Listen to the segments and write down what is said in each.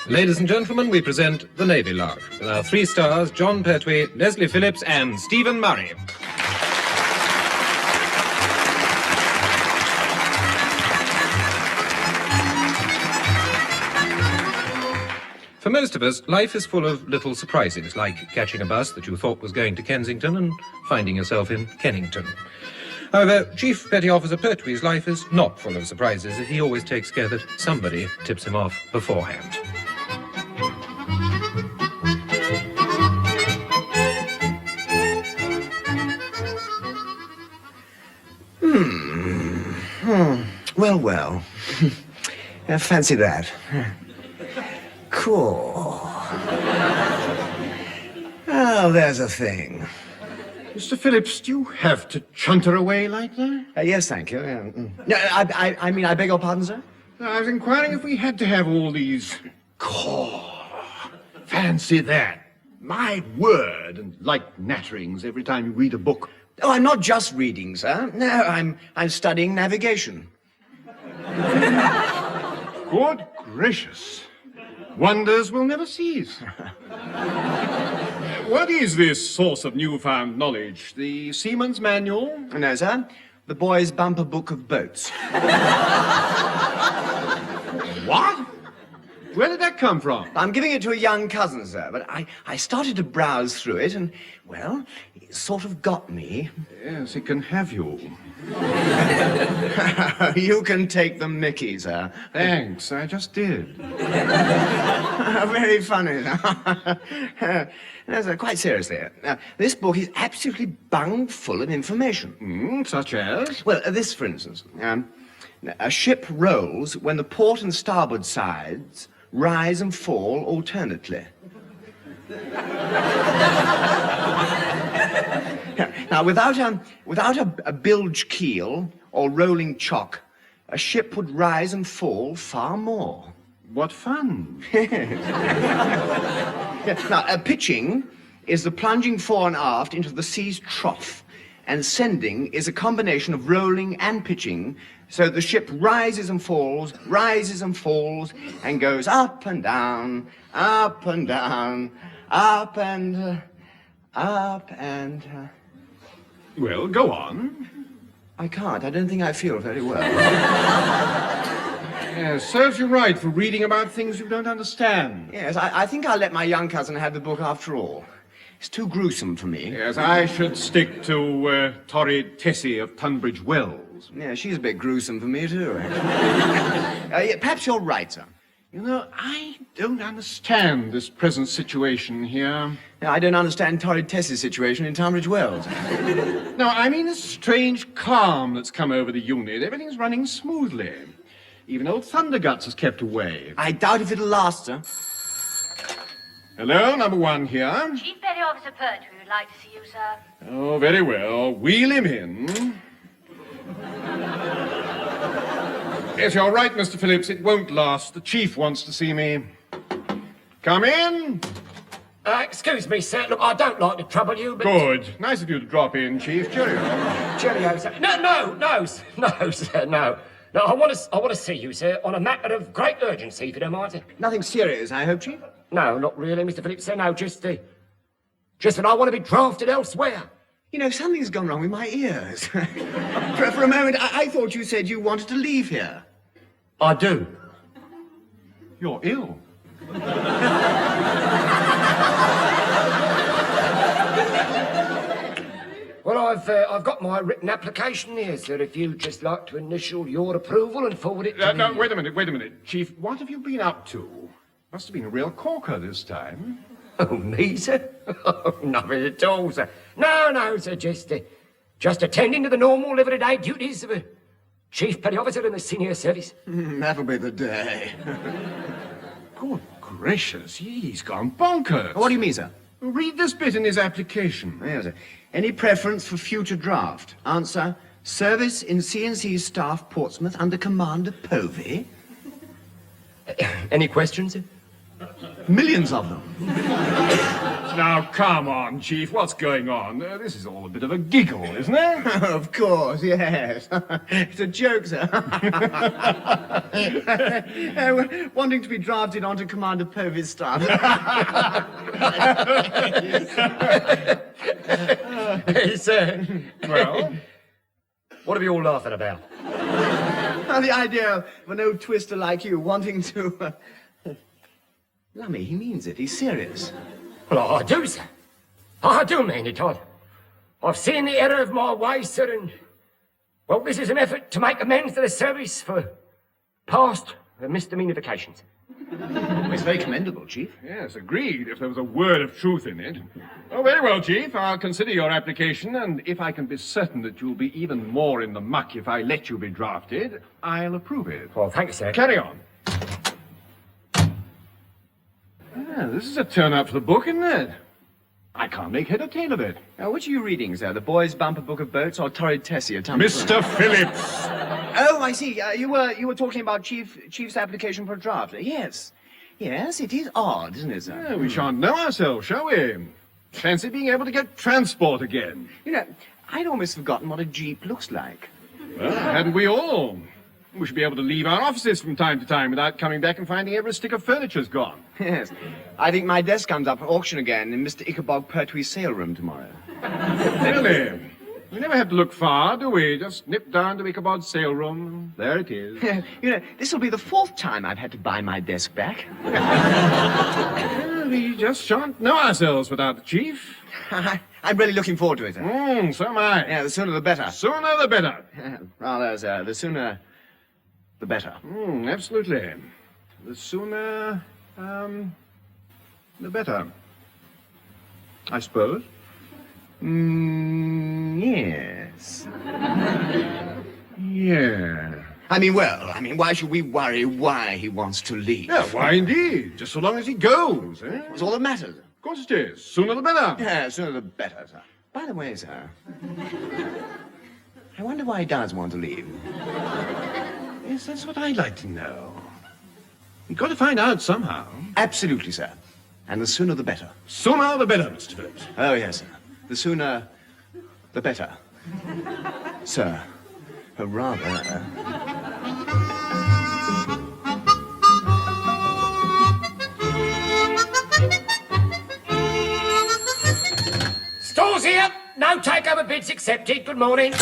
Ladies and gentlemen, we present the Navy Lark with our 3 stars, John Pertwee, Leslie Phillips and Stephen Murray. For most of us, life is full of little surprises, like catching a bus that you thought was going to Kensington and finding yourself in Kennington. However, Chief Petty Officer Pertwee's life is not full of surprises, as he always takes care that somebody tips him off beforehand. Well, well. Fancy that. Cool. Oh, there's a thing. Mr. Phillips, do you have to chunter away like that? Yes, thank you. No, I mean, I beg your pardon, sir? I was inquiring if we had to have all these... Fancy that. My word, and like natterings every time you read a book. Oh, I'm not just reading, sir. No, I'm studying navigation. Good gracious. Wonders will never cease. What is this source of newfound knowledge? The Seaman's Manual? No, sir. The boy's bumper book of boats. What? Where did that come from? I'm giving it to a young cousin, sir, but I started to browse through it and, well, it sort of got me. Yes, it can have you. You can take the mickey, sir. Thanks, I just did. Very funny. No, sir, quite seriously. This book is absolutely bung full of information. Such as? Well, this, for instance. A ship rolls when the port and starboard sides rise and fall alternately. Now, without a bilge keel or rolling chock, a ship would rise and fall far more. What fun. Now, pitching is the plunging fore and aft into the sea's trough, and sending is a combination of rolling and pitching, so the ship rises and falls, and goes up and down, up and down, up and... Well, go on. I can't. I don't think I feel very well. Yes, serves you right for reading about things you don't understand. Yes, I think I'll let my young cousin have the book after all. It's too gruesome for me. Yes, I should stick to torrid Tessie of Tunbridge Wells. Yeah, she's a bit gruesome for me, too. Perhaps you're right, sir. You know, I don't understand this present situation here. Yeah, I don't understand torrid Tessie's situation in Tunbridge Wells. No, I mean a strange calm that's come over the unit. Everything's running smoothly. Even old Thunderguts has kept away. I doubt if it'll last, sir. Hello, number 1 here. Chief Petty Officer Pertwee would like to see you, sir. Oh, very well. Wheel him in. Yes, you're right, Mr. Phillips. It won't last. The chief wants to see me. Come in. Excuse me, sir. Look, I don't like to trouble you, but... Good. Nice of you to drop in, Chief. Cheerio. Cheerio, sir. No, sir, no. No, I want to see you, sir, on a matter of great urgency, if you don't mind, sir. Nothing serious, I hope, Chief? No, not really, Mr. Phillips, sir. No, just that I want to be drafted elsewhere. You know, something's gone wrong with my ears. For a moment, I thought you said you wanted to leave here. I do. You're ill. Well, I've got my written application here, sir, if you'd just like to initial your approval and forward it to me. No, wait a minute. Chief, what have you been up to? Must have been a real corker this time. Oh, me, sir? Oh, nothing at all, sir. No, sir, just attending to the normal everyday duties of a Chief Petty Officer in the senior service. That'll be the day. Good gracious, he's gone bonkers. What do you mean, sir? Read this bit in his application. Yes, sir. Any preference for future draft? Answer, service in C&C Staff, Portsmouth, under Commander Povey. Any questions, sir? Millions of them. Now, come on, Chief, what's going on? This is all a bit of a giggle, isn't it? Of course, yes. It's a joke, sir. Wanting to be drafted onto Commander Povey's staff. Well, what are you all laughing about? Well, the idea of an old twister like you wanting to... Lummy, he means it. He's serious. Well, I do, sir. I do mean it. I've seen the error of my ways, sir, and... Well, this is an effort to make amends to the service for past misdemeanorifications. Well, it's very commendable, Chief. Yes, agreed, if there was a word of truth in it. Oh, very well, Chief. I'll consider your application, and if I can be certain that you'll be even more in the muck if I let you be drafted, I'll approve it. Well, thank you, sir. Carry on. This is a turn-up for the book, isn't it? I can't make head or tail of it. Now, which are you reading, sir? The Boys' Bumper Book of Boats or Torrid Tessie? Mr. Phillips! Oh, I see. You were talking about Chief's application for a draft. Yes. Yes, it is odd, isn't it, sir? Yeah, we shan't know ourselves, shall we? Fancy being able to get transport again. You know, I'd almost forgotten what a jeep looks like. Well, hadn't we all? We should be able to leave our offices from time to time without coming back and finding every stick of furniture's gone. Yes. I think my desk comes up for auction again in Mr. Ichabod Pertwee's sale room tomorrow. Really? We never have to look far, do we? Just nip down to Ichabod's sale room. There it is. You know, this will be the 4th time I've had to buy my desk back. Well, we just shan't know ourselves without the Chief. I'm really looking forward to it, sir. So am I. Yeah, the sooner the better. Sooner the better. Rather, sir, the sooner the better. Absolutely. The sooner, the better. I suppose. Yes. Yeah. I mean, why should we worry why he wants to leave? Yeah, why indeed? Just so long as he goes, eh? That's all that matters. Of course it is. Sooner the better. Yeah, sooner the better, sir. By the way, sir, I wonder why he does want to leave. Yes, that's what I'd like to know. You've got to find out somehow. Absolutely, sir. And the sooner the better. Sooner the better, Mr. Phillips. Oh, yes, sir. The sooner the better. Sir. Or rather... Stores here. No takeover bids accepted. Good morning.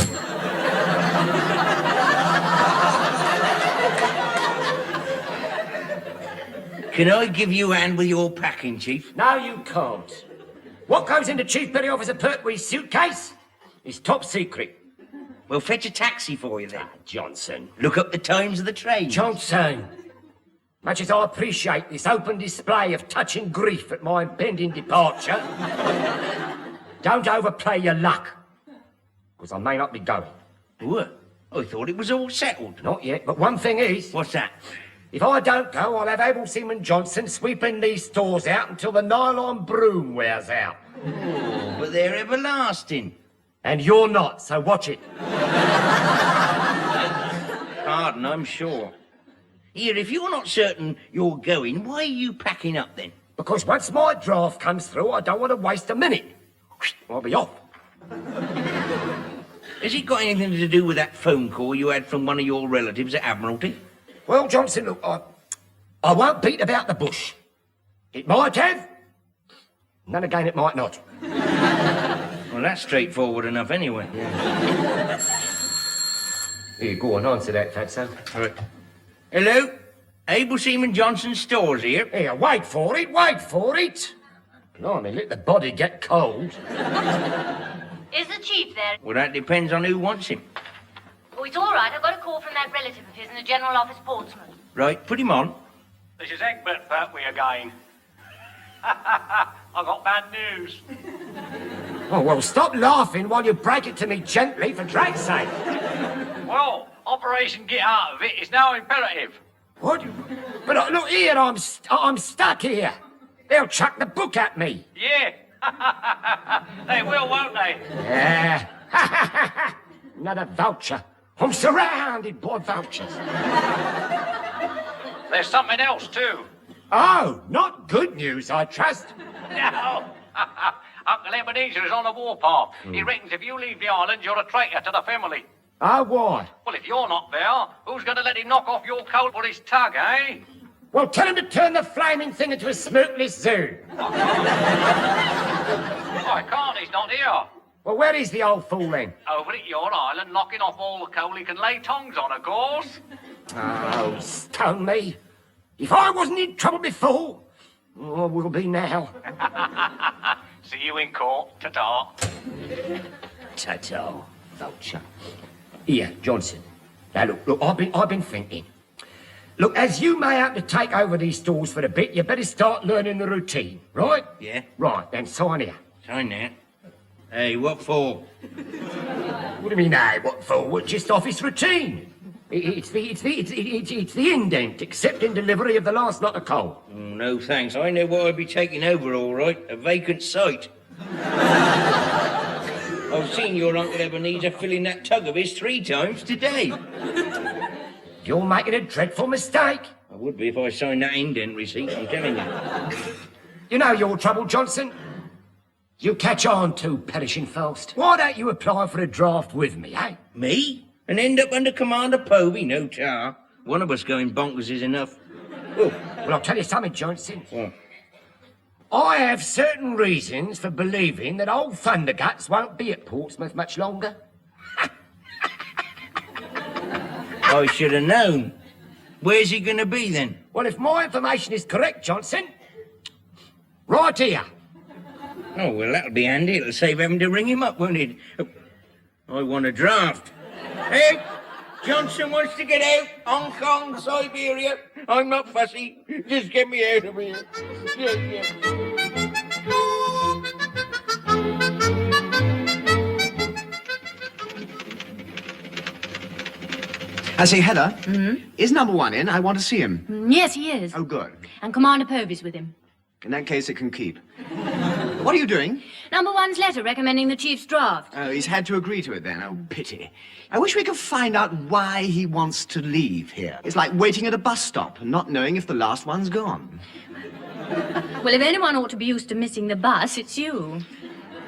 Can I give you a hand with your packing, Chief? No, you can't. What goes into Chief Petty Officer Pertwee's suitcase is top secret. We'll fetch a taxi for you then. Johnson. Look up the times of the train. Johnson. Much as I appreciate this open display of touching grief at my impending departure, don't overplay your luck, because I may not be going. What? I thought it was all settled. Not yet, but one thing is... What's that? If I don't go, I'll have able Seaman Johnson sweeping these stores out until the nylon broom wears out. Oh, but they're everlasting. And you're not, so watch it. Pardon, I'm sure. Here, if you're not certain you're going, why are you packing up then? Because once my draft comes through, I don't want to waste a minute. I'll be off. Has it got anything to do with that phone call you had from one of your relatives at Admiralty? Well, Johnson, look, I won't beat about the bush. It might have, and then again it might not. Well, that's straightforward enough anyway. Yeah. Here, go on, answer that, Fatso. Right. Hello? Able Seaman Johnson stores here. Here, wait for it, wait for it. Blimey, let the body get cold. Is the chief there? Well, that depends on who wants him. Oh, it's all right. I got a call from that relative of his in the General Office, Portsmouth. Right, put him on. This is Egbert Pertwee again. I've got bad news. Oh, well, stop laughing while you break it to me gently, for Drake's sake. Well, Operation Get Out of It is now imperative. What? But look here, I'm stuck here. They'll chuck the book at me. Yeah. They will, won't they? Yeah. Another voucher. I'm surrounded by vouchers. There's something else, too. Oh, not good news, I trust. No, Uncle Ebenezer is on the warpath. He reckons if you leave the island, you're a traitor to the family. Oh, why? Well, if you're not there, who's going to let him knock off your coat for his tug, eh? Well, tell him to turn the flaming thing into a smokeless zoo. I can't, he's not here. Well, where is the old fool then? Over at your island, knocking off all the coal he can lay tongues on, of course. Oh, stone me. If I wasn't in trouble before, I will be now. See you in court. Ta-ta. Ta-ta, vulture. Here, Johnson. Now, look, I've been thinking. Look, as you may have to take over these stores for a bit, you better start learning the routine, right? Yeah. Right, then sign here. Sign that. Hey, what for? What do you mean, hey, what for? Well, just office routine. It's the indent, accepting delivery of the last lot of coal. Oh, no thanks. I know what I'd be taking over, all right. A vacant site. I've seen your Uncle Ebenezer filling that tug of his 3 times today. You're making a dreadful mistake. I would be if I signed that indent receipt, I'm telling you. You know your trouble, Johnson. You catch on too perishing fast. Why don't you apply for a draft with me, eh? Me? And end up under command of Povey? No tar. One of us going bonkers is enough. Oh. Well, I'll tell you something, Johnson. What? I have certain reasons for believing that old Thunderguts won't be at Portsmouth much longer. I should have known. Where's he going to be, then? Well, if my information is correct, Johnson, right here. Oh, well, that'll be handy. It'll save having to ring him up, won't it? Oh, I want a draft. Hey, Johnson wants to get out. Hong Kong, Siberia. I'm not fussy. Just get me out of here. Yeah. I say, Heather, is number 1 in? I want to see him. Yes, he is. Oh, good. And Commander Povey's with him. In that case, it can keep. What are you doing? Number 1's letter recommending the Chief's draft. Oh, he's had to agree to it then. Oh, pity. I wish we could find out why he wants to leave here. It's like waiting at a bus stop and not knowing if the last one's gone. Well, if anyone ought to be used to missing the bus, it's you.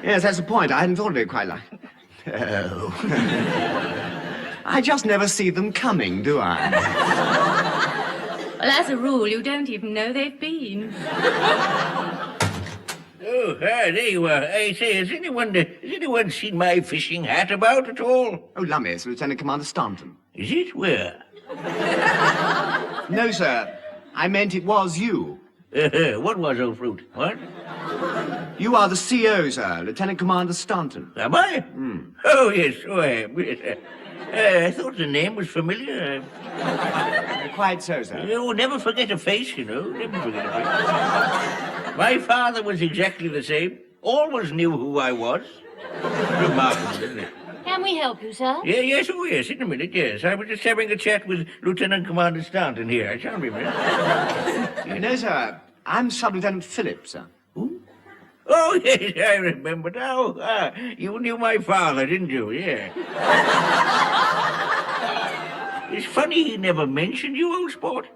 Yes, that's the point. I hadn't thought of it quite like... Oh. I just never see them coming, do I? Well, as a rule, you don't even know they've been. Oh, there you are. I say, has anyone seen my fishing hat about at all? Oh, lummy, it's Lieutenant Commander Staunton. Is it? Where? No, sir. I meant it was you. What was, old fruit? What? You are the CO, sir, Lieutenant Commander Staunton. Am I? Oh, yes, so I am. Yes. I thought the name was familiar. Quite so, sir. Oh, never forget a face, you know. Never forget a face. My father was exactly the same. Always knew who I was. Remarkable, isn't it? Can we help you, sir? Yeah, yes, oh, yes, in a minute, yes. I was just having a chat with Lieutenant Commander Staunton here. I can't remember. No, sir. I'm Sub-Lieutenant Phillips, sir. Who? Oh, yes, I remember now. You knew my father, didn't you? Yeah. It's funny he never mentioned you, old sport.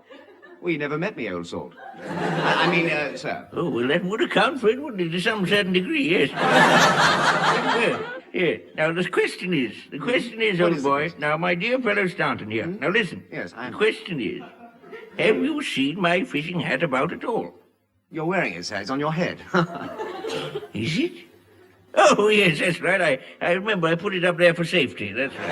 Well, you never met me, old salt. I mean, sir. Oh, well, that would account for it, wouldn't it, to some certain degree, yes. Yeah. Now, the question is, old boy, now, my dear fellow Staunton here, now listen. Yes, The question is, have you seen my fishing hat about at all? You're wearing it, sir. It's on your head. Is it? Oh, yes, that's right. I remember I put it up there for safety. That's right.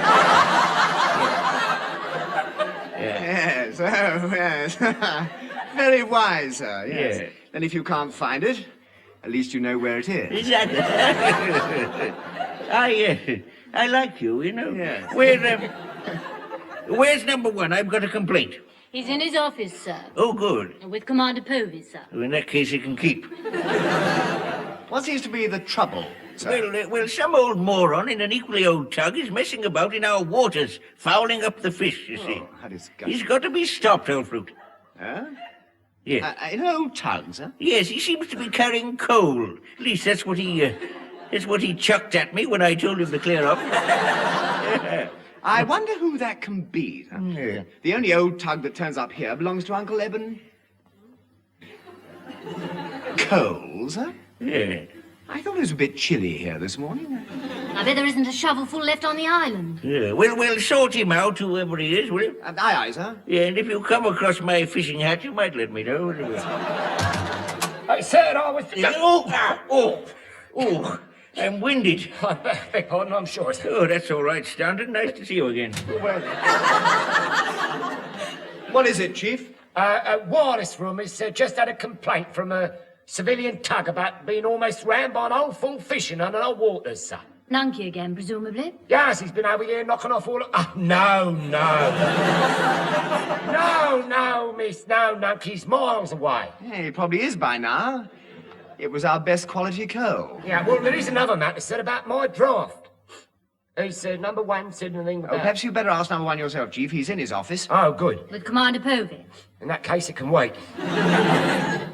Yes, oh, yes. Very wise, sir, yes. Yeah. And if you can't find it, at least you know where it is. Exactly. I like you, you know. Yes. Where's number 1? I've got a complaint. He's in his office, sir. Oh, good. With Commander Povey, sir. In that case, he can keep. What seems to be the trouble, sir? Well, some old moron in an equally old tug is messing about in our waters, fouling up the fish, you see. Oh, how disgusting. He's got to be stopped, old fruit. Huh? Yes. In an old tug, sir? Yes, he seems to be carrying coal. At least that's what he chucked at me when I told him to clear up. I wonder who that can be, sir. Yeah. The only old tug that turns up here belongs to Uncle Eben. Cole, sir? Yeah. I thought it was a bit chilly here this morning. I bet there isn't a shovelful left on the island. Yeah, we'll sort him out, whoever he is, will you? Aye, sir. Yeah, and if you come across my fishing hat, you might let me know. I said I was... Oh, I'm winded. I beg pardon, I'm sure. Oh, that's all right, Stanton. Nice to see you again. Well, What is it, Chief? wireless room has just had a complaint from a civilian tug about being almost rammed by an old fool fishing under our waters, sir. Nunky again, presumably. Yes, he's been over here knocking off all... No, miss, no, he's miles away. Hey, he probably is by now. It was our best quality coal. Yeah, well, there is another matter said about my draft. He's number one said anything about... Oh, perhaps you better ask number one yourself, Chief. He's in his office. Oh, good. With Commander Povey. In that case, it can wait.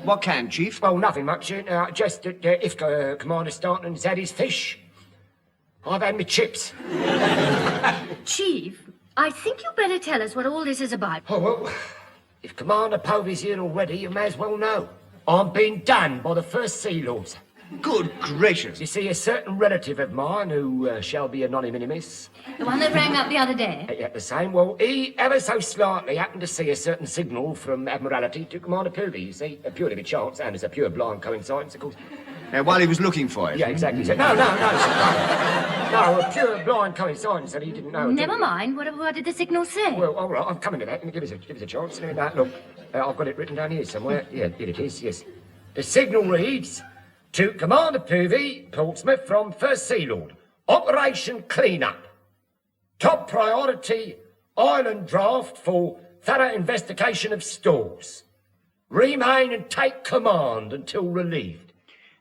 What can, Chief? Well, nothing much. Just that if Commander Stanton's had his fish, I've had my chips. Chief, I think you better tell us what all this is about. Oh, well, if Commander Povey's here already, you may as well know. I'm being done by the First Sea Lords. Good gracious. You see, a certain relative of mine, who shall be anonymous... The one that rang up the other day. Yeah, the same. Well, he ever so slightly happened to see a certain signal from Admiralty to Commander Povey, you see. Purely by chance, and it's a pure blind coincidence, of course. While he was looking for it. Yeah, exactly. So, no, a pure blind coincidence that he didn't know. Never mind. What did the signal say? Well, all right, I'm coming to that. Give us a chance. Look, I've got it written down here somewhere. Yeah, here it is, yes. The signal reads, to Commander Povey, Portsmouth, from First Sea Lord. Operation Clean-Up. Top priority, island draft for thorough investigation of stores. Remain and take command until relieved.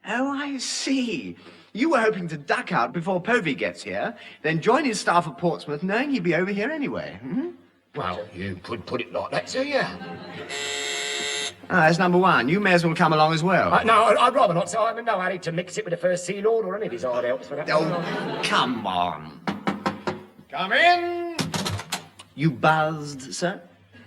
Oh, I see. You were hoping to duck out before Povey gets here, then join his staff at Portsmouth, knowing he'd be over here anyway. Hmm? Well, you could put it like that, sir, yeah. That's number one. You may as well come along as well. No, I'd rather not, sir. I'm in no hurry to mix it with the First Sea Lord or any of his hard helps for that. Oh, come on. Come in. You buzzed, sir?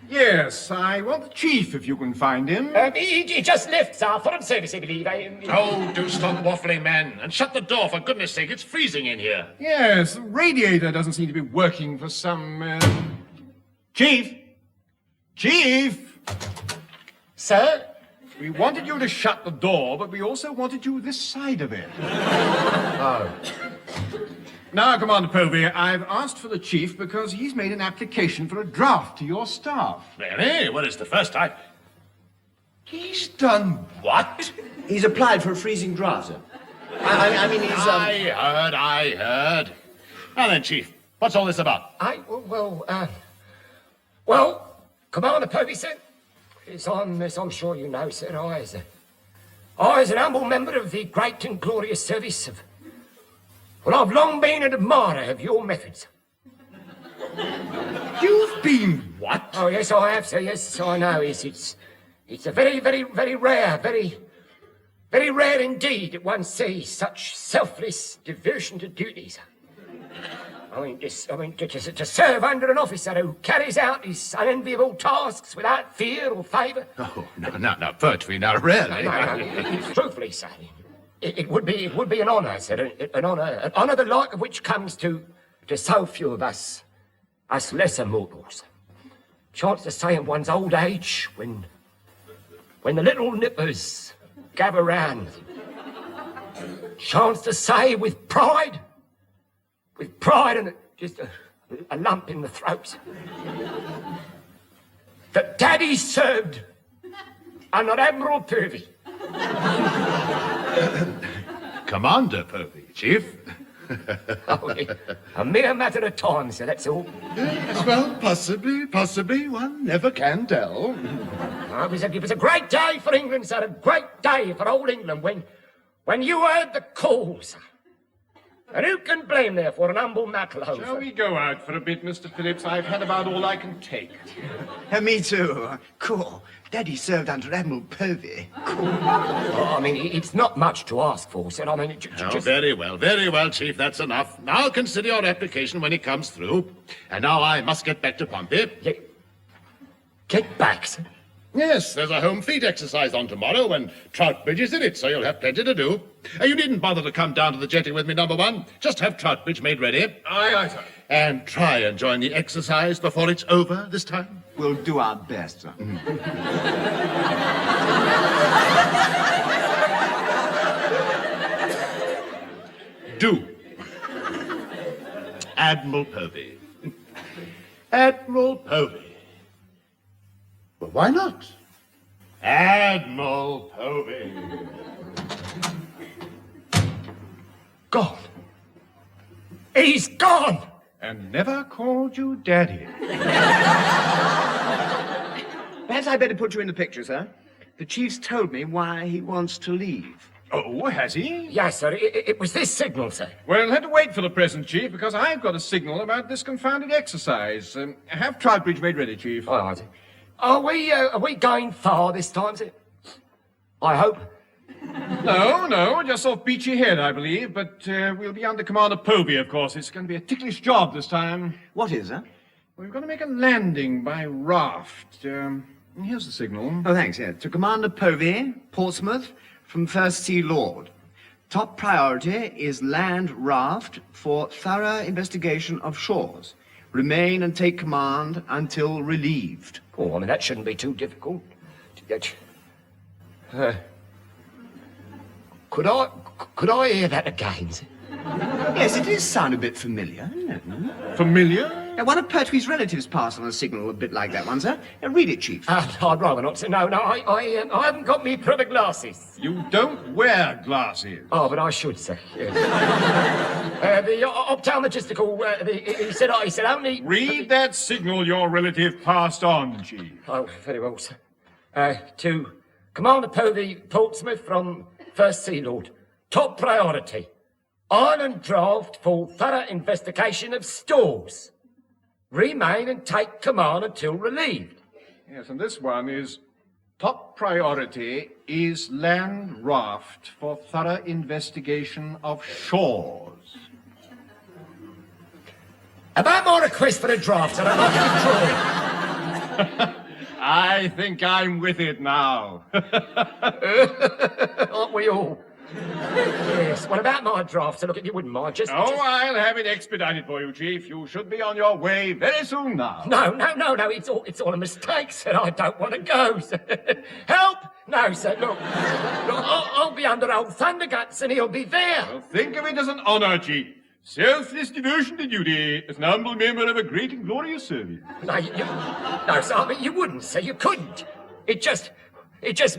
Yes, I want the chief, if you can find him. He just left, sir. Foreign service, I believe. Oh, do stop waffling, man, and shut the door, for goodness sake. It's freezing in here. Yes, the radiator doesn't seem to be working for some... Chief! Chief! Sir? We wanted you to shut the door, but we also wanted you this side of it. Oh. Now, Commander Povey, I've asked for the chief because he's made an application for a draft to your staff. Really? Well, it's the first time. He's done what? He's applied for a freezing draft, sir. I mean, he's... I heard. Now then, Chief, what's all this about? Well, Commander Povey, sir, as I'm sure you know, sir, I, as an humble member of the great and glorious service of... Well, I've long been an admirer of your methods. You've been what? Oh, yes, I have, sir. Yes, I know. It's a very, very, very rare, very rare indeed that one sees such selfless devotion to duties. To serve under an officer who carries out his unenviable tasks without fear or favour. Oh, no, Pertwee, now, really? No, truthfully, sir. It would be an honour, sir, an honour the like of which comes to so few of us lesser mortals. Chance to say in one's old age, when the little nippers gather round. Chance to say with pride and just a lump in the throat, that Daddy served under Admiral Povey. Commander Povey, Chief. A mere matter of time, sir, that's all. Yes, well, possibly, one never can tell. It was a great day for England, sir, a great day for old England when you heard the call, sir. And who can blame there for an humble knucklehead? Shall we go out for a bit, Mr. Phillips? I've had about all I can take. Me too. Cool. Daddy served under Admiral Povey. Cool. Oh, it's not much to ask for, sir. Oh, very well, Chief, that's enough. Now consider your application when it comes through. And now I must get back to Pompey. Get back, sir? Yes, there's a home fleet exercise on tomorrow, and Troutbridge is in it, so you'll have plenty to do. You needn't bother to come down to the jetty with me, number one. Just have Troutbridge made ready. Aye, aye, sir. And try and join the exercise before it's over this time. We'll do our best, sir. Do. Admiral Povey. Admiral Povey. Well, why not? Admiral Povey. Gone. He's gone. And never called you Daddy. Perhaps I'd better put you in the picture, sir. The chief's told me why he wants to leave. Oh, has he? Yes, sir. It was this signal, sir. Well, he'll have to wait for the present, Chief, because I've got a signal about this confounded exercise. Have Troutbridge made ready, Chief. All right. Are we going far this time, sir? I hope. No, just off Beachy Head, I believe. But we'll be under Commander Povey, of course. It's going to be a ticklish job this time. What is, sir? We've got to make a landing by raft. Here's the signal. Oh, thanks, yeah. To Commander Povey, Portsmouth, from First Sea Lord. Top priority is land raft for thorough investigation of shores. Remain and take command until relieved. Oh, I mean, that shouldn't be too difficult. Could I hear that again, sir? Yes, it does sound a bit familiar, isn't it? Familiar? Now, one of Pertwee's relatives passed on a signal a bit like that one, sir. Now, read it, Chief. I'd rather not, sir. No, I haven't got me proper glasses. You don't wear glasses. Oh, but I should, sir. Yes. The optometristical, he said only... Read that signal your relative passed on, Chief. Oh, very well, sir. To Commander Povey, Portsmouth, from First Sea Lord. Top priority. Island draft for thorough investigation of stores. Remain and take command until relieved. Yes, and this one is top priority is land raft for thorough investigation of shores. About my request for a draft, sir, I'd like to withdraw. I think I'm with it now. Aren't we all? Yes, well, about my draft, sir, look, if you wouldn't mind, just... I'll have it expedited for you, Chief. You should be on your way very soon now. No, it's all a mistake, sir. I don't want to go, sir. Help! No, sir, look, I'll be under old Thunderguts and he'll be there. Well, think of it as an honor, Chief. Selfless devotion to duty as an humble member of a great and glorious service. No, no, sir, I mean, you wouldn't, sir, you couldn't. It just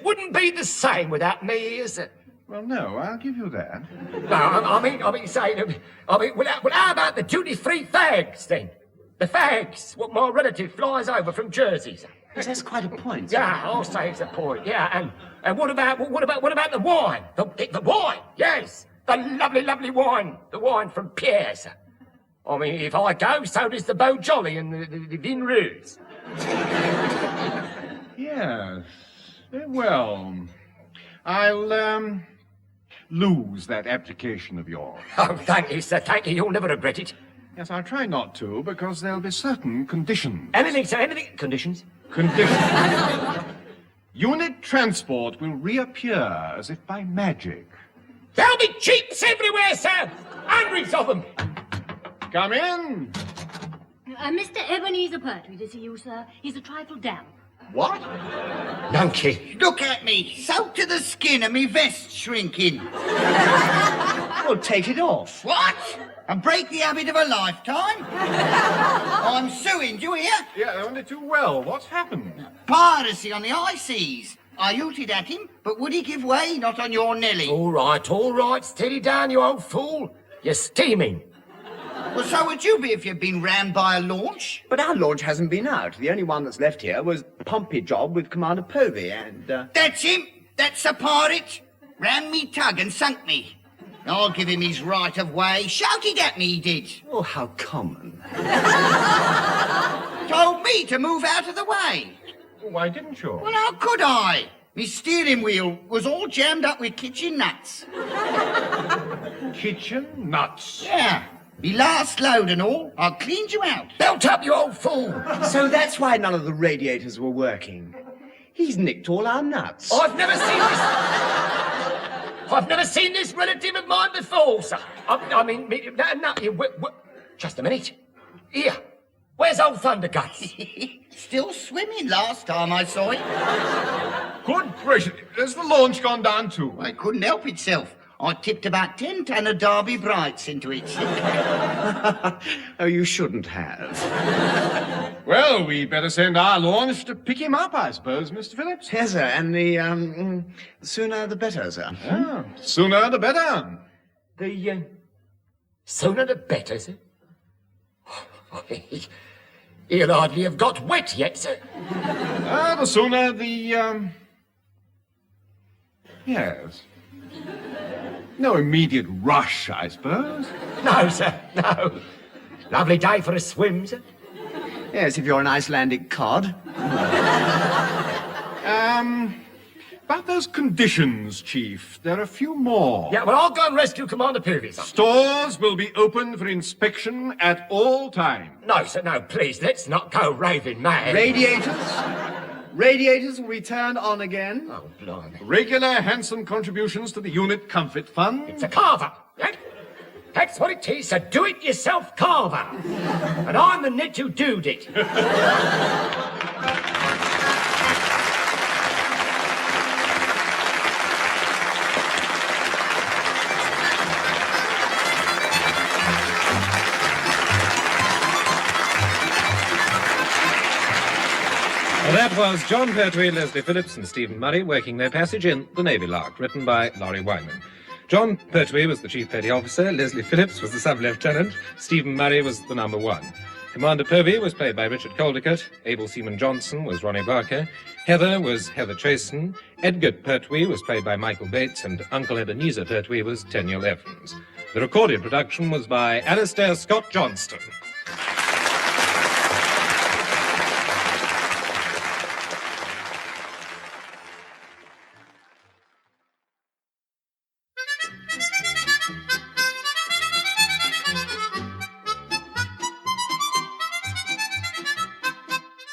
wouldn't be the same without me, is it? Well, no, I'll give you that. No, I mean, well, how about the duty-free fags, then? The fags, what my relative flies over from Jersey, sir. Yes, that's quite a point. Yeah, I'll say it's a point, yeah, and what about the wine? The wine, yes, the lovely wine, the wine from Pierre, sir. I mean, if I go, so does the Beau Jolly and the Vin Rouge. Yes, very well. I'll, lose that application of yours. Oh, thank you, sir, thank you. You'll never regret it. Yes, I'll try not to, because there'll be certain conditions. Anything, sir, anything. Conditions? Conditions. Unit transport will reappear as if by magic. There'll be jeeps everywhere, sir! Hundreds of them! Come in. Mr. Ebenezer Pertwee to see you, sir. He's a trifle damp. What? Donkey. Look at me, soaked to the skin and me vest shrinking. Well, take it off. What? And break the habit of a lifetime? I'm suing, do you hear? Yeah, only too well. What's happened? Piracy on the high seas. I hooted at him, but would he give way? Not on your Nelly. All right, steady down, you old fool. You're steaming. Well, so would you be if you'd been rammed by a launch? But our launch hasn't been out. The only one that's left here was Pompey job with Commander Povey and, That's him. That's the pirate. Rammed me tug and sunk me. I'll give him his right of way. Shouted at me, he did. Oh, how common. Told me to move out of the way. Why didn't you? Well, how could I? Me steering wheel was all jammed up with kitchen nuts. Kitchen nuts. Yeah. Me last load and all, I cleaned you out. Belt up, you old fool. So that's why none of the radiators were working. He's nicked all our nuts. I've never seen this. I've never seen this relative of mine before, sir. Just a minute. Here. Where's old Thunderguts? Still swimming last time I saw him. Good gracious, has the launch gone down too? I couldn't help itself. I tipped about 10 ton of Derby Brights into it. Oh, you shouldn't have. Well, we'd better send our launch to pick him up, I suppose, Mr. Phillips. Yes, sir, and the sooner the better, sir. Ah, sooner the better. The, sooner the better, sir. He'll hardly have got wet yet, sir. The sooner the, yes. No immediate rush, I suppose. No, sir, no. Lovely day for a swim, sir. Yes, if you're an Icelandic cod. About those conditions, Chief, there are a few more. Yeah, well, I'll go and rescue Commander Povey, sir. Stores will be open for inspection at all times. No, sir, no, please, let's not go raving mad. Radiators will be turned on again. Oh, blimey. Regular handsome contributions to the unit comfort fund. It's a carver, eh? That's what it is, a do-it-yourself carver. And I'm the nit who doed it. Well, that was John Pertwee, Leslie Phillips and Stephen Murray working their passage in The Navy Lark, written by Laurie Wyman. John Pertwee was the Chief Petty Officer, Leslie Phillips was the Sub-Lieutenant, Stephen Murray was the number 1. Commander Povey was played by Richard Caldicott, Able Seaman Johnson was Ronnie Barker, Heather was Heather Chasen, Edgar Pertwee was played by Michael Bates, and Uncle Ebenezer Pertwee was Tenniel Evans. The recorded production was by Alastair Scott Johnston.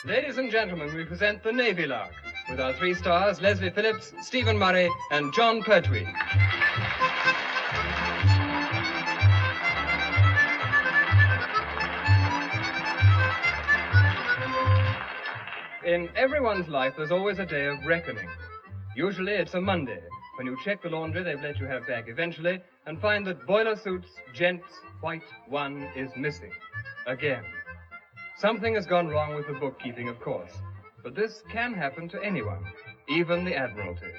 Ladies and gentlemen, we present the Navy Lark, with our 3 stars, Leslie Phillips, Stephen Murray, and John Pertwee. In everyone's life, there's always a day of reckoning. Usually it's a Monday, when you check the laundry they've let you have back eventually, and find that boiler suits, gents, white 1 is missing. Again. Something has gone wrong with the bookkeeping, of course. But this can happen to anyone, even the Admiralty.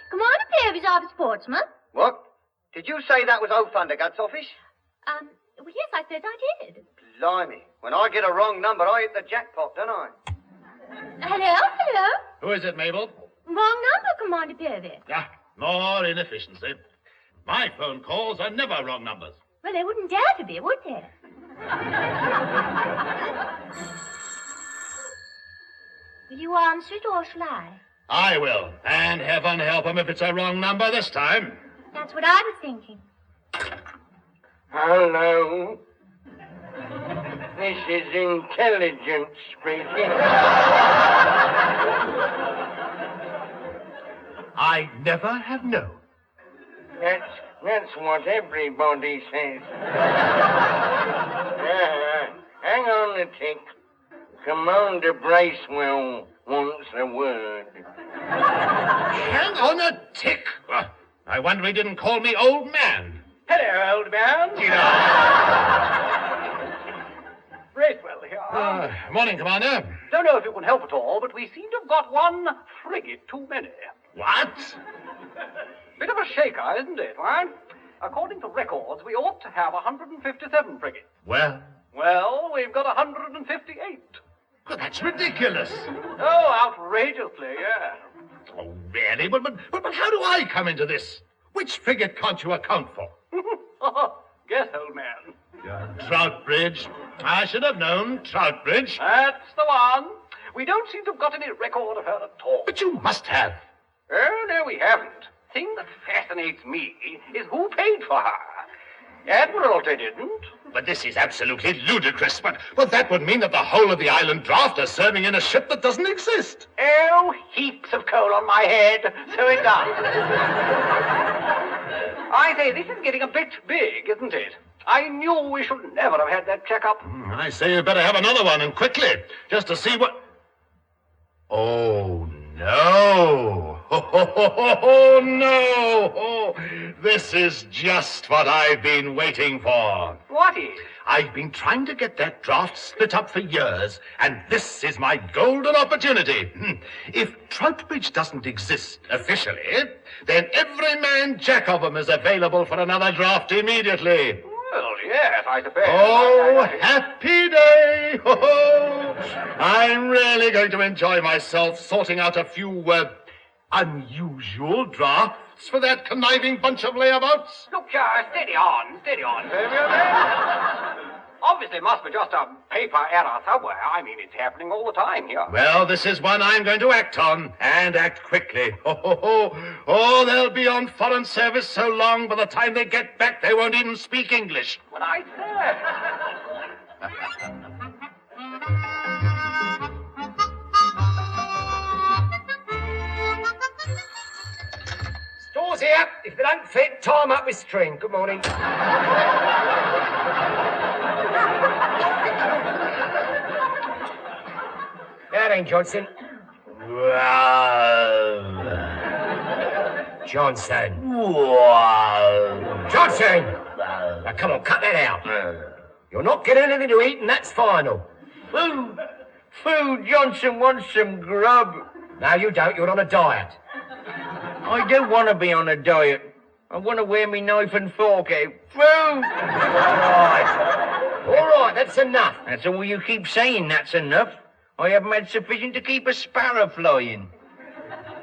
Commander Povey's office, Portsmouth. What? Did you say that was old Thunderguts' office? Well, yes, I said I did. Blimey. When I get a wrong number, I hit the jackpot, don't I? Hello? Who is it, Mabel? Wrong number, Commander Povey. Ah, more inefficiency. My phone calls are never wrong numbers. Well, they wouldn't dare to be, would they? Will you answer it, or shall I? I will. And heaven help him if it's a wrong number this time. That's what I was thinking. Hello. This is intelligence speaking. I never have known. That's what everybody says. Hang on a tick. Commander Bracewell wants a word. Hang on a tick. I wonder he didn't call me old man. Hello, old man. Bracewell here. Morning, Commander. Don't know if it would help at all, but we seem to have got 1 frigate too many. What? Bit of a shaker, isn't it, right? According to records, we ought to have 157 frigates. Well, we've got 158. well, that's ridiculous. Oh, outrageously, yeah. Oh, really? But how do I come into this? Which frigate can't you account for? Guess, old man. Troutbridge. I should have known Troutbridge. That's the one. We don't seem to have got any record of her at all. But you must have. Oh, no, we haven't. Thing that fascinates me is who paid for her. Admiralty didn't. But this is absolutely ludicrous. But that would mean that the whole of the island draft are serving in a ship that doesn't exist. Oh, heaps of coal on my head. So it does. I say, this is getting a bit big, isn't it? I knew we should never have had that checkup. I say you better have another one, and quickly, just to see what... Oh, no. Oh, no. Oh, this is just what I've been waiting for. What is? I've been trying to get that draft split up for years, and this is my golden opportunity. If Troutbridge doesn't exist officially, then every man jack of them is available for another draft immediately. Well, yes, I suppose. Oh, happy day! Oh, I'm really going to enjoy myself sorting out a few unusual drafts for that conniving bunch of layabouts. Look, steady on, Povey. Obviously, it must be just a paper error somewhere. I mean, it's happening all the time here. Well, this is one I'm going to act on, and act quickly. Oh, they'll be on foreign service so long, by the time they get back, they won't even speak English. Well, I say. Stores here. If they don't fit, tie 'em up with string. Good morning. That ain't Johnson. Johnson. Johnson! Now, come on, cut that out. You're not getting anything to eat, and that's final. Food, Johnson wants some grub. No, you don't. You're on a diet. I don't want to be on a diet. I want to wear me knife and fork out. Food! All right, that's enough. That's all you keep saying, that's enough. I haven't had sufficient to keep a sparrow flying.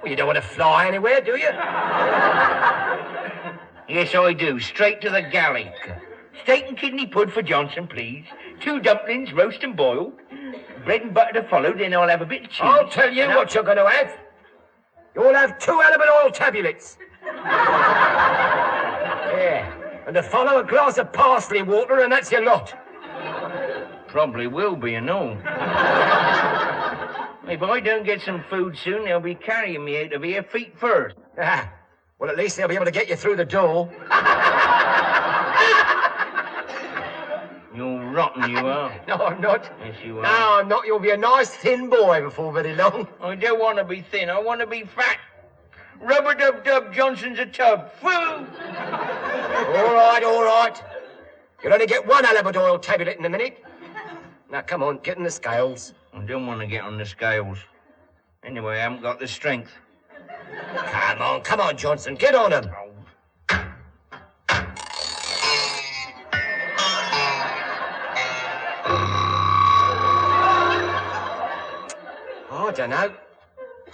Well, you don't want to fly anywhere, do you? Yes, I do. Straight to the galley. Steak and kidney pud for Johnson, please. 2 dumplings, roast and boiled. Bread and butter to follow, then I'll have a bit of cheese. I'll tell you what you're going to have. You'll have 2 element oil tablets. Yeah. And to follow a glass of parsley water, and that's your lot. Probably will be, and all. If I don't get some food soon, they'll be carrying me out of here feet first. Well, at least they'll be able to get you through the door. You're rotten, you are. No, I'm not. Yes, you are. No, I'm not. You'll be a nice thin boy before very long. I don't want to be thin. I want to be fat. Rubber-dub-dub, Johnson's a tub. Food! All right. You'll only get 1 element oil tablet in a minute. Now, come on, get in the scales. I don't want to get on the scales. Anyway, I haven't got the strength. Come on, Johnson, get on them. I don't know.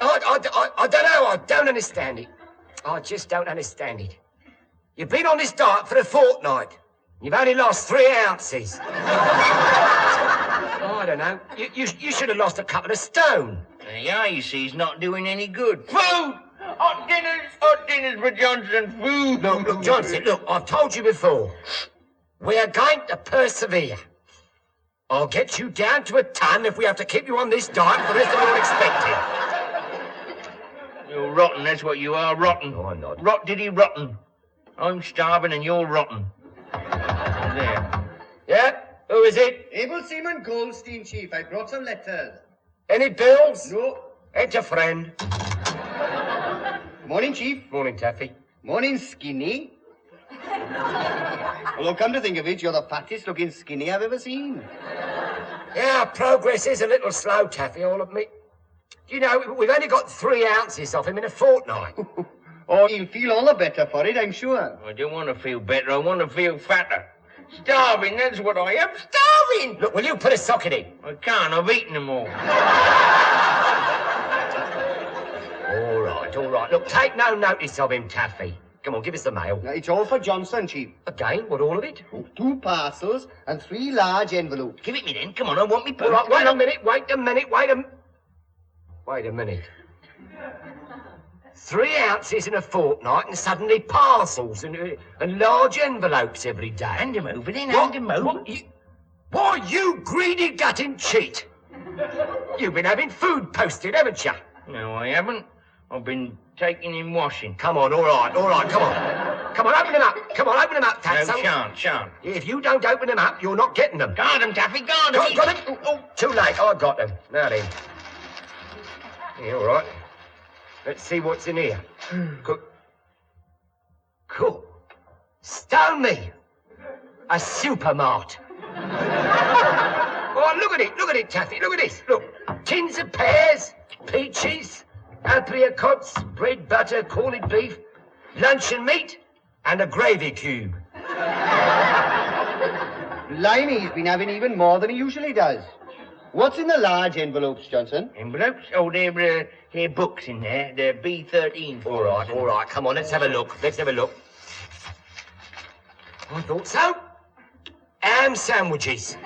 I don't know. I don't understand it. I just don't understand it. You've been on this diet for a fortnight. You've only lost 3 ounces. I don't know. You should have lost a couple of stone. Yeah, you see, he's not doing any good. Food! Hot dinners for Johnson. Food! Look, Johnson, look, I've told you before. We are going to persevere. I'll get you down to a ton if we have to keep you on this diet for the rest of your expected. You're rotten, that's what you are, rotten. No, I'm not. Rot-diddy rotten. I'm starving and you're rotten. There. Yeah? Who is it? Able Seaman Goldstein, Chief. I brought some letters. Any bills? No. It's a friend. Morning, Chief. Morning, Taffy. Morning, Skinny. Well, come to think of it, you're the fattest looking Skinny I've ever seen. Yeah, progress is a little slow, Taffy, I'll admit. You know, we've only got 3 ounces off him in a fortnight. Oh, he'll feel all the better for it, I'm sure. I don't want to feel better, I want to feel fatter. Starving, that's what I am, starving! Look, will you put a socket in? I can't, I've eaten them all. All right. Look, take no notice of him, Taffy. Come on, give us the mail. It's all for Johnson, Chief. Again? What, all of it? 2 parcels and 3 large envelopes. Give it me then, come on, I want me All right, wait a minute. 3 ounces in a fortnight and suddenly parcels and large envelopes every day. Hand him over then, hand him over. Why, you greedy gutting cheat! You've been having food posted, haven't you? No, I haven't. I've been taking in washing. Come on, all right, come on. Come on, open them up. Come on, open them up, Tatso. No, shan't. If you don't open them up, you're not getting them. Guard him, Taffy, guard him. Got them? Oh, too late. I got them. Now then. Yeah, all right. Let's see what's in here. Cool. Stone me. A supermart. Oh, look at it, Taffy. Look at this. Look. Tins of pears, peaches, apricots, bread, butter, corned beef, luncheon meat, and a gravy cube. Limey's been having even more than he usually does. What's in the large envelopes, Johnson? Envelopes? Oh, they're books in there. They're B13. All right. Come on, let's have a look. I thought so. Ham sandwiches.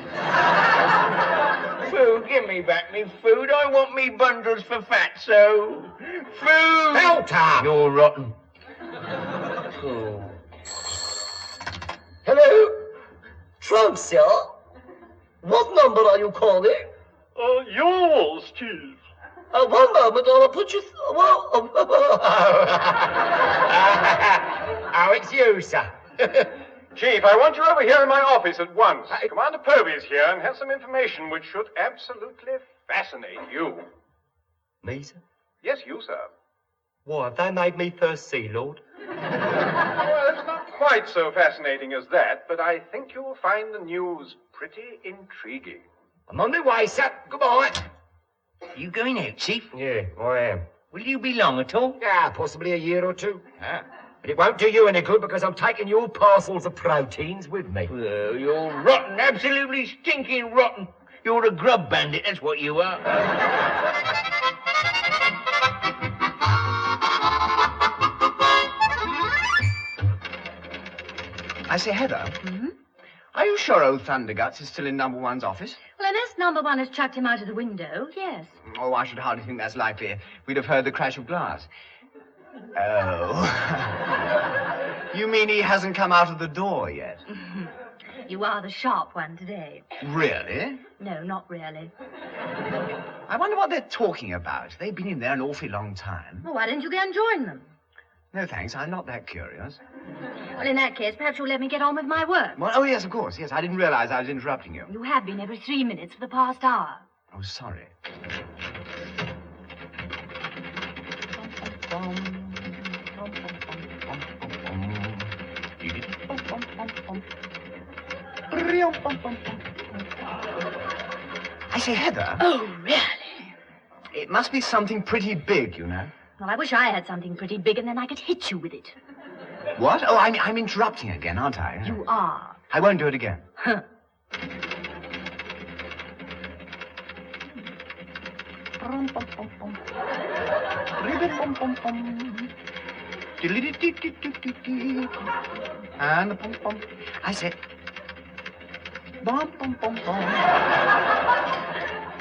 Food, give me back me food. I want me bundles for fatso. Food! Belter! You're rotten. Oh. Hello? Trump, sir? What number are you calling? Yours, Chief. One moment, I'll put you... Oh, it's you, sir. Chief, I want you over here in my office at once. Commander Povey is here and has some information which should absolutely fascinate you. Me, sir? Yes, you, sir. Why, have they made me First Sea Lord? Well, it's not quite so fascinating as that, but I think you'll find the news pretty intriguing. I'm on my way, sir. Goodbye. You going out, Chief? Yeah, I am. Will you be long at all? Yeah, possibly a year or two. But it won't do you any good because I'm taking your parcels of proteins with me. Well, you're rotten, absolutely stinking rotten. You're a grub bandit, that's what you are. I say, Heather. Are you sure old Thunderguts is still in number one's office? Well, unless number one has chucked him out of the window, yes. Oh, I should hardly think that's likely. We'd have heard the crash of glass. Oh. You mean he hasn't come out of the door yet? You are the sharp one today. Really? No, not really. I wonder what they're talking about. They've been in there an awfully long time. Well, why don't you go and join them? No, thanks. I'm not that curious. Well, in that case, perhaps you'll let me get on with my work. Well, oh, yes, of course. Yes, I didn't realize I was interrupting you. You have been every 3 minutes for the past hour. Oh, sorry. I say, Heather. Oh, really? It must be something pretty big, you know. Well, I wish I had something pretty big and then I could hit you with it. What? Oh, I'm interrupting again, aren't I? You are. I won't do it again. Huh. And the pom pom. I said. Bum pom pom pom.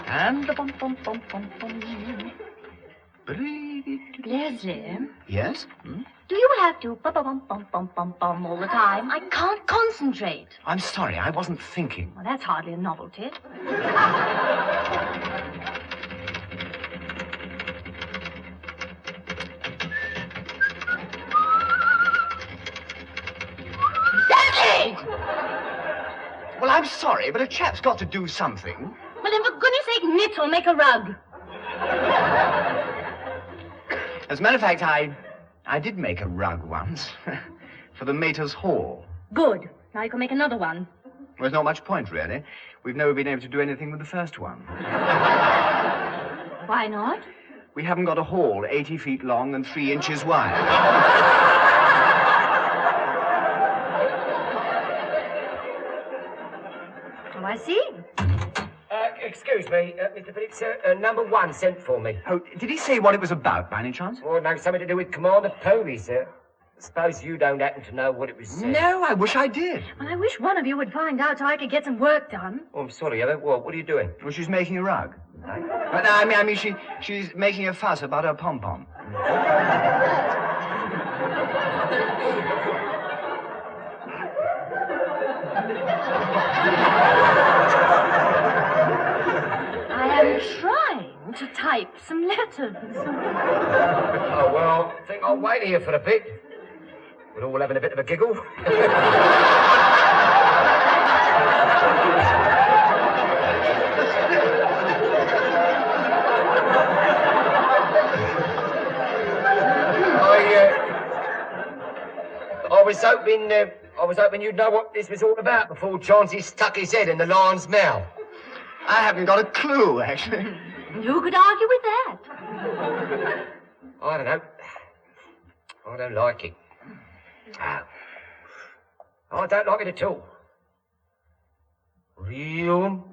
And the pom pom pom pom pom. Leslie? Yes? Do you have to bum all the time? I can't concentrate. I'm sorry, I wasn't thinking. Well, that's hardly a novelty. Well, I'm sorry, but a chap's got to do something. Well, then, for goodness sake, knit or make a rug. As a matter of fact, I did make a rug once. For the Mater's Hall. Good. Now you can make another one. Well, there's not much point, really. We've never been able to do anything with the first one. Why not? We haven't got a hall 80 feet long and 3 inches wide. Oh, I see. Excuse me, Mr. Phillips, number one sent for me. Oh, did he say what it was about, by any chance? Oh, no, something to do with Commander Povey, sir. Suppose you don't happen to know what it was. No, I wish I did. Well, I wish one of you would find out so I could get some work done. Oh, I'm sorry, Heather. What are you doing? Well, she's making a rug. Right? But, I mean, she's making a fuss about her pom-pom. I am trying to type some letters. Oh, well, I think I'll wait here for a bit. We're all having a bit of a giggle. I was hoping you'd know what this was all about before Chauncey stuck his head in the lion's mouth. I haven't got a clue, actually. Who could argue with that? I don't know. I don't like it. I don't like it at all. Real.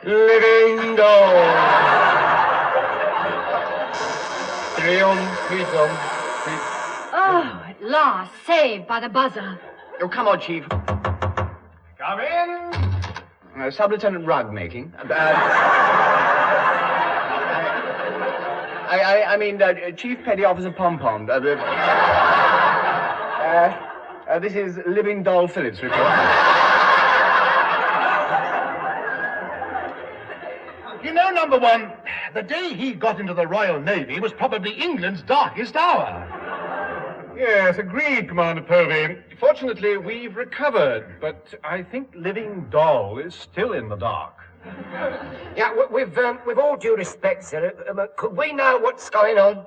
Living doll. Living doll. Oh, at last, saved by the buzzer. Oh, come on, Chief. Come in. Sub-Lieutenant Rug making. I mean, Chief Petty Officer Pom-Pom. This is Living Doll Phillips report. You know, number one, the day he got into the Royal Navy was probably England's darkest hour. Yes, agreed, Commander Povey. Fortunately, we've recovered, but I think Living Doll is still in the dark. Yeah, with all due respect, sir, could we know what's going on?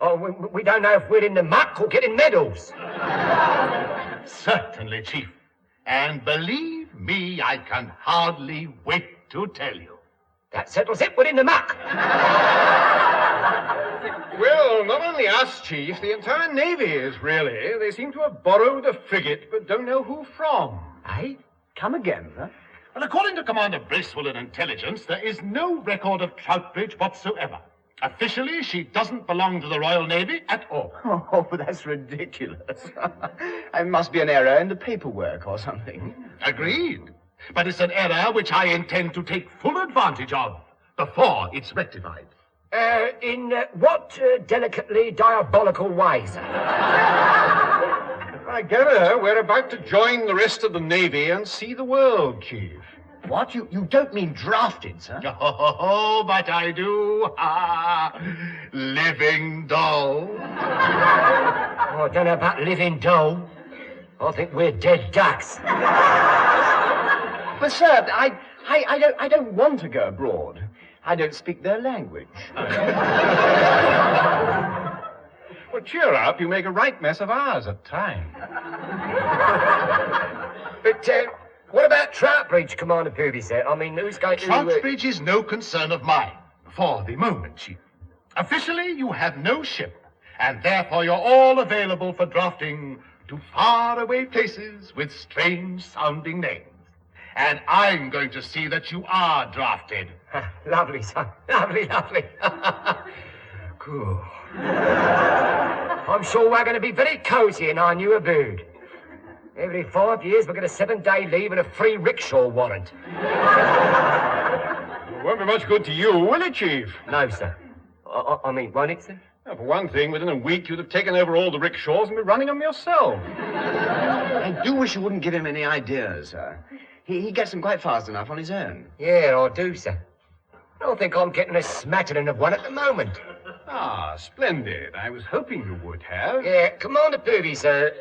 Oh, we don't know if we're in the muck or getting medals. Certainly, Chief. And believe me, I can hardly wait to tell you. That settles it, we're in the muck. Well, not only us, Chief, the entire Navy is, really. They seem to have borrowed a frigate, but don't know who from. Eh? Come again, sir? Well, according to Commander Bracewell and Intelligence, there is no record of Troutbridge whatsoever. Officially, she doesn't belong to the Royal Navy at all. Oh, that's ridiculous. It must be an error in the paperwork or something. Agreed. But it's an error which I intend to take full advantage of before it's rectified. In what delicately diabolical way, sir? I gather we're about to join the rest of the Navy and see the world, Chief. What? You don't mean drafted, sir? Oh, but I do. Living doll. Oh, I don't know about living doll. I think we're dead ducks. But, sir, I don't want to go abroad. I don't speak their language. Well, cheer up. You make a right mess of ours at times. But, what about Troutbridge, Commander Povey, sir? I mean, who's going to... Troutbridge is no concern of mine, for the moment, Chief. Officially, you have no ship, and therefore you're all available for drafting to faraway places with strange-sounding names. And I'm going to see that you are drafted. Lovely, son. Lovely. Cool. I'm sure we're going to be very cosy in our new abode. Every 5 years, we'll get a 7-day leave and a free rickshaw warrant. It won't be much good to you, will it, Chief? No, sir. I mean, won't it, sir? Well, for one thing, within a week, you'd have taken over all the rickshaws and be running them yourself. I do wish you wouldn't give him any ideas, sir. He gets them quite fast enough on his own. Yeah, I do, sir. I don't think I'm getting a smattering of one at the moment. Ah, splendid. I was hoping you would have. Yeah, Commander Povey, sir,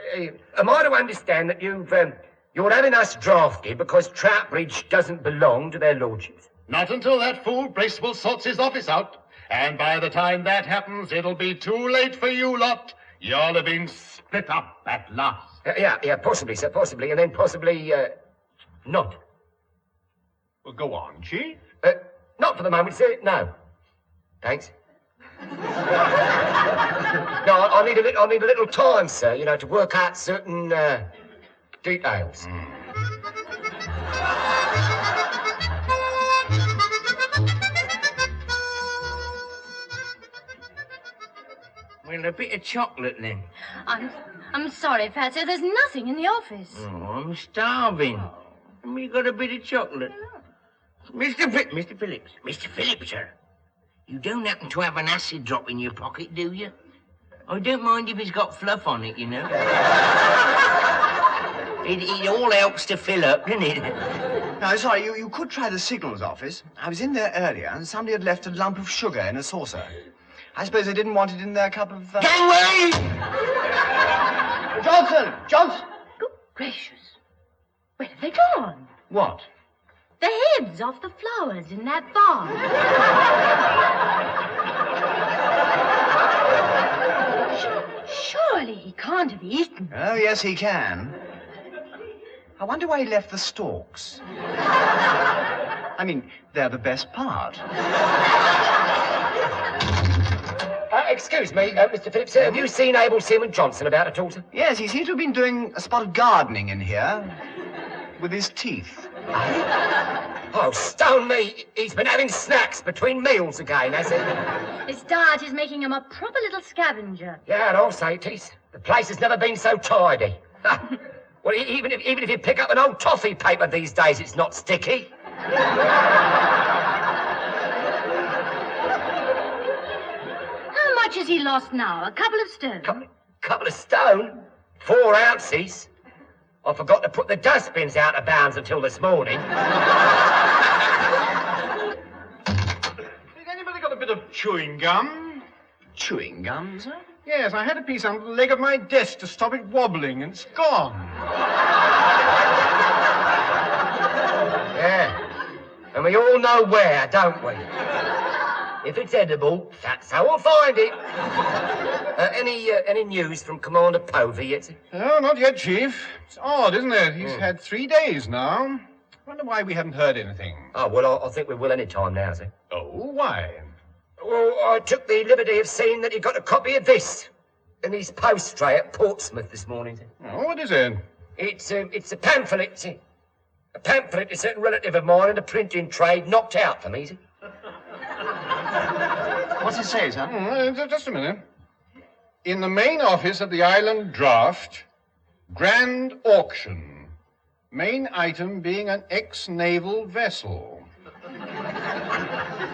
am I to understand that you're having us drafted because Troutbridge doesn't belong to their lordships? Not until that fool Bracewell sorts his office out. And by the time that happens, it'll be too late for you lot. You'll have been split up at last. Yeah, possibly, sir, possibly. And then possibly, not. Well, go on, Chief. Not for the moment, sir, no. Thanks. No, I need a little time, sir, to work out certain details. Well, a bit of chocolate, then. I'm sorry, Fatso. There's nothing in the office. Oh, I'm starving. Have you got a bit of chocolate? Mr. Phillips. Mr. Phillips, sir. You don't happen to have an acid drop in your pocket, do you? I don't mind if it's got fluff on it, you know. It all helps to fill up, doesn't it? No, sorry, you could try the signals office. I was in there earlier, and somebody had left a lump of sugar in a saucer. I suppose they didn't want it in their cup of... Gangway! Johnson! Good gracious. Where have they gone? What? The heads off the flowers in that vase. Surely he can't have eaten. Oh, yes, he can. I wonder why he left the stalks. I mean, they're the best part. Excuse me, Mr. Phillips, have you seen able Seaman Johnson about at all, sir? Yes, he seems to have been doing a spot of gardening in here. With his teeth. Oh, stone me. He's been having snacks between meals again, has he? His diet is making him a proper little scavenger. Yeah, and I'll say it is. The place has never been so tidy. Well, even if you pick up an old toffee paper these days, it's not sticky. How much has he lost now? A couple of stone? Couple of stone? 4 ounces? I forgot to put the dustbins out of bounds until this morning. Has anybody got a bit of chewing gum? Chewing gum, sir? Yes, I had a piece under the leg of my desk to stop it wobbling, and it's gone. Yeah. And we all know where, don't we? If it's edible, that's how we'll find it. Any news from Commander Povey yet? Oh, not yet, Chief. It's odd, isn't it? He's had 3 days now. Wonder why we haven't heard anything. Oh, well, I think we will any time now, sir. Oh, why? Well, I took the liberty of seeing that he got a copy of this in his post tray at Portsmouth this morning, sir. Oh, what is it? It's a pamphlet, sir. A pamphlet a certain relative of mine in the printing trade knocked out for me, sir. What's it say, sir? Just a minute. In the main office of the Island Draft, grand auction. Main item being an ex-naval vessel.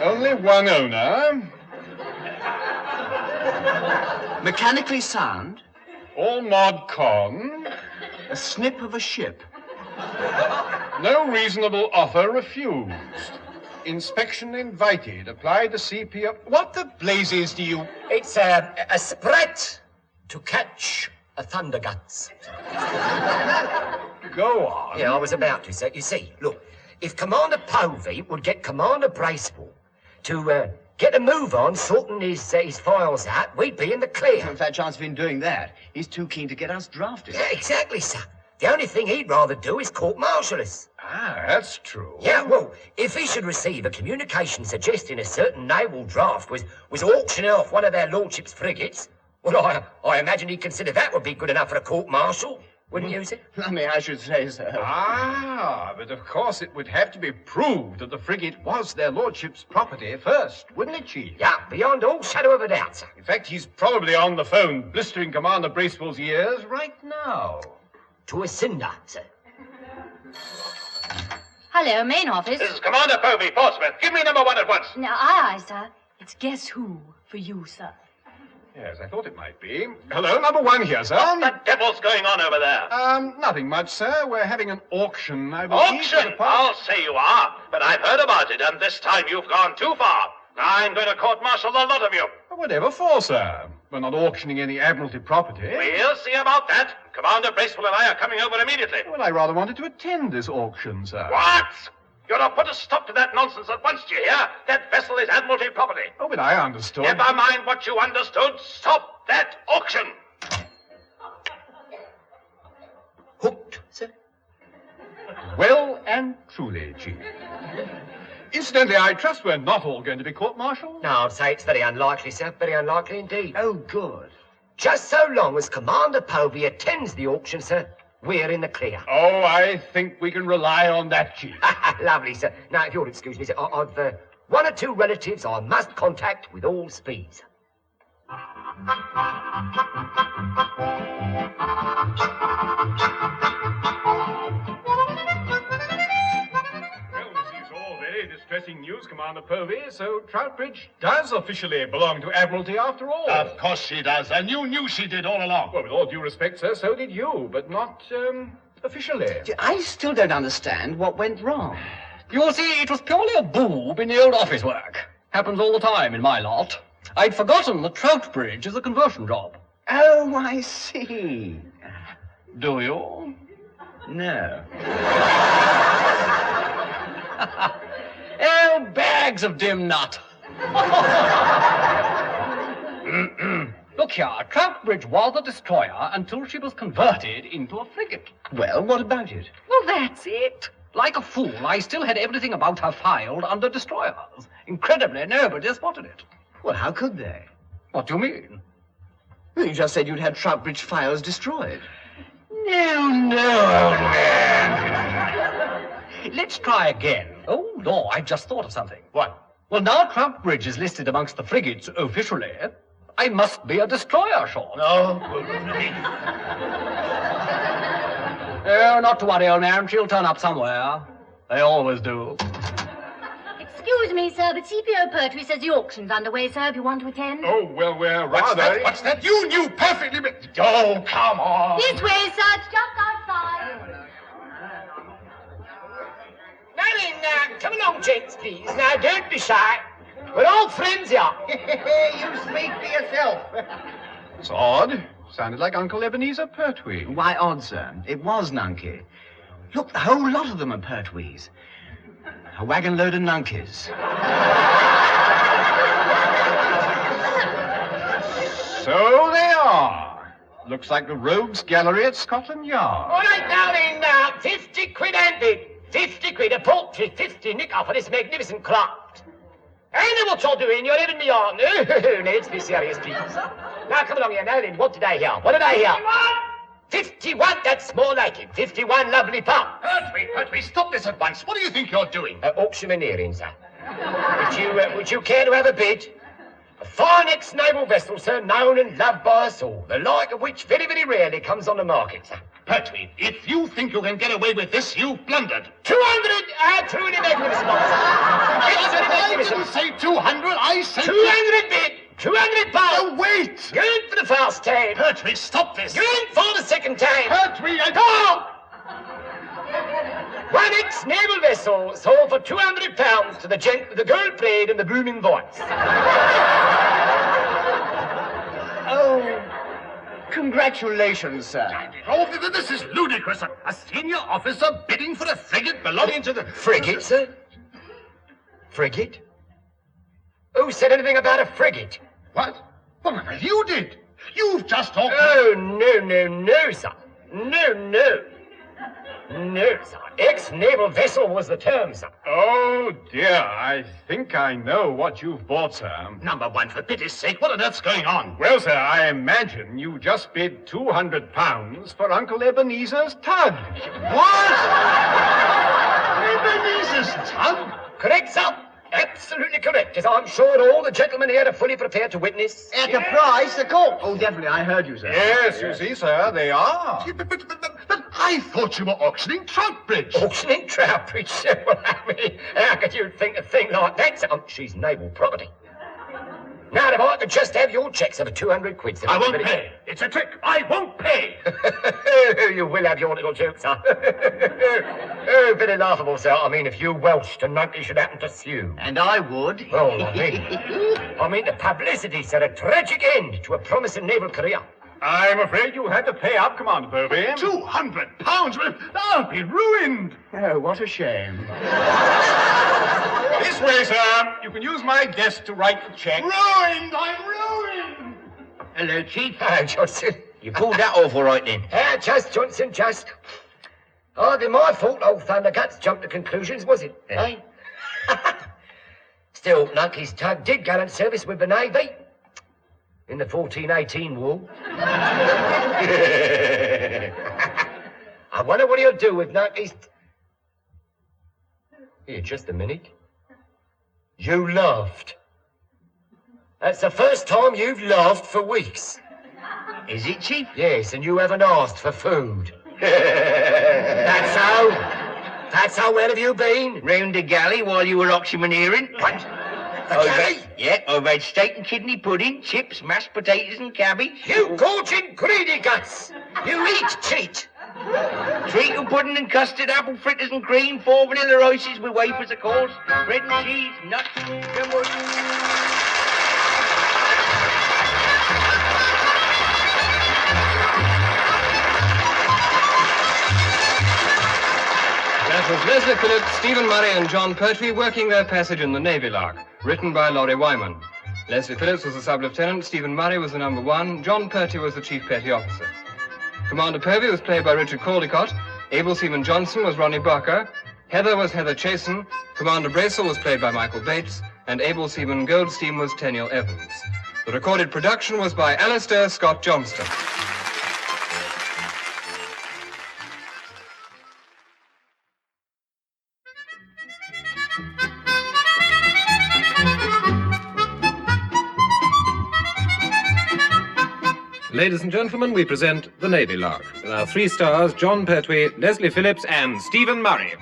Only one owner. Mechanically sound. All mod con. A snip of a ship. No reasonable offer refused. Inspection invited. Apply the CP up. What the blazes do you... It's a spread to catch a thunderguts. Go on. Yeah, I was about to, sir. You see, look, if Commander Povey would get Commander Bracewell to get a move on sorting his files out, we'd be in the clear. In fact, chance of him doing that, he's too keen to get us drafted. Yeah, exactly, sir. The only thing he'd rather do is court-martial us. Ah, that's true. Yeah, well, if he should receive a communication suggesting a certain naval draft was auctioning off one of their lordship's frigates, well, I imagine he'd consider that would be good enough for a court-martial, wouldn't you, sir? I mean, I should say so. Ah, but of course it would have to be proved that the frigate was their lordship's property first, wouldn't it, Chief? Yeah, beyond all shadow of a doubt, sir. In fact, he's probably on the phone blistering Commander Bracewell's ears right now. To a cinder, sir. Hello, main office. This is Commander Povey, Portsmouth. Give me number 1 at once. Now, aye, sir. It's guess who for you, sir. Yes, I thought it might be. Hello, number 1 here, sir. What the devil's going on over there? Nothing much, sir. We're having an auction, I believe. Auction? I'll say you are. But I've heard about it, and this time you've gone too far. I'm going to court-martial the lot of you. Whatever for, sir? We're not auctioning any Admiralty property. We'll see about that. Commander Bracewell and I are coming over immediately. Well, I rather wanted to attend this auction, sir. What? You're to put a stop to that nonsense at once, do you hear? That vessel is Admiralty property. Oh, but I understood. Never mind what you understood. Stop that auction. Hooked, sir? Well and truly, Chief. Incidentally, I trust we're not all going to be court-martialed? No, I'd say it's very unlikely, sir. Very unlikely indeed. Oh, good. Just so long as Commander Povey attends the auction, sir, we're in the clear. Oh, I think we can rely on that, Chief. Lovely, sir. Now, if you'll excuse me, sir, I've one or two relatives I must contact with all speed, sir. Distressing news, Commander Povey. So Troutbridge does officially belong to Admiralty after all. Of course she does, and you knew she did all along. Well, with all due respect, sir, so did you, but not, officially. I still don't understand what went wrong. You see, it was purely a boob in the old office work. Happens all the time in my lot. I'd forgotten that Troutbridge is a conversion job. Oh, I see. Do you? No. Oh, bags of dim nut. Look here, Troutbridge was a destroyer until she was converted into a frigate. Well, what about it? Well, that's it. Like a fool, I still had everything about her filed under destroyers. Incredibly, nobody spotted it. Well, how could they? What do you mean? Well, you just said you'd had Troutbridge files destroyed. No, old man. Let's try again. Oh, no, I just thought of something. What? Well, now Troutbridge is listed amongst the frigates officially. I must be a destroyer short. No. Oh, not to worry, old man. She'll turn up somewhere. They always do. Excuse me, sir, but CPO Pertwee says the auction's underway, sir, if you want to attend. Oh, well, we're What's rather... What's that? You knew perfectly... Oh, come on. This way, sir, it's just outside. Now then, come along, gents, please. Now, don't be shy. We're all friends here. You speak for yourself. It's odd. Sounded like Uncle Ebenezer Pertwee. Why, odd, sir. It was Nunky. Look, the whole lot of them are Pertwees. A wagon load of Nunkies. So they are. Looks like the Rogues Gallery at Scotland Yard. All right, now then, 50 quid and bid. 50 quid a paltry 50 nicker for this magnificent craft. I know what you're doing. You're having me on. No, let's be serious, please. Now, come along here. Now then, what did I hear? What did I hear? 51, that's more like it. 51 lovely pounds. Pertwee, stop this at once. What do you think you're doing? Auctioneering, sir. Would you care to have a bid? A fine ex-naval vessel, sir, known and loved by us all, the like of which very, very rarely comes on the market, sir. Pertwee, if you think you can get away with this, you've blundered. 200, truly magnificent, officer. I didn't say 200, I said... 200 bid. 200 pounds. No, wait. Going for the first time. Pertwee, stop this. Going for the second time. Pertwee, Go! One ex-naval vessel sold for 200 pounds to the gent with the gold blade and the booming voice. Oh, congratulations, sir. Oh, this is ludicrous. A senior officer bidding for a frigate belonging to the... Frigate, sir? Frigate? Who said anything about a frigate? What? Well, you did. You've just talked... Oh, no, sir. No, sir. Ex-naval vessel was the term, sir. Oh, dear. I think I know what you've bought, sir. Number one, for pity's sake, what on earth's going on? Well, sir, I imagine you just bid £200 for Uncle Ebenezer's tug. What? Ebenezer's tug? Correct, sir. Absolutely correct, as I'm sure all the gentlemen here are fully prepared to witness. At the price, of course. Oh, definitely, I heard you, sir. Yes, you see, sir, they are. But I thought you were auctioning Troutbridge. Auctioning Troutbridge, sir? Well, I mean, how could you think a thing like that, sir? She's naval property. Now, if I could just have your cheques for 200 quid, sir. I won't pay. It's a trick. I won't pay. You will have your little joke, sir. Oh, very laughable, sir. I mean, if you Welsh and nobody should happen to sue. And I would. Oh, I mean, the publicity, sir, a tragic end to a promising naval career. I'm afraid you had to pay up, Commander Povey. £200? I'll be ruined. Oh, what a shame. This way, sir. You can use my desk to write the check. Ruined! I'm ruined! Hello, Chief. Hi, Johnson. You pulled that off all right, then. Just, Johnson, just. Hardly my fault old Thunderguts jumped to conclusions, was it? Eh? Still, Nunky's tug did gallant service with the Navy. In the 1418 war. I wonder what he'll do with that. Here, just a minute. You laughed. That's the first time you've laughed for weeks. Is it, Chief? Yes, and you haven't asked for food. That's how? That's how well have you been? Round the galley while you were auctioneering. What? The galley? I've had steak and kidney pudding, chips, mashed potatoes and cabbage. You gorging greedy guts! You eat cheat! Treacle pudding and custard, apple fritters and cream, 4 vanilla ices with wafers, of course, bread and cheese, nuts. Come on. That was Leslie Phillips, Stephen Murray and John Pertwee working their passage in the Navy Lark, written by Laurie Wyman. Leslie Phillips was the sub-lieutenant, Stephen Murray was the number 1, John Pertwee was the chief petty officer. Commander Povey was played by Richard Caldecott, Able Seaman Johnson was Ronnie Barker, Heather was Heather Chasen, Commander Bracel was played by Michael Bates, and Able Seaman Goldstein was Tenniel Evans. The recorded production was by Alistair Scott Johnston. Ladies and gentlemen, we present the Navy Lark with our 3 stars, John Pertwee, Leslie Phillips, and Stephen Murray.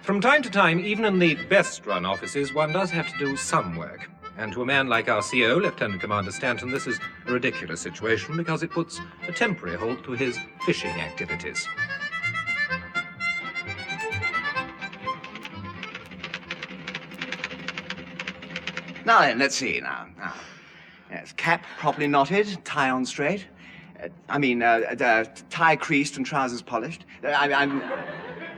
From time to time, even in the best-run offices, one does have to do some work. And to a man like our CO, Lieutenant Commander Stanton, this is a ridiculous situation because it puts a temporary halt to his fishing activities. Now then, let's see now. Yes, cap properly knotted, tie on straight. Tie creased and trousers polished.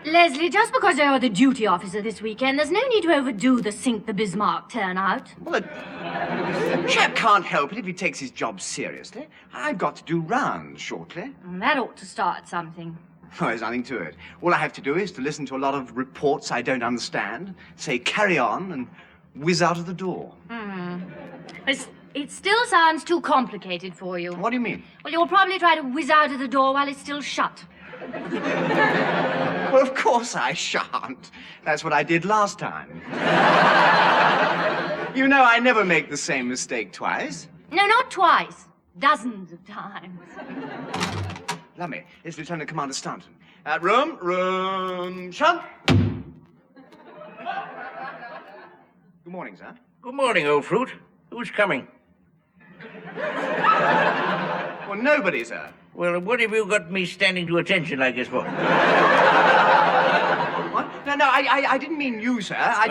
Leslie, just because you're the duty officer this weekend, there's no need to overdo the Sink the Bismarck turnout. Well, a chap can't help it if he takes his job seriously. I've got to do rounds shortly. That ought to start something. Oh, there's nothing to it. All I have to do is to listen to a lot of reports I don't understand, say carry on, and whiz out of the door. It still sounds too complicated for you. What do you mean? Well, you'll probably try to whiz out of the door while it's still shut. Well, of course I shan't. That's what I did last time. You know, I never make the same mistake twice. No, not twice. Dozens of times. Lummy, it's Lieutenant Commander Stanton. Room, shut. Good morning, sir. Good morning, old fruit. Who's coming? Well, nobody, sir. Well, what have you got me standing to attention like this for? What? No, I didn't mean you, sir. I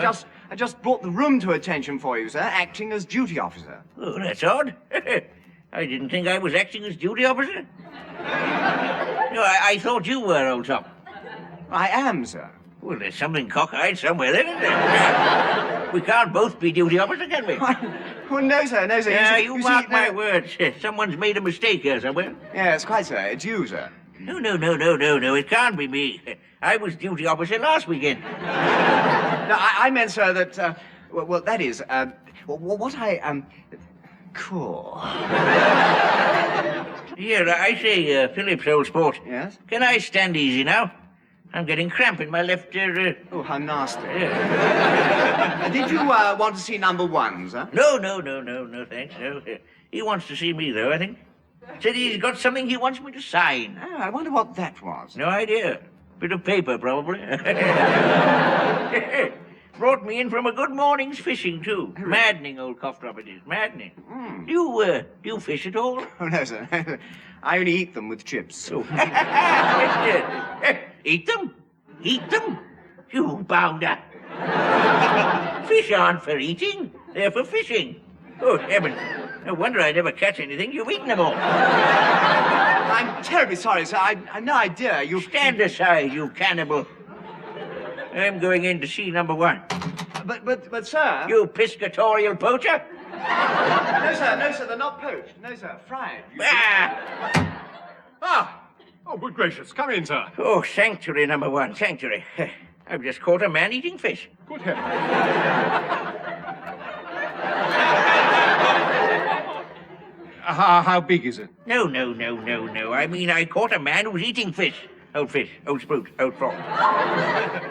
just brought the room to attention for you, sir, acting as duty officer. Oh, that's odd. I didn't think I was acting as duty officer. No, I thought you were, old top. I am, sir. Well, there's something cockeyed somewhere, isn't there? We can't both be duty officer, can we? Well, no, sir, no, sir. Yeah, you mark my words. Someone's made a mistake here somewhere. Yes, quite, sir. It's you, sir. No. It can't be me. I was duty officer last weekend. No, I meant, sir, that, well, that is, what I, cool. Here, I say, Phillips, old sport. Yes? Can I stand easy now? I'm getting cramp in my left... Oh, how nasty. Yeah. Did you want to see number 1, sir? No, thanks. No. He wants to see me, though, I think. Said he's got something he wants me to sign. Oh, I wonder what that was. No idea. Bit of paper, probably. Brought me in from a good morning's fishing, too. Maddening, old cough drop it is. Maddening. Do you fish at all? Oh, no, sir. I only eat them with chips. Oh. Eat them? Eat them? You bounder. Fish aren't for eating. They're for fishing. Oh, heaven. No wonder I never catch anything. You've eaten them all. I'm terribly sorry, sir. I've no idea. You... Stand aside, you cannibal. I'm going in to see number 1. But, sir... You piscatorial poacher? No, sir, they're not poached. No, sir, fried. Oh, good gracious. Come in, sir. Oh, sanctuary, number 1, sanctuary. I've just caught a man eating fish. Good heavens. How big is it? No. I mean, I caught a man who was eating fish. Old spruce, old frog.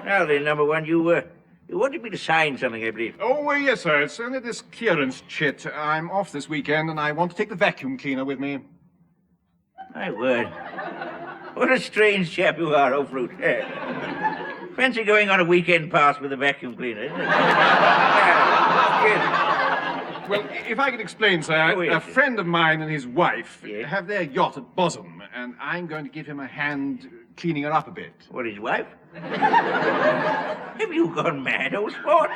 Now then, number one, you wanted me to sign something, I believe. Oh, well, yes, sir. It's only this clearance chit. I'm off this weekend, and I want to take the vacuum cleaner with me. My word. What a strange chap you are, old fruit. Fancy going on a weekend pass with a vacuum cleaner, isn't it? Well, if I could explain, sir, a friend of mine and his wife have their yacht at Bosom, and I'm going to give him a hand cleaning her up a bit. What, his wife? Have you gone mad, old sport?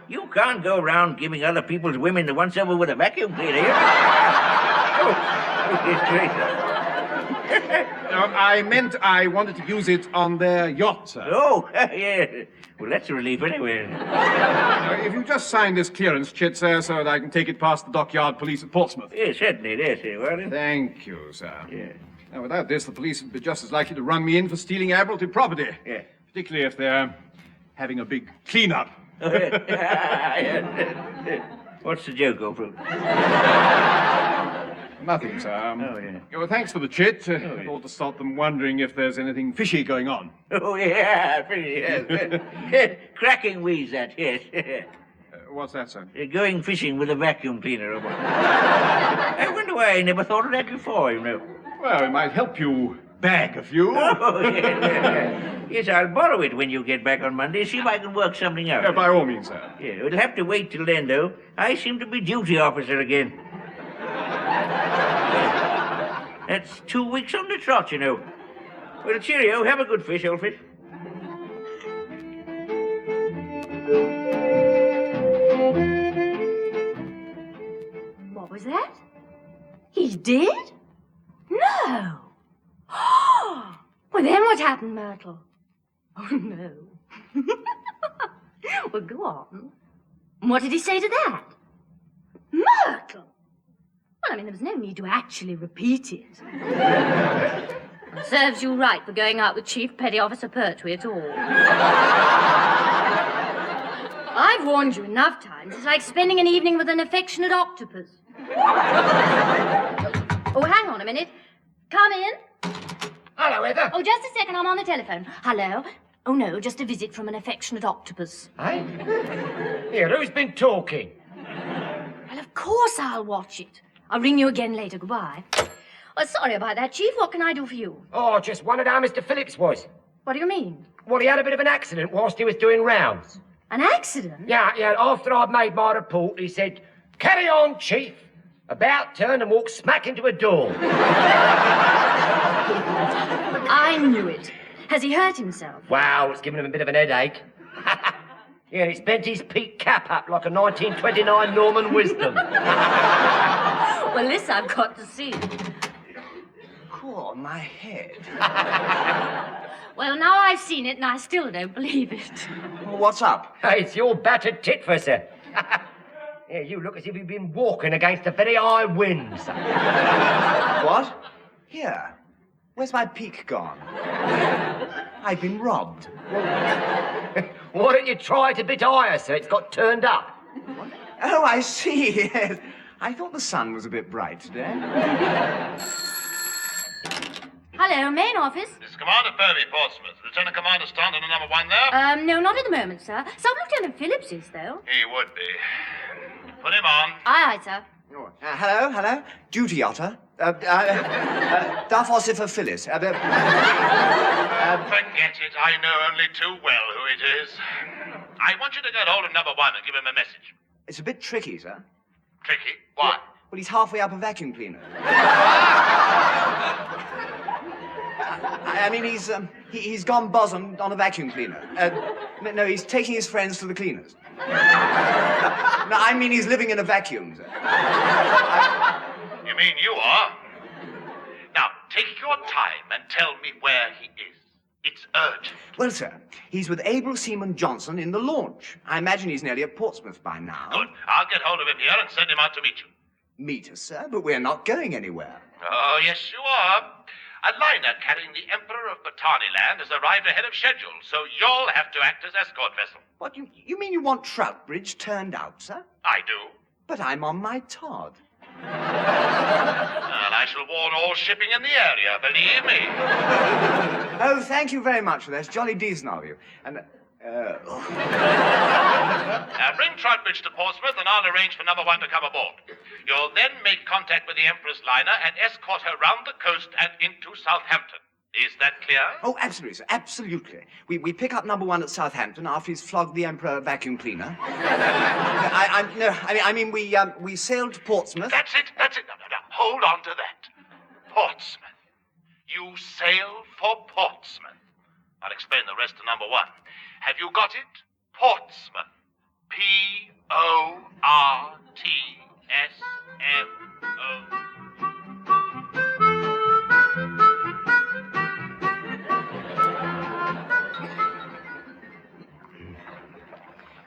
You can't go around giving other people's women the once over with a vacuum cleaner. No, I meant I wanted to use it on their yacht, sir. Oh, yeah. Well, that's a relief anyway. If you just sign this clearance chit, sir, so that I can take it past the dockyard police at Portsmouth. Yes, certainly, yes, well. Thank you, sir. Yeah. Now, without this, the police would be just as likely to run me in for stealing Admiralty property. Yeah. Particularly if they're having a big clean-up. Oh, yeah. What's the joke, old fruit? Nothing, sir. Oh, yeah. Well, thanks for the chit. It ought to stop them wondering if there's anything fishy going on. Oh, yeah, pretty, yes. Cracking wheeze, that, yes. What's that, sir? Going fishing with a vacuum cleaner. I wonder why I never thought of that before, you know. Well, it might help you bag a few. Oh, yes. Yes, I'll borrow it when you get back on Monday, see if I can work something out. Yeah, by all means, sir. Yeah, we'll have to wait till then, though. I seem to be duty officer again. That's 2 weeks on the trot, you know. Well, cheerio. Have a good fish, old fish. What was that? He's dead? No. Well, then what happened, Myrtle? Oh, no. Well, go on. What did he say to that? Myrtle! Well, I mean, there was no need to actually repeat it. It serves you right for going out with Chief Petty Officer Pertwee at all. I've warned you enough times. It's like spending an evening with an affectionate octopus. Oh, hang on a minute. Come in. Hello, Heather. Oh, just a second. I'm on the telephone. Hello. Oh, no, just a visit from an affectionate octopus. Hey? Here, who's been talking? Well, of course I'll watch it. I'll ring you again later. Goodbye. Oh, sorry about that, Chief. What can I do for you? Oh, just wondered how Mr. Phillips was. What do you mean? Well, he had a bit of an accident whilst he was doing rounds. An accident? Yeah, after I'd made my report, he said, "Carry on, Chief." About turned and walked smack into a door. I knew it. Has he hurt himself? Wow, it's given him a bit of an headache. Yeah, and he's bent his peak cap up like a 1929 Norman Wisdom. Well, this I've got to see. Cool, my head. Well, now I've seen it, and I still don't believe it. Well, what's up? Hey, it's your battered tit for, sir. Yeah, you look as if you've been walking against a very high wind, sir. What? Here. Where's my peak gone? I've been robbed. Why don't you try it a bit higher, sir? It's got turned up. Oh, I see, yes. I thought the sun was a bit bright today. Hello, main office. This is Commander Povey, Portsmouth. Lieutenant Commander Staunton, number one there? No, not at the moment, sir. Sub-Lieutenant Phillips is, though. He would be. Put him on. Aye, sir. Oh, hello? Duty otter. Duff Ossifer Phyllis. Forget it. I know only too well who it is. I want you to get hold of number one and give him a message. It's a bit tricky, sir. Tricky? Why? Well, he's halfway up a vacuum cleaner. I mean, he's gone bosom on a vacuum cleaner. No, he's taking his friends to the cleaners. No, I mean he's living in a vacuum, sir. You mean you are? Now, take your time and tell me where he is. It's urgent. Well, sir, he's with able Seaman Johnson in the launch. I imagine he's nearly at Portsmouth by now. Good. I'll get hold of him here and send him out to meet you. Meet us, sir, but we're not going anywhere. Oh, yes, you are. A liner carrying the Emperor of Portarneyland has arrived ahead of schedule, so you'll have to act as escort vessel. What, you mean you want Troutbridge turned out, sir? I do. But I'm on my Todd. Well, I shall warn all shipping in the area, believe me. Oh, thank you very much for that. It's jolly decent of you. And, Bring Troutbridge to Portsmouth and I'll arrange for number 1 to come aboard. You'll then make contact with the Empress liner and escort her round the coast and into Southampton. Is that clear? Oh, absolutely, sir. Absolutely. We pick up number 1 at Southampton after he's flogged the Emperor vacuum cleaner. We sail to Portsmouth. That's it. No. Hold on to that. Portsmouth. You sail for Portsmouth. I'll explain the rest to number 1. Have you got it? Portsmouth. Portsmo.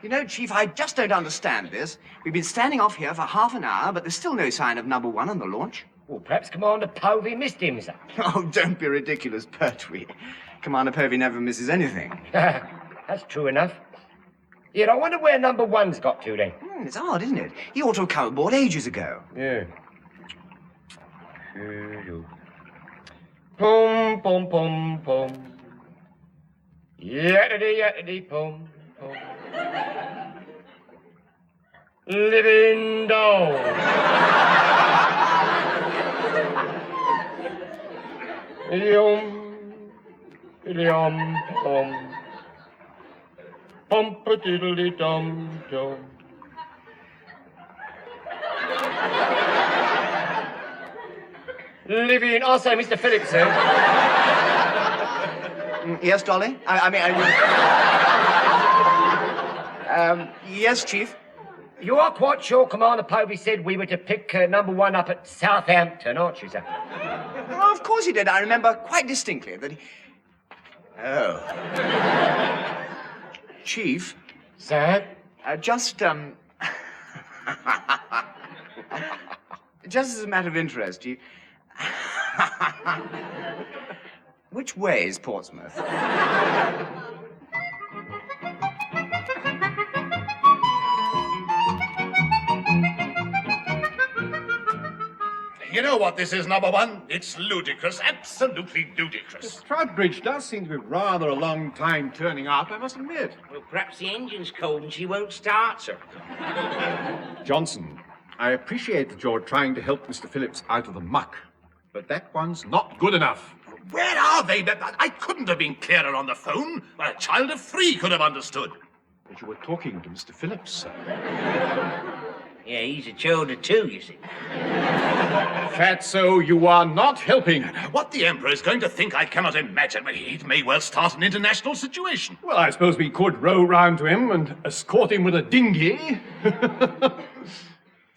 You know, Chief, I just don't understand this. We've been standing off here for half an hour, but there's still no sign of number 1 on the launch. Well, perhaps Commander Povey missed him, sir. Oh, don't be ridiculous, Pertwee. Commander Povey never misses anything. That's true enough. Yet I wonder where number 1's got to, then. It's odd, isn't it? He ought to have come aboard ages ago. Yeah. Pum, pum, pum, pum. Yattity, pum, pum. Living dog. Yum, pum. Bumpa-diddly-dum-dum. Living... I'll say Mr. Phillips, sir. Yes, Dolly? Yes, Chief? You are quite sure Commander Povey said we were to pick number 1 up at Southampton, aren't you, sir? Oh, of course he did. I remember quite distinctly that he... Oh. Chief? Sir? Just as a matter of interest, which way is Portsmouth? You know what this is, number 1? It's ludicrous, absolutely ludicrous. Troutbridge does seem to be rather a long time turning up, I must admit. Well, perhaps the engine's cold and she won't start, sir. Johnson, I appreciate that you're trying to help Mr. Phillips out of the muck, but that one's not good enough. Where are they? I couldn't have been clearer on the phone. A child of 3 could have understood. But you were talking to Mr. Phillips, sir. Yeah, he's a child of 2, you see. Fatso, you are not helping. What the Emperor is going to think, I cannot imagine. It may well start an international situation. Well, I suppose we could row round to him and escort him with a dinghy.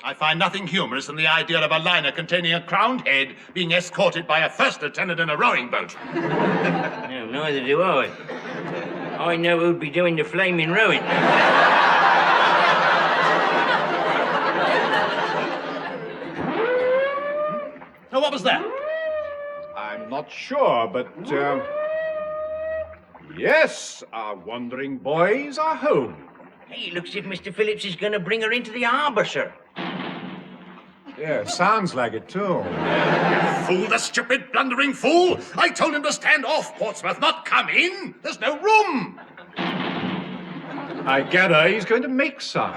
I find nothing humorous in the idea of a liner containing a crowned head being escorted by a first lieutenant in a rowing boat. No, neither do I. I know who'd be doing the flaming rowing. Now, what was that? I'm not sure, but, yes, our wandering boys are home. Hey, it looks as if Mr. Phillips is going to bring her into the harbour, sir. Yeah, sounds like it, too. Fool, the stupid, blundering fool! I told him to stand off Portsmouth, not come in. There's no room. I gather he's going to make some.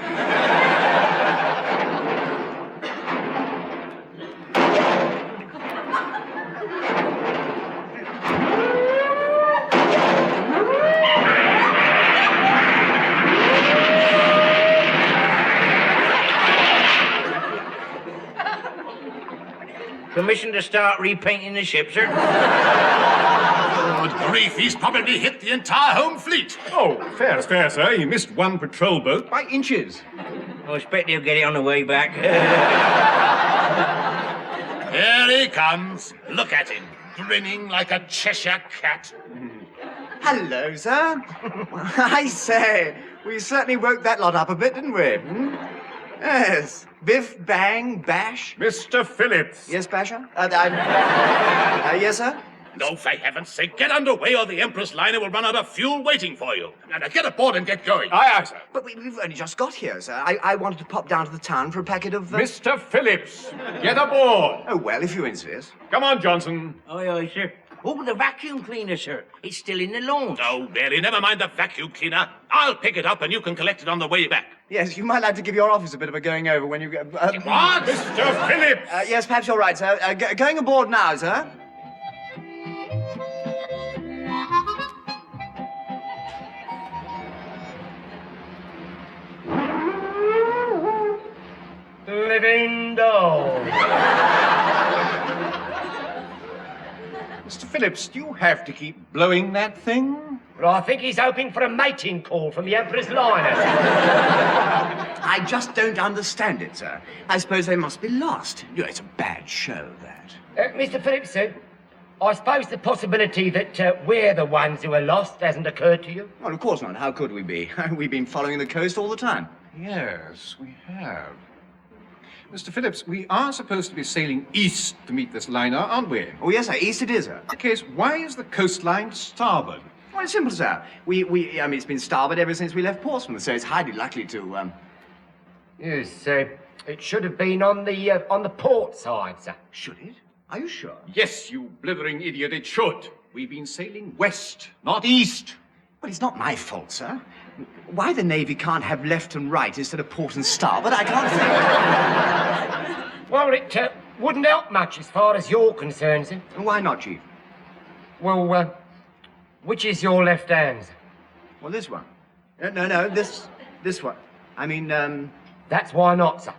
Permission to start repainting the ship, sir? Good grief, he's probably hit the entire home fleet. Oh, fair, sir. He missed one patrol boat by inches. I expect he'll get it on the way back. Here he comes. Look at him, grinning like a Cheshire cat. Hello, sir. I say, we certainly woke that lot up a bit, didn't we? Hmm? Yes. Biff, bang, bash. Mr. Phillips. Yes, Basher? Yes, sir? No, for heaven's sake, get underway or the Empress liner will run out of fuel waiting for you. Now, get aboard and get going. Aye, aye, sir. But we've only just got here, sir. I wanted to pop down to the town for a packet of... Mr. Phillips, get aboard. Oh, well, if you insist. Come on, Johnson. Aye, aye, sir. Oh, the vacuum cleaner, sir. It's still in the launch. Oh, really? Never mind the vacuum cleaner. I'll pick it up and you can collect it on the way back. Yes, you might like to give your office a bit of a going over when you go... What? Mr. Phillips! Yes, perhaps you're right, sir. Going aboard now, sir. Living dog. Mr. Phillips, do you have to keep blowing that thing? Well, I think he's hoping for a mating call from the Emperor's liner. I just don't understand it, sir. I suppose they must be lost. You know, it's a bad show, that. Mr. Phillips, sir, I suppose the possibility that we're the ones who are lost hasn't occurred to you? Well, of course not. How could we be? We've been following the coast all the time. Yes, we have. Mr. Phillips, we are supposed to be sailing east to meet this liner, aren't we? Oh, yes, sir. East it is, sir. In case, why is the coastline starboard? Well, it's simple, sir. I mean, it's been starboard ever since we left Portsmouth, so it's highly likely to, Yes, it should have been on the port side, sir. Should it? Are you sure? Yes, you blithering idiot, it should. We've been sailing west, not east. Well, it's not my fault, sir. Why the Navy can't have left and right instead of port and starboard, I can't think. Well, it wouldn't help much as far as you're concerned, sir. Why not, Chief? Well, which is your left hand, sir? Well, this one. No, this one. I mean, That's why not, sir.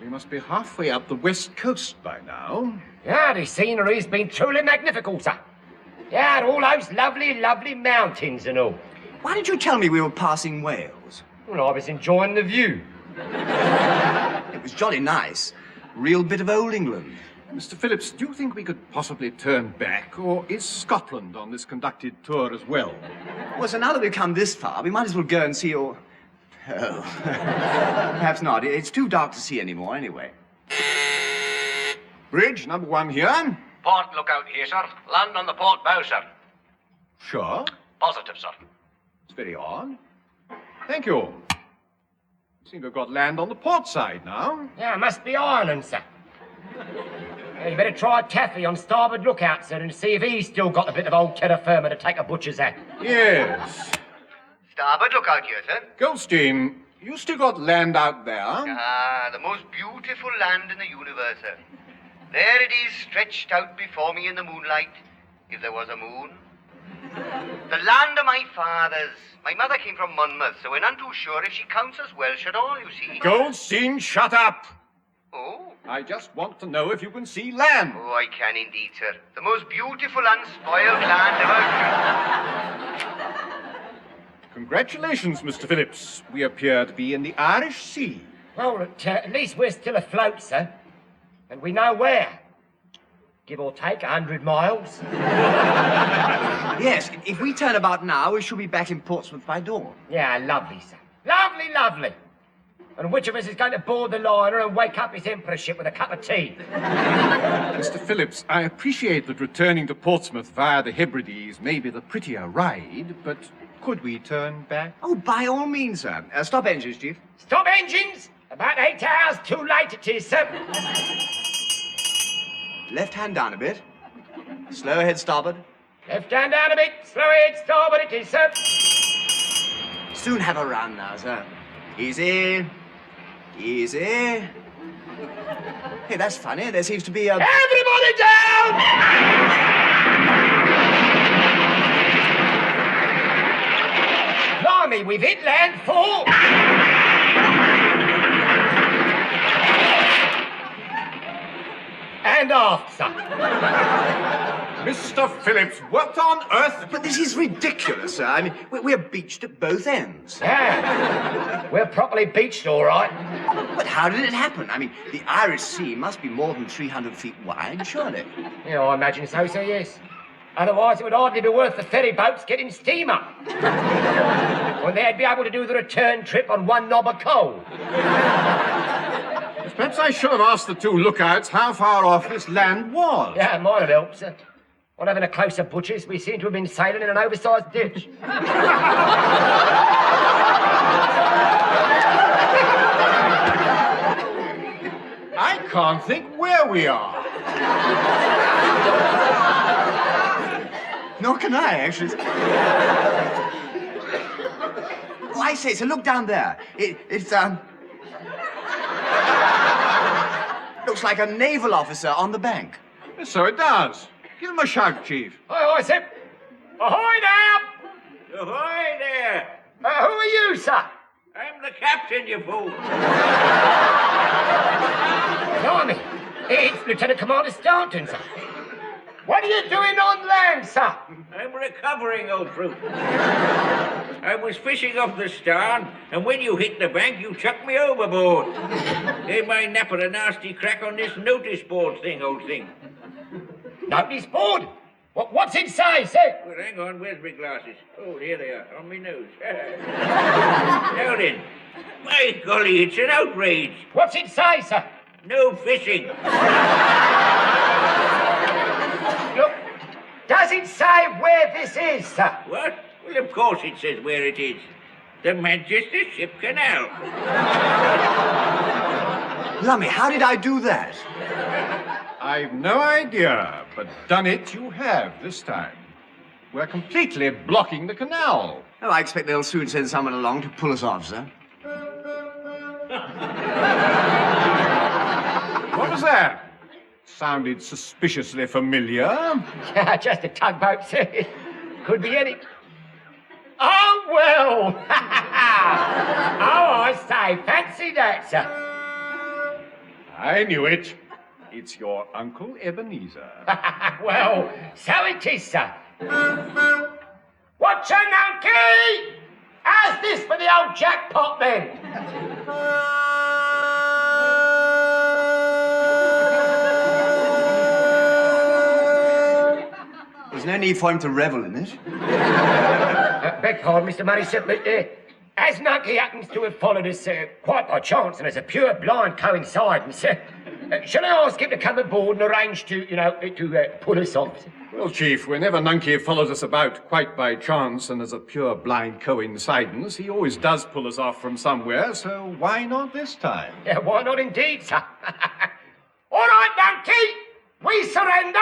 We must be halfway up the west coast by now. Yeah, the scenery's been truly magnificent, sir. Yeah, all those lovely, lovely mountains and all. Why did you tell me we were passing Wales? Well, I was enjoying the view. It was jolly nice. Real bit of old England. Mr. Phillips, do you think we could possibly turn back, or is Scotland on this conducted tour as well? Well, so now that we've come this far, we might as well go and see your... Oh. Perhaps not. It's too dark to see anymore, anyway. Bridge, number 1 here. Port lookout here, sir. Land on the port bow, sir. Sure. Positive, sir. It's very odd. Thank you. Seem to have got land on the port side now. Yeah, must be Ireland, sir. You better try Taffy on starboard lookout, sir, and see if he's still got a bit of old terra firma to take a butcher's at. Yes. Starboard lookout here, sir. Goldstein, you still got land out there? Ah, the most beautiful land in the universe, sir. There it is, stretched out before me in the moonlight, if there was a moon. The land of my fathers. My mother came from Monmouth, so we're none too sure if she counts as Welsh at all, you see. Goldstein, shut up! Oh? I just want to know if you can see land. Oh, I can indeed, sir. The most beautiful unspoiled land ever. Congratulations, Mr. Phillips. We appear to be in the Irish Sea. Well, at least we're still afloat, sir. And we know where. Give or take 100 miles. Yes, if we turn about now, we shall be back in Portsmouth by dawn. Yeah, lovely, sir. Lovely, lovely. And which of us is going to board the liner and wake up his emperorship with a cup of tea? Mr. Phillips, I appreciate that returning to Portsmouth via the Hebrides may be the prettier ride, but could we turn back? Oh, by all means, sir. Stop engines, Chief. Stop engines! About 8 hours too late it is, sir. Left hand down a bit. Slow ahead, starboard. Left hand down a bit, slow ahead, starboard it is, sir. Soon have a run now, sir. Easy. Easy. Hey, that's funny. There seems to be a... Everybody down! Blimey, we've hit land full. And aft, sir. Mr. Phillips, what on earth? But this is ridiculous, sir. I mean, we're beached at both ends. Yeah. We're properly beached, all right. But how did it happen? I mean, the Irish Sea must be more than 300 feet wide, surely. Yeah, I imagine so, sir, yes. Otherwise, it would hardly be worth the ferry boats getting steam up. When they'd be able to do the return trip on one knob of coal. Perhaps I should have asked the two lookouts how far off this land was. Yeah, might have helped, sir. On having a closer butchers, we seem to have been sailing in an oversized ditch. I can't think where we are. Nor can I, actually. Oh, I say, so look down there. It's looks like a naval officer on the bank. So it does. Give him a shout, Chief. Aye, aye, sir. Ahoy there! Ahoy there! Who are you, sir? I'm the captain, you fool. Blimey, it's Lieutenant Commander Staunton, sir. What are you doing on land, sir? I'm recovering, old fruit. I was fishing off the starn, and when you hit the bank, you chucked me overboard. Gave my napper a nasty crack on this notice board thing, old thing. Notice board? What's it say, sir? Well, hang on, where's my glasses? Oh, here they are, on my nose. Now then, my golly, it's an outrage. What's it say, sir? No fishing. Look, does it say where this is, sir? What? Well, of course it says where it is. The Manchester Ship Canal. Lummy, how did I do that? I've no idea, but done it you have this time. We're completely blocking the canal. Oh, I expect they'll soon send someone along to pull us off, sir. What was that? Sounded suspiciously familiar. Yeah, just a tugboat, sir. Could be any... Oh, well! Oh, I say, fancy that, sir. I knew it. It's your Uncle Ebenezer. Well, so it is, sir. What's your nunkey? How's this for the old jackpot, then? There's no need for him to revel in it. Beg pardon, Mr. Murray, sir, but as Nunkey happens to have followed us quite by chance and as a pure blind coincidence, shall I ask him to come aboard and arrange to, to pull us off? Well, Chief, whenever Nunkey follows us about quite by chance and as a pure blind coincidence, he always does pull us off from somewhere, so why not this time? Yeah, why not indeed, sir? All right, Nunkey, we surrender.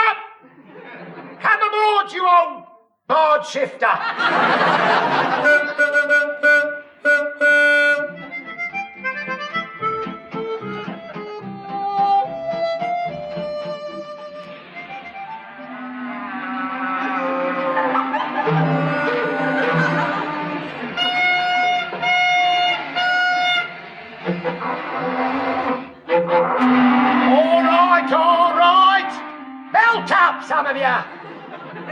Come aboard, you old board shifter. All right. Belt up, some of you.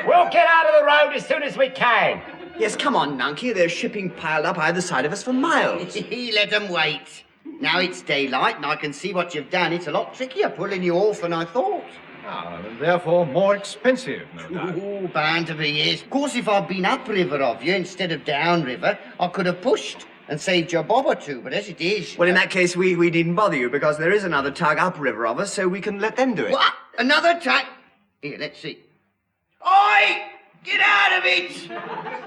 We'll get out of the road as soon as we can. Yes, come on, Nunkey. There's shipping piled up either side of us for miles. Let them wait. Now it's daylight and I can see what you've done. It's a lot trickier pulling you off than I thought. And therefore more expensive, no doubt. Oh, bound to be, yes. Of course, if I'd been upriver of you instead of downriver, I could have pushed and saved you a bob or two, but as it is... Well, in that case, we needn't bother you, because there is another tug upriver of us, so we can let them do it. What? Another tug? Here, let's see. Oi! Get out of it!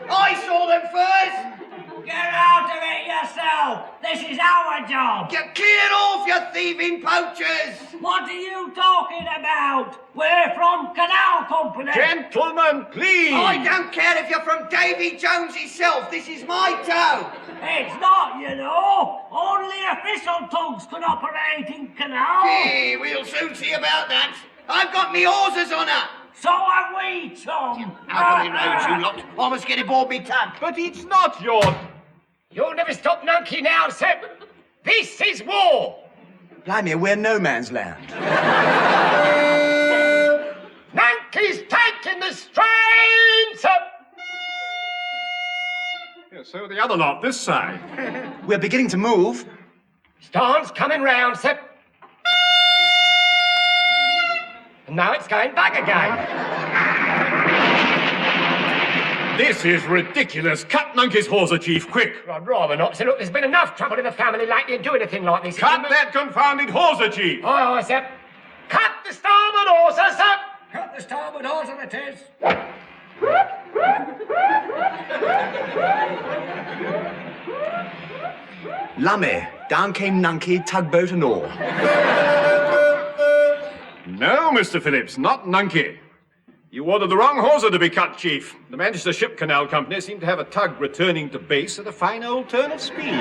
I saw them first! Get out of it yourself! This is our job! Get cleared off, you thieving poachers! What are you talking about? We're from Canal Company! Gentlemen, please! I don't care if you're from Davy Jones himself. This is my tow. It's not, you know. Only official tugs can operate in canal. Gee, we'll soon see about that. I've got me hawsers on her. So have we, Tom. Out of the road, you lot. I must get aboard me tug. But it's not your... You'll never stop Nunkey now, sir. This is war. Blimey, we're no man's land. Nunkey's taking the strain, sir. Yeah, so the other lot, this side. We're beginning to move. Starn's coming round, sir. And now it's going back again. This is ridiculous. Cut Nunkey's hawser, Chief, quick. I'd rather not, sir. Look, there's been enough trouble in the family lately to do anything like this. Cut that confounded hawser, Chief. Aye, aye, sir. Cut the starboard hawser, sir. Cut the starboard hawser, it is. Lummy, down came Nunkey, tugboat and all. No, Mr. Phillips, not Nunkey. You ordered the wrong hawser to be cut, Chief. The Manchester Ship Canal Company seemed to have a tug returning to base at a fine old turn of speed.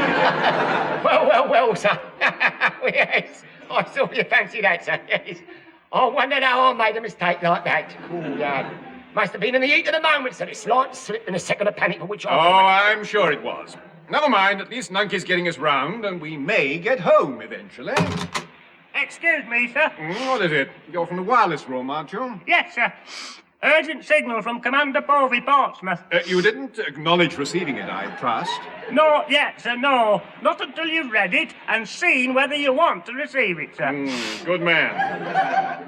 Well, sir. Yes, I saw you fancy that, sir. Yes. I wondered how I made a mistake like that. Oh, yeah. Must have been in the heat of the moment, sir. It slipped in a second of panic for which I... Oh, I'm sure it was. Never mind, at least Nunkey's getting us round, and we may get home eventually. Excuse me, sir. What is it? You're from the wireless room, aren't you? Yes, sir. Urgent signal from Commander Povey, Portsmouth. You didn't acknowledge receiving it, I trust. Not yet, sir, no. Not until you've read it and seen whether you want to receive it, sir. Good man.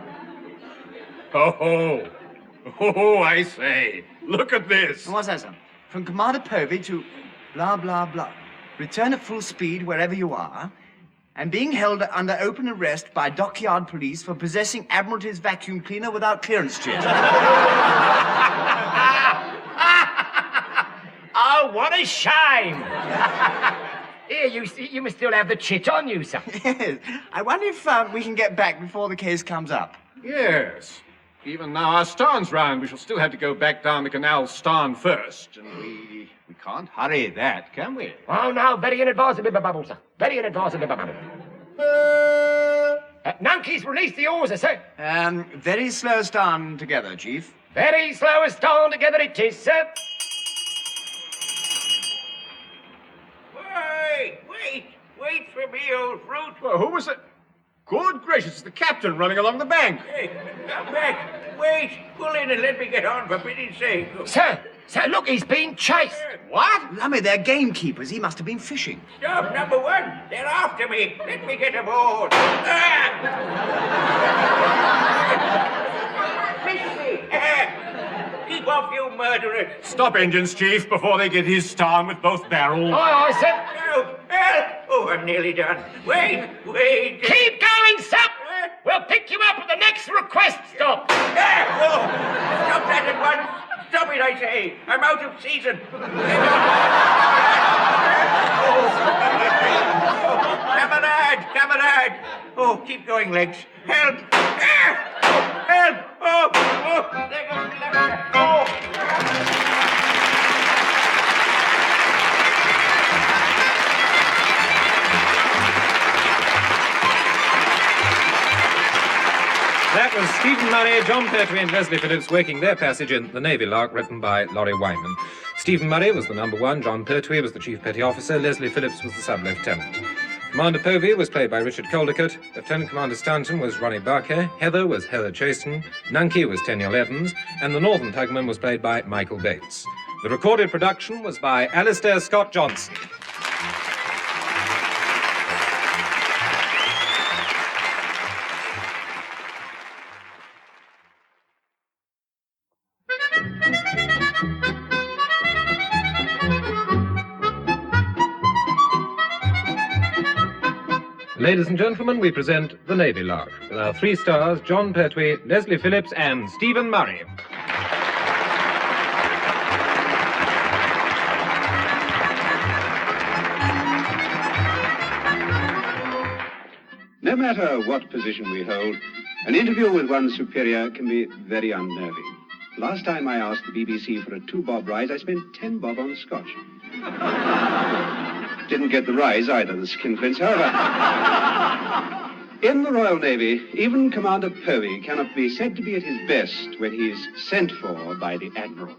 Oh, I say. Look at this. What's that, sir? From Commander Povey to blah, blah, blah. Return at full speed wherever you are, and being held under open arrest by dockyard police for possessing Admiralty's vacuum cleaner without clearance chit. Oh, what a shame! Here, you must still have the chit on you, sir. Yes. I wonder if we can get back before the case comes up. Yes. Even now our starn's round, we shall still have to go back down the canal starn first, and we can't hurry that, can we? Oh, no, very inadvisable, bubble, sir. Very inadvisable, bubble. Nunkey's released the hawser, sir. Very slow starn together, Chief. Very slow as starn together it is, sir. Wait for me, old fruit. Well, who was it? Good gracious, it's the captain running along the bank. Hey, come back. Wait. Pull in and let me get on, for pity's sake. Sir, look, he's been chased. What? Lummy, they're gamekeepers. He must have been fishing. Stop, number one. They're after me. Let me get aboard. Miss me. Keep off, you murderer. Stop engines, Chief, before they get his starn with both barrels. Aye, sir. Help! Oh, I'm nearly done. Wait. Keep going, sir. We'll pick you up at the next request stop. Stop that at once. Stop it, I say. I'm out of season. Camarade. Oh, keep going, legs. Help. Help. Oh. There goes the lever. Oh. That was Stephen Murray, John Pertwee and Leslie Phillips working their passage in The Navy Lark, written by Laurie Wyman. Stephen Murray was the number one, John Pertwee was the Chief Petty Officer, Leslie Phillips was the Sub-Lieutenant. Commander Povey was played by Richard Caldicott, Lieutenant Commander Stanton was Ronnie Barker, Heather was Heather Chasen, Nunkey was Tenniel Evans, and the Northern Tugman was played by Michael Bates. The recorded production was by Alistair Scott Johnson. Ladies and gentlemen, we present The Navy Lark, with our 3 stars, John Pertwee, Leslie Phillips, and Stephen Murray. No matter what position we hold, an interview with one's superior can be very unnerving. Last time I asked the BBC for a 2-bob rise, I spent 10 bob on scotch. Didn't get the rise either, the skinflints, however. In the Royal Navy, even Commander Povey cannot be said to be at his best when he is sent for by the Admiral.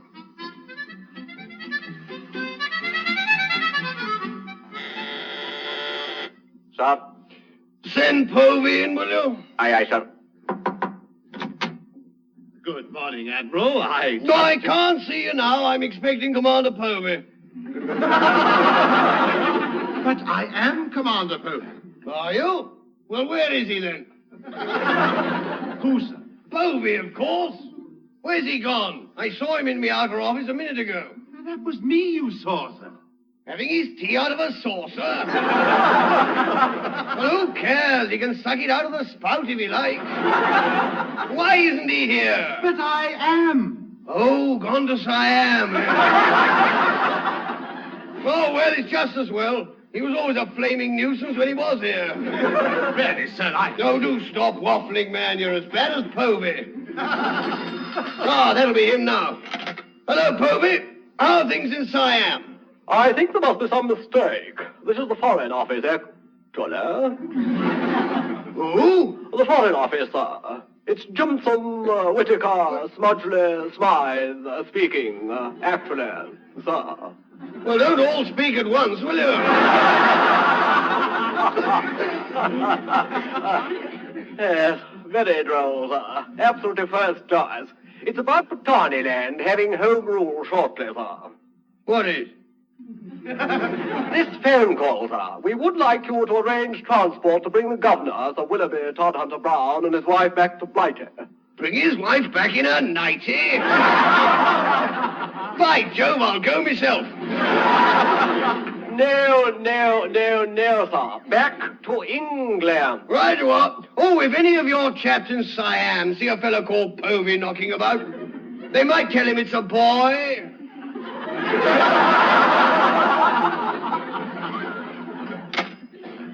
Sir? Send Povey in, will you? Aye, sir. Good morning, Admiral. I can't see you now. I'm expecting Commander Povey. But I am Commander Povey. Are you? Well, where is he then? Who, sir? Povey, of course. Where's he gone? I saw him in my outer office a minute ago. That was me you saw, sir. Having his tea out of a saucer? Well, who cares? He can suck it out of the spout if he likes. Why isn't he here? But I am. Oh, gone to Siam. Oh, well, it's just as well. He was always a flaming nuisance when he was here. Really, sir, Oh, do stop waffling, man. You're as bad as Povey. That'll be him now. Hello, Povey. How are things in Siam? I think there must be some mistake. This is the Foreign Office, actually. Who? The Foreign Office, sir. It's Johnson, Whittaker, Smudgley, Smythe speaking, actually, sir. Well, don't all speak at once, will you? Yes, very droll, sir. Absolutely first choice. It's about Portarneyland having home rule shortly, sir. What is? This phone call, sir. We would like you to arrange transport to bring the governor, Sir Willoughby Todhunter Brown, and his wife back to Blighty. Bring his wife back in her nightie? By Jove, I'll go myself. No, sir. Back to England. Right what? Oh, if any of your chaps in Siam see a fellow called Povey knocking about, they might tell him it's a boy.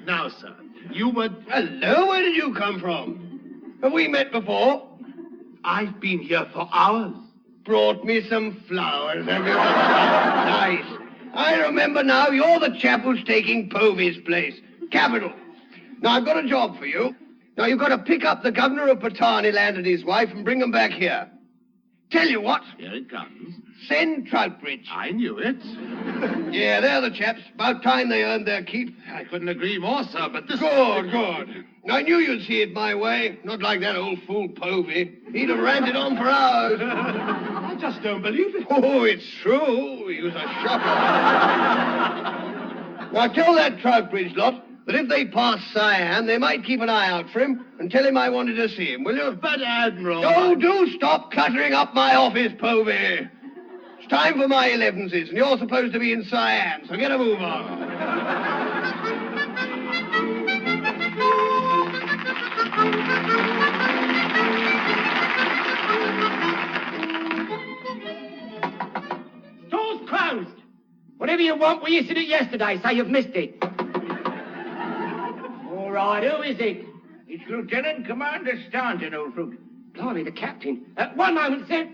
Now, sir, you were... Hello, where did you come from? Have we met before? I've been here for hours. Brought me some flowers, have you? Nice. I remember now, you're the chap who's taking Povey's place. Capital. Now, I've got a job for you. Now, you've got to pick up the governor of Portarneyland and his wife and bring them back here. Tell you what. Here it comes. Send Troutbridge. I knew it. Yeah, they're the chaps. About time they earned their keep. I couldn't agree more, sir, but this... Good. I knew you'd see it my way. Not like that old fool Povey. He'd have ranted on for hours. I just don't believe it. Oh, it's true. He was a shocker. Now, tell that Troutbridge lot that if they pass Siam, they might keep an eye out for him and tell him I wanted to see him, will you? But, Admiral... Oh, do stop cluttering up my office, Povey. It's time for my 11s, and you're supposed to be in Siam, so get a move on. Door's closed. Whatever you want, we issued it yesterday, so you've missed it. All right, who is it? It's Lieutenant Commander Staunton, old fruit. Blimey, the captain. One moment, sir.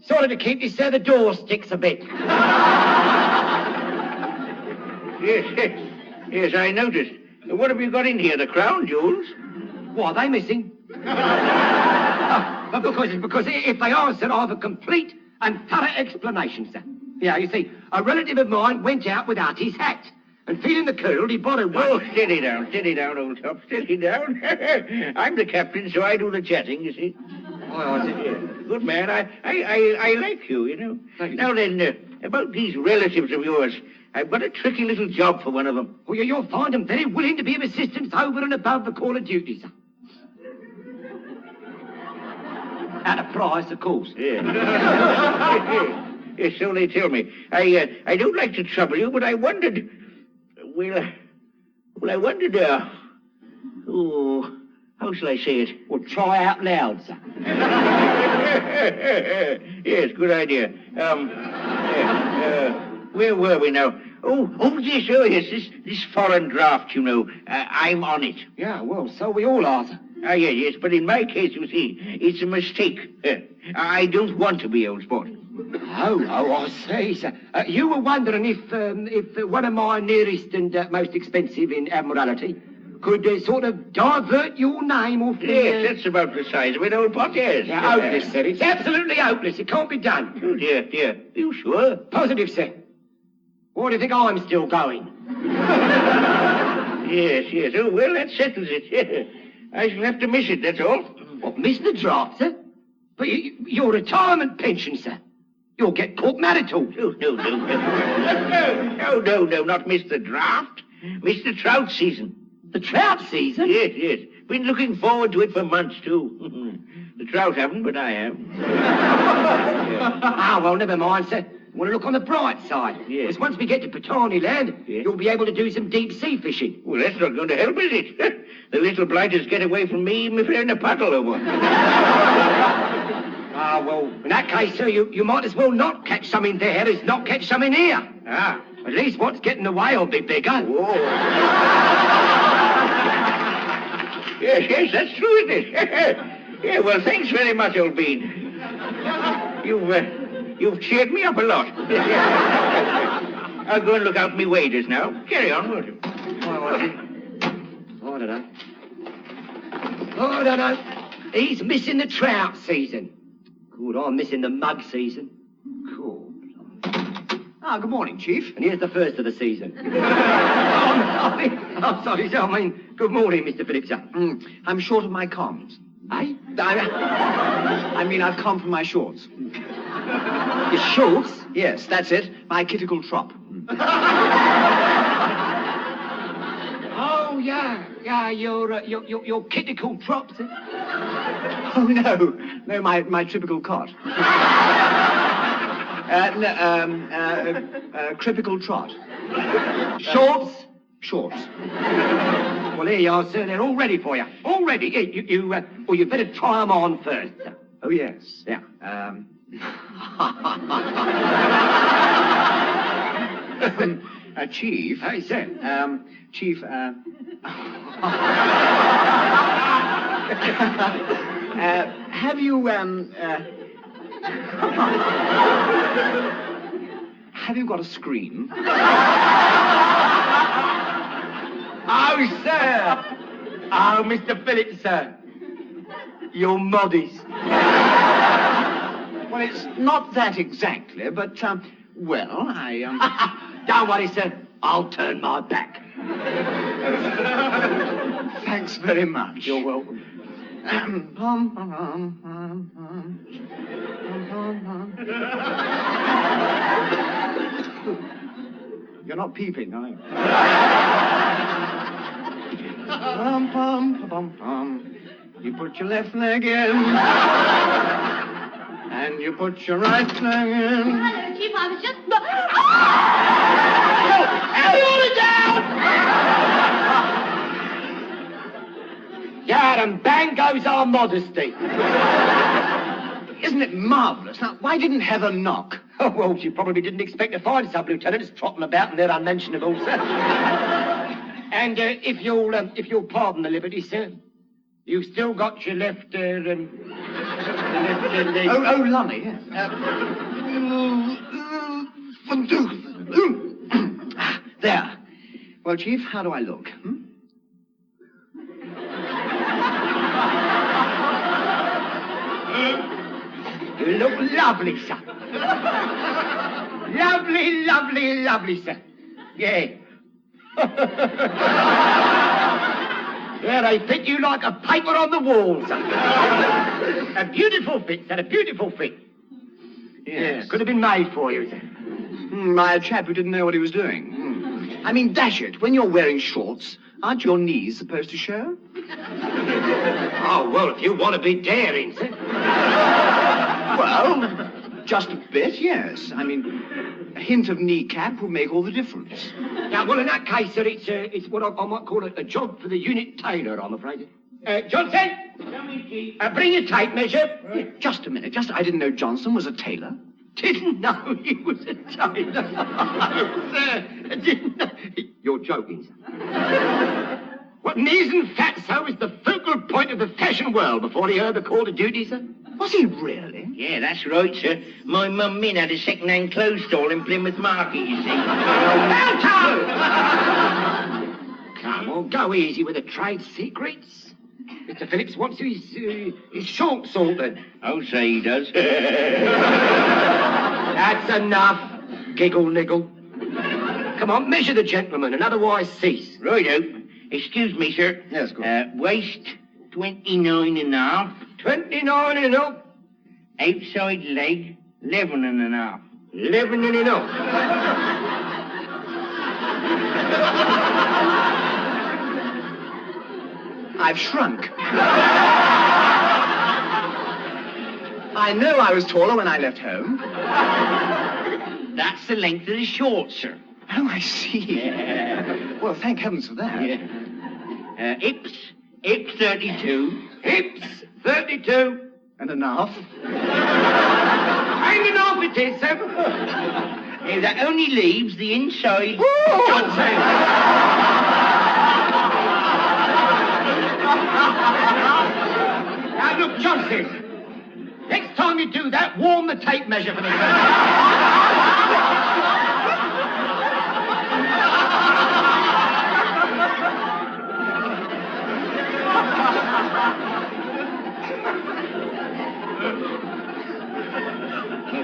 Sorry to keep you, sir. The door sticks a bit. Yes, I noticed. What have you got in here, the crown jewels? What, are they missing? Because if they are, sir, I have a complete and thorough explanation, sir. Yeah, you see, a relative of mine went out without his hat, and feeling the cold, he borrowed one. Oh, steady down, old top, steady down. I'm the captain, so I do the chatting, you see. Oh, I see. Good man, I like you, you know. Thank you. Now then, about these relatives of yours, I've got a tricky little job for one of them. Well, you'll find them very willing to be of assistance over and above the call of duty, sir. At a price, of course. Yeah. Yes, so they tell me. I don't like to trouble you, but I wondered... I wondered, how shall I say it? Well, try out loud, sir. Yes, good idea. Where were we now? Oh, yes, this foreign draft, you know. I'm on it. Yeah, well, so we all are, sir. Yes, but in my case, you see, it's a mistake. I don't want to be, old sport. Oh, I see, sir. You were wondering if one of my nearest and most expensive in Admiralty could sort of divert your name off the... Yes, that's about the size of it, old pot, yes. Yeah, hopeless, sir. It's absolutely hopeless. It can't be done. Oh, dear. You sure? Positive, sir. Why do you think I'm still going? Yes. Oh, well, that settles it. I shall have to miss it, that's all. What, miss the draft, sir? But your retirement pension, sir. You'll get court marital. No, not miss the draft. Miss the trout season. The trout season? Yes. Been looking forward to it for months, too. The trout haven't, but I have. Ah, well, never mind, sir. You want to look on the bright side. Yes. Because once we get to Portarneyland, you'll be able to do some deep-sea fishing. Well, that's not going to help, is it? The little blighters get away from me even if they're in a puddle or what. Ah, well, in that case, sir, you might as well not catch some in there as not catch some in here. Ah. At least what's getting away will be bigger. Oh. Yes, that's true, isn't it? Yeah, well, thanks very much, old bean. You've cheered me up a lot. I'll go and look out me waders now. Carry on, won't you? I don't know. He's missing the trout season. Good, I'm missing the mug season. Cool. Ah, good morning, Chief. And here's the first of the season. I'm sorry, sir. I mean, good morning, Mr. Phillips, sir. I'm short of my comms. Eh? I mean, I've come from my shorts. Your shorts? Yes, that's it. My kittical trop. Oh, yeah, your kittical trop, sir. Oh, no, my typical cot. Cripical trot. Shorts? Shorts. Well, here you are, sir. They're all ready for you. All ready. Well, you better try them on first, sir. Oh, yes. Yeah. Chief. Hey, sir. Chief, have you, have you got a screen? Oh, sir. Oh, Mr. Phillips, sir. You're modest. Well, it's not that exactly, but, well, I, Don't worry, sir. I'll turn my back. Thanks very much. You're welcome. You're not peeping, are you? You put your left leg in, and you put your right leg in. Hello, Chief. I was just... God, and bang goes our modesty. Isn't it marvellous? Now, why didn't Heather knock? Oh, well, she probably didn't expect to find sub-lieutenants trotting about and they're unmentionable, sir. And if you'll pardon the liberty, sir, you've still got your left, leg. Oh, lummy, yes. There. Well, Chief, how do I look? You look lovely, sir. Lovely, lovely, lovely, sir. Yeah. Yeah, they fit you like a paper on the wall, sir. A beautiful fit, sir, a beautiful fit. Yes. Yeah, could have been made for you, sir. My chap who didn't know what he was doing. I mean, dash it, when you're wearing shorts, aren't your knees supposed to show? Oh, well, if you want to be daring, sir. Well, just a bit, yes. I mean, a hint of kneecap would make all the difference. Now, well, in that case, sir, it's what I might call a job for the unit tailor, I'm afraid. Johnson! Bring your tape measure. Just a minute, I didn't know Johnson was a tailor. Didn't know he was a tailor. No, sir, didn't know. You're joking, sir. What, knees and fatso is the focal point of the fashion world before he heard the call to duty, sir? Was he really? Yeah, that's right, sir. My mum Min had a second-hand clothes stall in Plymouth Market, you see. Malto! Come on, go easy with the trade secrets. Mr. Phillips wants his short salted. I'll say he does. That's enough, giggle niggle. Come on, measure the gentleman and otherwise cease. Righto. Excuse me, sir. Yes, go on. Waist 29 and a half, 29 and up. Outside leg, 11 and a half. 11 and up. I've shrunk. I know I was taller when I left home. That's the length of the shorts, sir. Oh, I see. Yeah. Well, thank heavens for that. Yeah. Hips 32. Hips 32. And a half. And an half it is, sir. Now, that only leaves the inside. Now, look, Johnson. Next time you do that, warm the tape measure for me.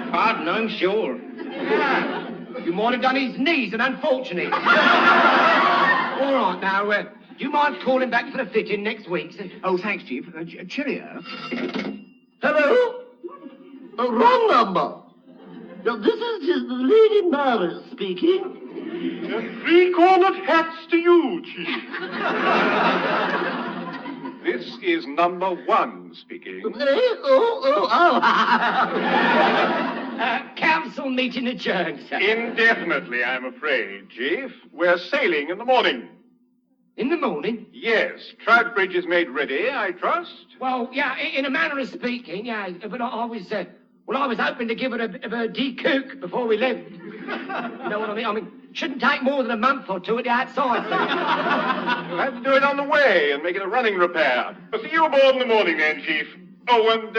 Pardon, I'm sure. Yeah. You might have done his knees, and unfortunate. All right, now, do you mind calling back for the fitting next week, sir? Oh, thanks, Chief. Cheerio. Hello? Wrong number. Now, this is Lady Mary speaking. Three-cornered hats to you, Chief. This is number 1 speaking. Council meeting adjourned, sir. Indefinitely, I'm afraid, Chief. We're sailing in the morning. In the morning? Yes. Troutbridge is made ready, I trust. Well, yeah, in a manner of speaking, yeah. But I was hoping to give it a bit of a decook before we left. You know what I mean? I mean, shouldn't take more than a month or two at the outside. You'll have to do it on the way and make it a running repair. I'll see you aboard in the morning then, Chief. Oh, and,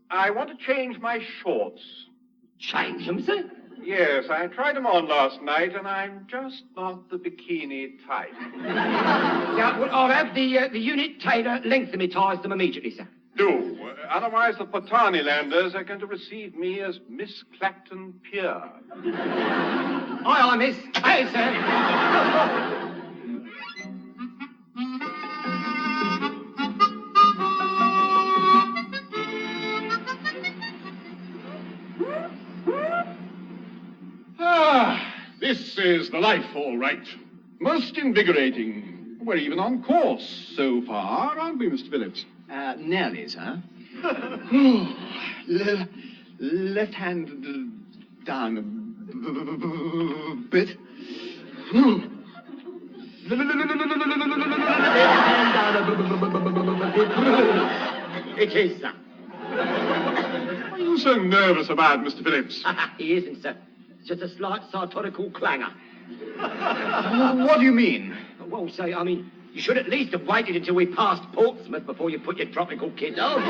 I want to change my shorts. Change them, sir? Yes, I tried them on last night, and I'm just not the bikini type. Yeah, well, I'll have the unit tailor lengthen me ties them immediately, sir. Do. Otherwise, the Portarneylanders are going to receive me as Miss Clacton Pier. Aye, miss. Hey, sir. This is the life, all right. Most invigorating. We're even on course so far, aren't we, Mr. Phillips? Nearly, sir. Left hand down a bit. It is, sir. What are you so nervous about, Mr. Phillips? He isn't, sir. It's just a slight sartorical clangor. What do you mean? Well, say, I mean, you should at least have waited until we passed Portsmouth before you put your tropical kit on.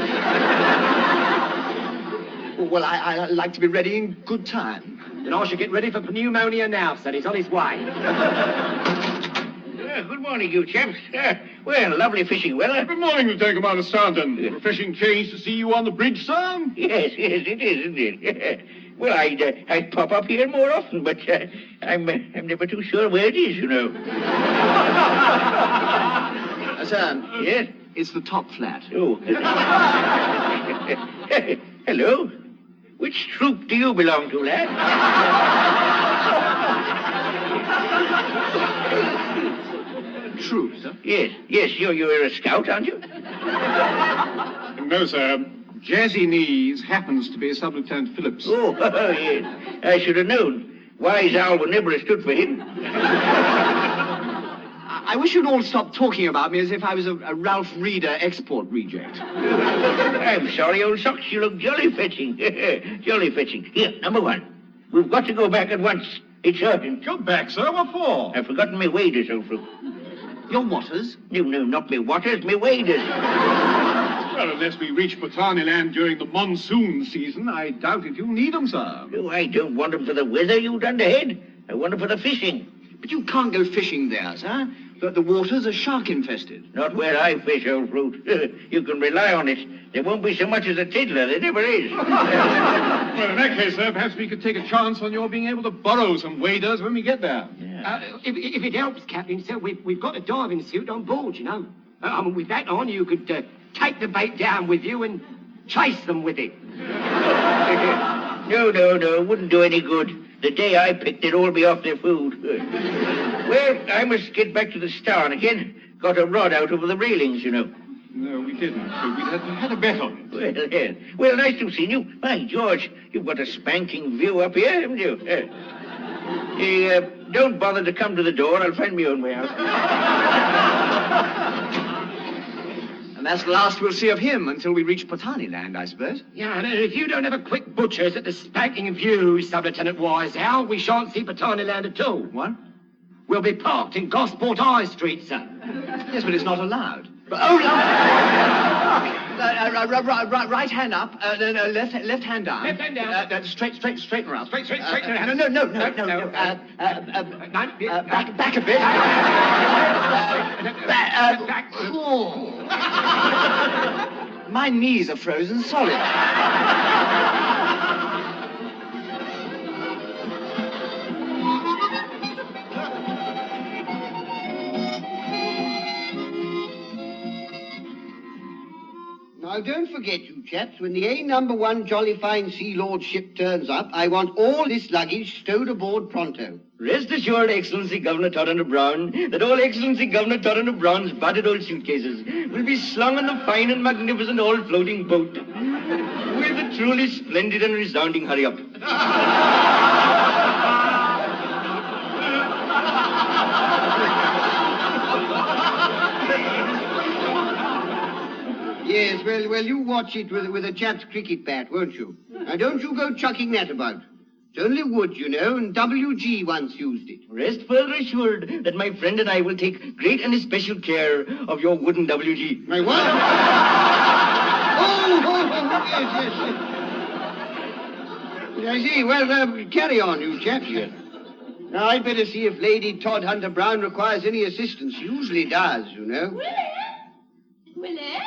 Well, I like to be ready in good time. Then I should get ready for pneumonia now, sir. He's on his way. Good morning, you chaps. Well, lovely fishing weather. Good morning, Lieutenant Commander Staunton. Refreshing change to see you on the bridge, sir? Yes, it is indeed. Well, I'd pop up here more often, but I'm never too sure where it is, you know. Sir, yes? It's the top flat. Oh. Hello. Which troop do you belong to, lad? Troop, sir? Yes, you're a scout, aren't you? No, sir. Jazzy Knees happens to be Sub-Lieutenant Phillips. Oh, yes. I should have known. Wise owl would never have stood for him. I wish you'd all stop talking about me as if I was a Ralph Reeder export reject. I'm sorry, old socks. You look jolly fetching. Jolly fetching. Here, number 1. We've got to go back at once. It's urgent. Go back, sir? What for? I've forgotten my waders, old fruit. Your waters? No, not my waters, my waders. Well, unless we reach Portarneyland during the monsoon season, I doubt if you'll need them, sir. No, I don't want them for the weather, you dunderhead. I want them for the fishing. But you can't go fishing there, sir. The waters are shark-infested. Not where I fish, old fruit. You can rely on it. There won't be so much as a tiddler. There never is. Well, in that case, sir, perhaps we could take a chance on your being able to borrow some waders when we get there. If it helps, Captain, sir, we've got a diving suit on board, you know. With that on, you could take the bait down with you and chase them with it. No, wouldn't do any good. The day I picked it, all be off their food. Well, I must get back to the Star again. Got a rod out over the railings, you know. No, we didn't. So we had a bet on it. Well, nice to have seen you. By George, you've got a spanking view up here, haven't you? Don't bother to come to the door. I'll find my own way out. And that's the last we'll see of him until we reach Portarneyland, I suppose. Yeah, and if you don't have a quick butchers at the spanking view, Sub-Lieutenant Wisehow, we shan't see Portarneyland at all. What? We'll be parked in Gosport High Street, sir. Yes, but it's not allowed. Right hand up, left hand down. Left hand down. Straight around. Straight around. No. Back a bit. My knees are frozen solid. Now, don't forget, you chaps, when the A1 Jolly Fine Sea Lord ship turns up, I want all this luggage stowed aboard pronto. Rest assured, Excellency Governor Tottenham Brown, that all Excellency Governor Tottenham Brown's battered old suitcases will be slung on the fine and magnificent old floating boat with a truly splendid and resounding hurry-up. Yes, well, you watch it with a chap's cricket bat, won't you? Now, don't you go chucking that about. It's only wood, you know, and WG once used it. Rest further assured that my friend and I will take great and especial care of your wooden WG. My what? Yes. I see. Well, carry on, you chaps. Yes. Now, I'd better see if Lady Todhunter Brown requires any assistance. She usually does, you know. Willie?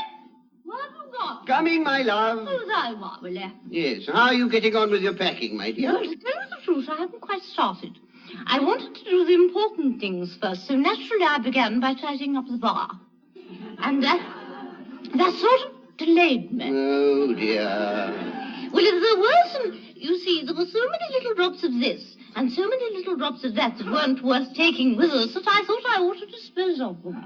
What have you got? Coming, my love. Who's I want, Willie? Yes. How are you getting on with your packing, my dear? Well, to tell you the truth, I haven't quite started. I wanted to do the important things first, so naturally I began by tidying up the bar. And that sort of delayed me. Oh, dear. Well, if there were you see, there were so many little drops of this, and so many little drops of that weren't worth taking with us that I thought I ought to dispose of them.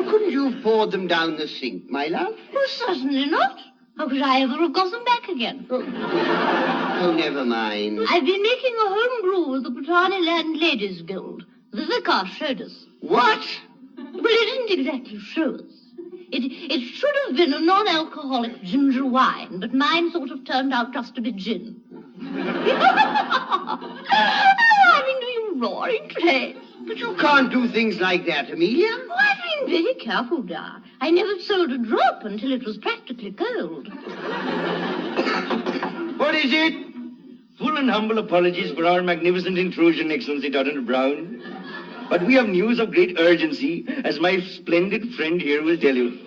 Couldn't you have poured them down the sink, my love? Well, certainly not. How could I ever have got them back again? Oh, never mind. I've been making a home brew with the Portarneyland Ladies Guild. The vicar showed us. What? Well, it didn't exactly show us. It should have been a non-alcoholic ginger wine, but mine sort of turned out just to be gin. I'm into you roaring trains. But you can't do things like that, Amelia. Oh, I've been very careful, dear. I never sold a drop until it was practically cold. What is it? Full and humble apologies for our magnificent intrusion, Excellency Tottenham Brown. But we have news of great urgency, as my splendid friend here will tell you.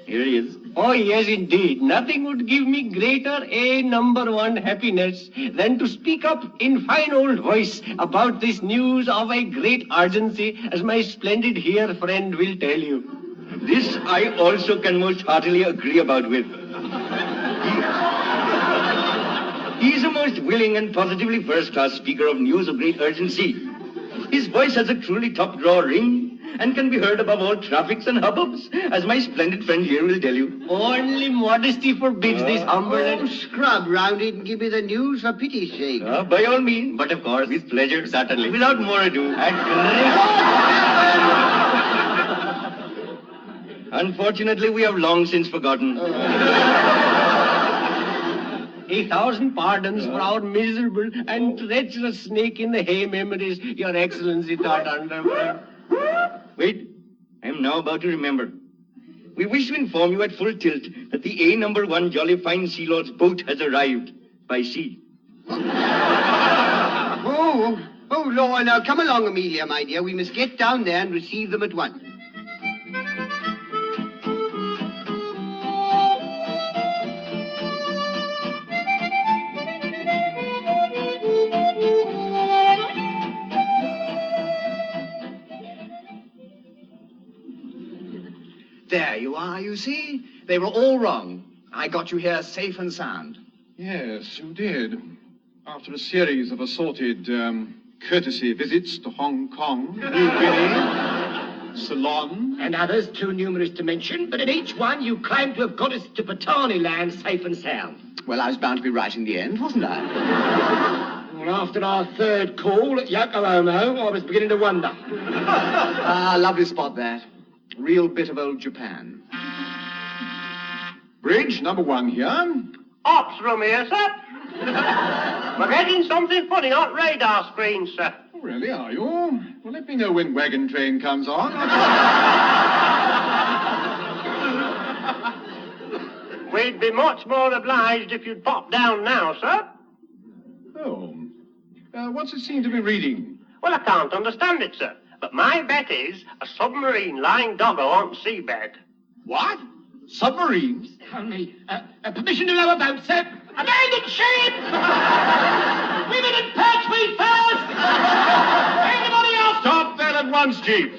Here he is. Oh, yes, indeed. Nothing would give me greater A1 happiness than to speak up in fine old voice about this news of a great urgency, as my splendid here friend will tell you. This I also can most heartily agree about with. He is a most willing and positively first-class speaker of news of great urgency. His voice has a truly top-draw ring and can be heard above all traffics and hubbubs, as my splendid friend here will tell you. Only modesty forbids this humble... Oh, scrub round it and give me the news for pity's sake. By all means, but of course, with pleasure, certainly. Without more ado, Unfortunately, we have long since forgotten. 1,000 pardons for our miserable and treacherous snake in the hay memories, Your Excellency thought under. Wait, I am now about to remember. We wish to inform you at full tilt that the A1 Jolly Fine Sea Lord's boat has arrived by sea. Oh, Lord, now come along, Amelia, my dear. We must get down there and receive them at once. There you are, you see? They were all wrong. I got you here safe and sound. Yes, you did. After a series of assorted courtesy visits to Hong Kong, New Guinea, Ceylon, and others too numerous to mention, but in each one you claim to have got us to Portarneyland safe and sound. Well, I was bound to be right in the end, wasn't I? Well, after our third call at Yokohama, I was beginning to wonder. Ah, lovely spot that. Real bit of old Japan. Bridge number 1 here. Ops room here, sir. We're getting something funny on radar screen, sir. Oh, really, are you? Well, let me know when wagon train comes on. We'd be much more obliged if you'd pop down now, sir. Oh. What's it seem to be reading? Well, I can't understand it, sir. But my bet is a submarine lying doggo on seabed. What? Submarines? Only, permission to lower boat, sir. Abandon ship! Women and Pertwee first! Anybody else? Stop that at once, Chief.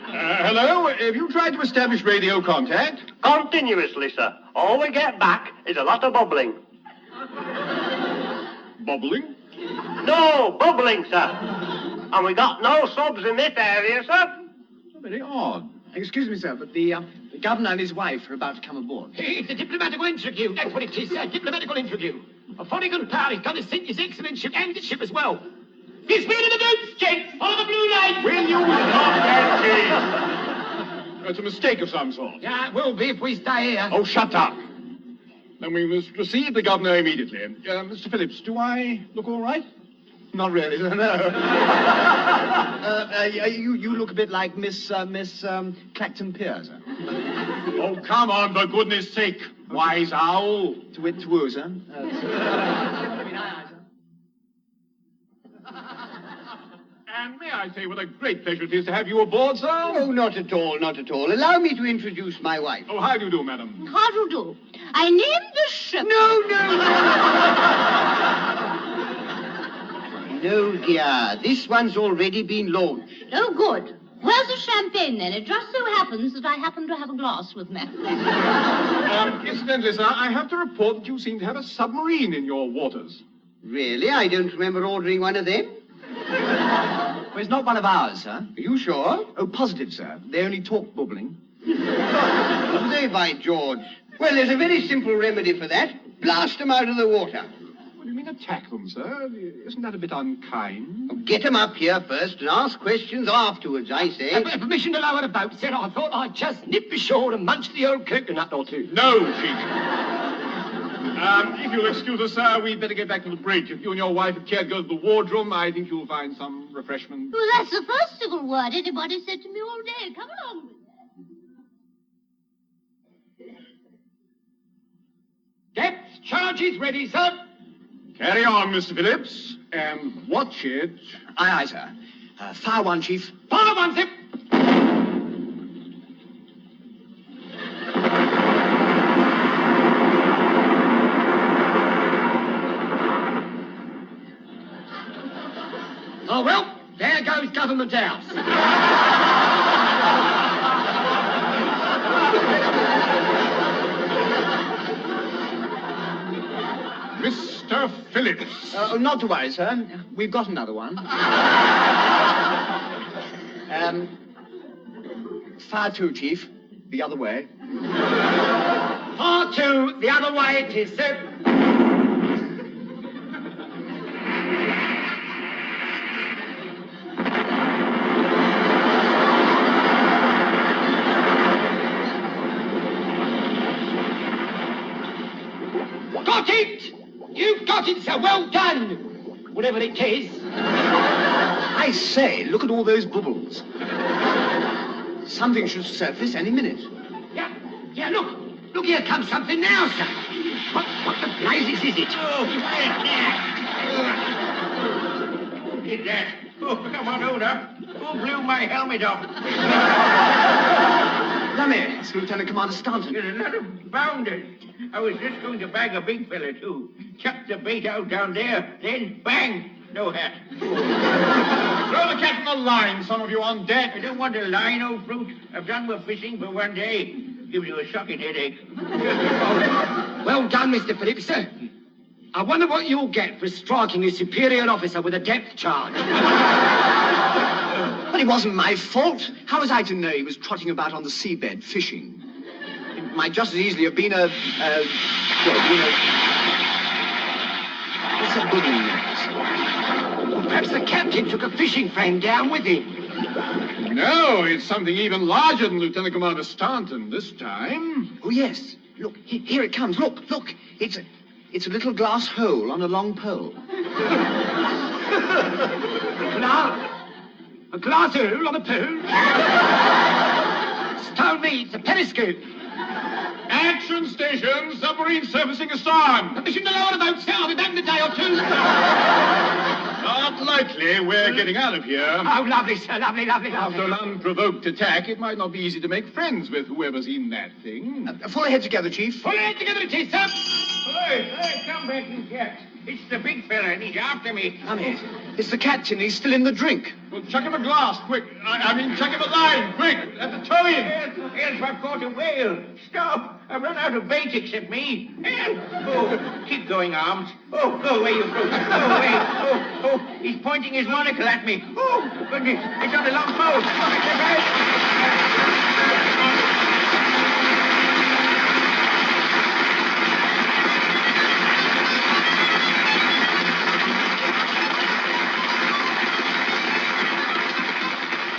Hello? Have you tried to establish radio contact? Continuously, sir. All we get back is a lot of bubbling. Bubbling? No, bubbling, sir. And we got no subs in this area, sir. Very odd. Excuse me, sir, but the governor and his wife are about to come aboard. It's a diplomatical interview. That's what it is, sir. Diplomatical interview. A foreign power is going to sink his excellent ship and his ship as well. He's been in the boats, gents. Follow the blue light. Will you stop that, Chief? It's a mistake of some sort. Yeah, it will be if we stay here. Oh, shut up. Then we must receive the governor immediately. Mr. Phillips, do I look all right? Not really, no. You look a bit like Miss Clacton Pier, sir. Oh, come on, for goodness sake, wise owl. To wit, to woo, sir. And may I say what a great pleasure it is to have you aboard, sir? Oh, not at all, not at all. Allow me to introduce my wife. Oh, how do you do, madam? How do you do? I named the ship. No, dear. This one's already been launched. Oh, good. Where's the champagne, then? It just so happens that I happen to have a glass with me. Incidentally, sir, I have to report that you seem to have a submarine in your waters. Really? I don't remember ordering one of them. Well, it's not one of ours, sir. Are you sure? Oh, positive, sir. They only talk bubbling. Do they, by George? Well, there's a very simple remedy for that. Blast them out of the water. What do you mean attack them, sir? Isn't that a bit unkind? Oh, get them up here first and ask questions afterwards, I say. Permission to lower the boat, sir. I thought I'd just nip ashore and munch the old coconut or two. No, Chief. If you'll excuse us, sir, we'd better get back to the bridge. If you and your wife have cared to go to the wardroom, I think you'll find some refreshment. Well, that's the first civil word anybody said to me all day. Come along with me. Depth charges ready, sir. Carry on, Mr. Phillips, and watch it. Aye, aye, sir. Fire one, Chief. Fire one, sir. Oh, well, there goes Government House. Mr. Phillips. Not to worry, sir. We've got another one. Fire two, Chief. The other way. Fire two, the other way it is, sir. Got it! You've got it, sir. Well done. Whatever it is. I say, look at all those bubbles. Something should surface any minute. Yeah, look. Look, here comes something now, sir. What the blazes is it? Who did that? Oh, come on, hold up. Who blew my helmet off? Lummy, it's Lieutenant Commander Stanton. You're another bounder. I was just going to bag a big fella, too. Chuck the bait out down there, then bang! no hat. Throw the cat in the line, some of you on deck. I don't want a line, old fruit. I've done with fishing for one day. Gives you a shocking headache. Well done, Mr. Phillips, sir. I wonder what you'll get for striking a superior officer with a depth charge. But it wasn't my fault. How was I to know he was trotting about on the seabed fishing? It might just as easily have been a what's a bubbling nemesis? Perhaps the captain took a fishing frame down with him. No, it's something even larger than Lieutenant Commander Staunton this time. Oh, yes. Look, here it comes. Look. It's a little glass hole on a long pole. A glass hole on a pole? Stone me, it's a periscope. Action station, submarine surfacing astern. Permission to lower the boat, sir. I'll be back in a day or two. Not likely. We're getting out of here. Oh, lovely, sir. Lovely. After an unprovoked attack, it might not be easy to make friends with whoever's in that thing. Full ahead together, Chief. Full ahead together it is, sir. Hey, come back and catch. It's the big fella, and he's after me. Come here. It's the captain. He's still in the drink. Well, chuck him a glass, quick. I mean, chuck him a line, quick. At the tow in. Help, I've caught a whale. Stop. I've run out of bait except me. Help. Oh, keep going, arms. Oh, go away, you brute. Go away. Oh, he's pointing his monocle at me. Oh, goodness. It's on a long pole.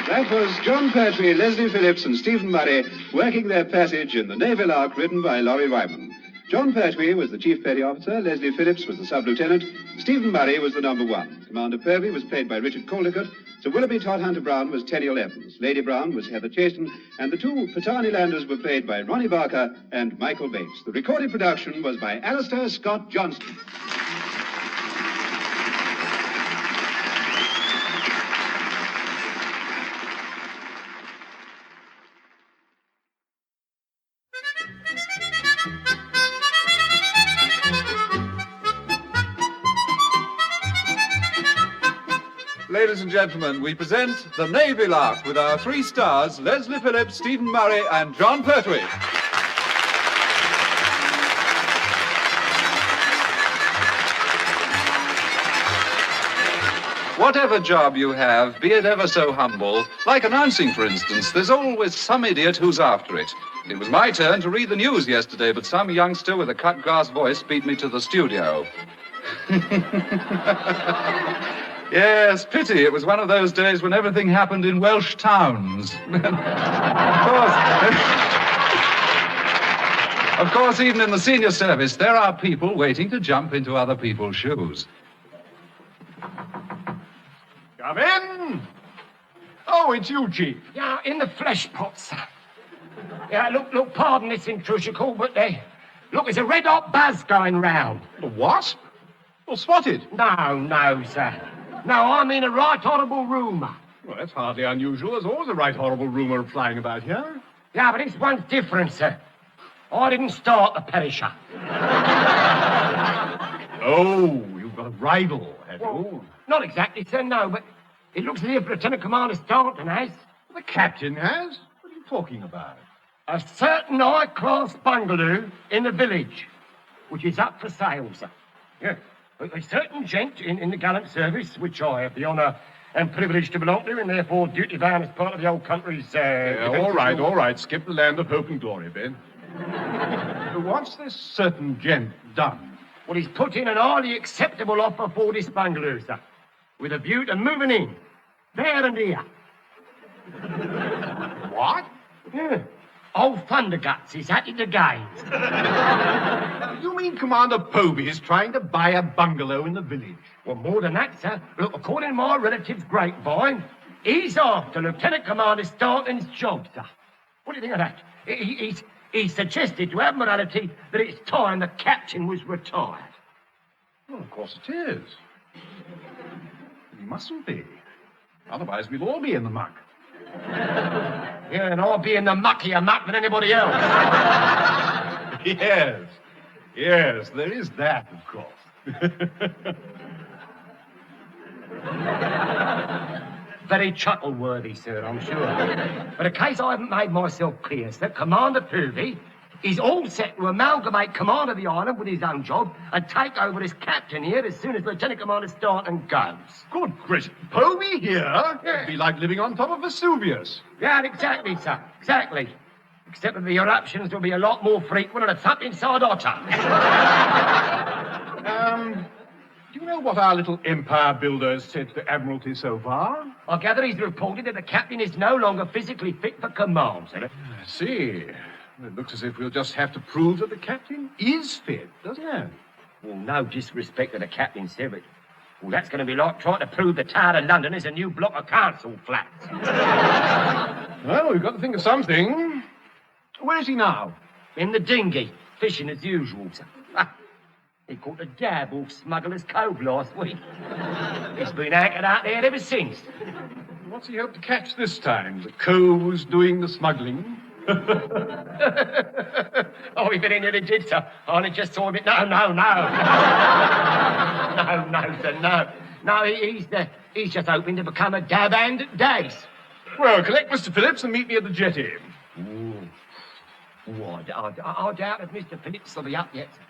That was John Pertwee, Leslie Phillips, and Stephen Murray working their passage in the Navy Lark, written by Laurie Wyman. John Pertwee was the Chief Petty Officer, Leslie Phillips was the Sub-Lieutenant, Stephen Murray was the number 1. Commander Povey was played by Richard Caldecott, Sir Willoughby Todhunter Brown was Tenniel Evans, Lady Brown was Heather Chasen, and the 2 Portarneylanders were played by Ronnie Barker and Michael Bates. The recorded production was by Alistair Scott Johnston. Ladies and gentlemen, we present the Navy Lark with our 3 stars, Leslie Phillips, Stephen Murray, and John Pertwee. Whatever job you have, be it ever so humble, like announcing, for instance, there's always some idiot who's after it. It was my turn to read the news yesterday, but some youngster with a cut glass voice beat me to the studio. Yes, pity. It was one of those days when everything happened in Welsh towns. Of course, even in the senior service, there are people waiting to jump into other people's shoes. Come in. Oh, it's you, Chief. Yeah, in the flesh pot, sir. Yeah, look, pardon this intrusion call, but look, there's a red-hot buzz going round. A what? Well, spotted. No, sir. No, I mean a right horrible rumour. Well, that's hardly unusual. There's always a right horrible rumour flying about here. Yeah, but this one's different, sir. I didn't start the perisher. Oh, you've got a rival, have you? Well, not exactly, sir, no, but it looks as if Lieutenant Commander Staunton has. The captain has? What are you talking about? A certain high-class bungalow in the village, which is up for sale, sir. Yeah. A certain gent in the gallant service, which I have the honour and privilege to belong to, and therefore duty bound as part of the old country's... all right. Skip the land of hope and glory, Ben. What's this certain gent done? Well, he's put in an highly acceptable offer for this bungalow, sir, with a view to moving in, there and here. What? Yeah. Old Thunderguts is at it again. You mean Commander Povey is trying to buy a bungalow in the village? Well, more than that, sir. Look, according to my relative's grapevine, he's after Lieutenant Commander Staunton's job, sir. What do you think of that? He suggested to Admiralty that it's time the captain was retired. Well, of course it is. He mustn't be. Otherwise, we'll all be in the muck. Yeah, and I'll be in the muckier muck than anybody else. Yes, there is that, of course. Very chuckle-worthy, sir, I'm sure. But in case I haven't made myself clear, sir, Commander Povey is all set to amalgamate command of the island with his own job and take over as captain here as soon as Lieutenant Commander Staunton goes. Good gracious. Povey here? It'd be like living on top of Vesuvius. Yeah, exactly, sir. Exactly. Except that the eruptions will be a lot more frequent and a thump inside otter. Do you know what our little empire builder has said to the Admiralty so far? I gather he's reported that the captain is no longer physically fit for command, sir. I see. It looks as if we'll just have to prove that the captain is fit, doesn't it? Well, no disrespect to the captain, sir, but well, that's going to be like trying to prove the Tower of London is a new block of council flats. Well, we've got to think of something. Where is he now? In the dinghy, fishing as usual, sir. He caught a dab off Smuggler's Cove last week. He's been anchored out there ever since. What's he hope to catch this time? The Cove was doing the smuggling? Oh, if it ain't any did, sir. I only just saw him. No. No, sir, no. No, he's just hoping to become a dab and dags. Well, collect Mr. Phillips and meet me at the jetty. Ooh, I doubt if Mr. Phillips will be up yet, sir.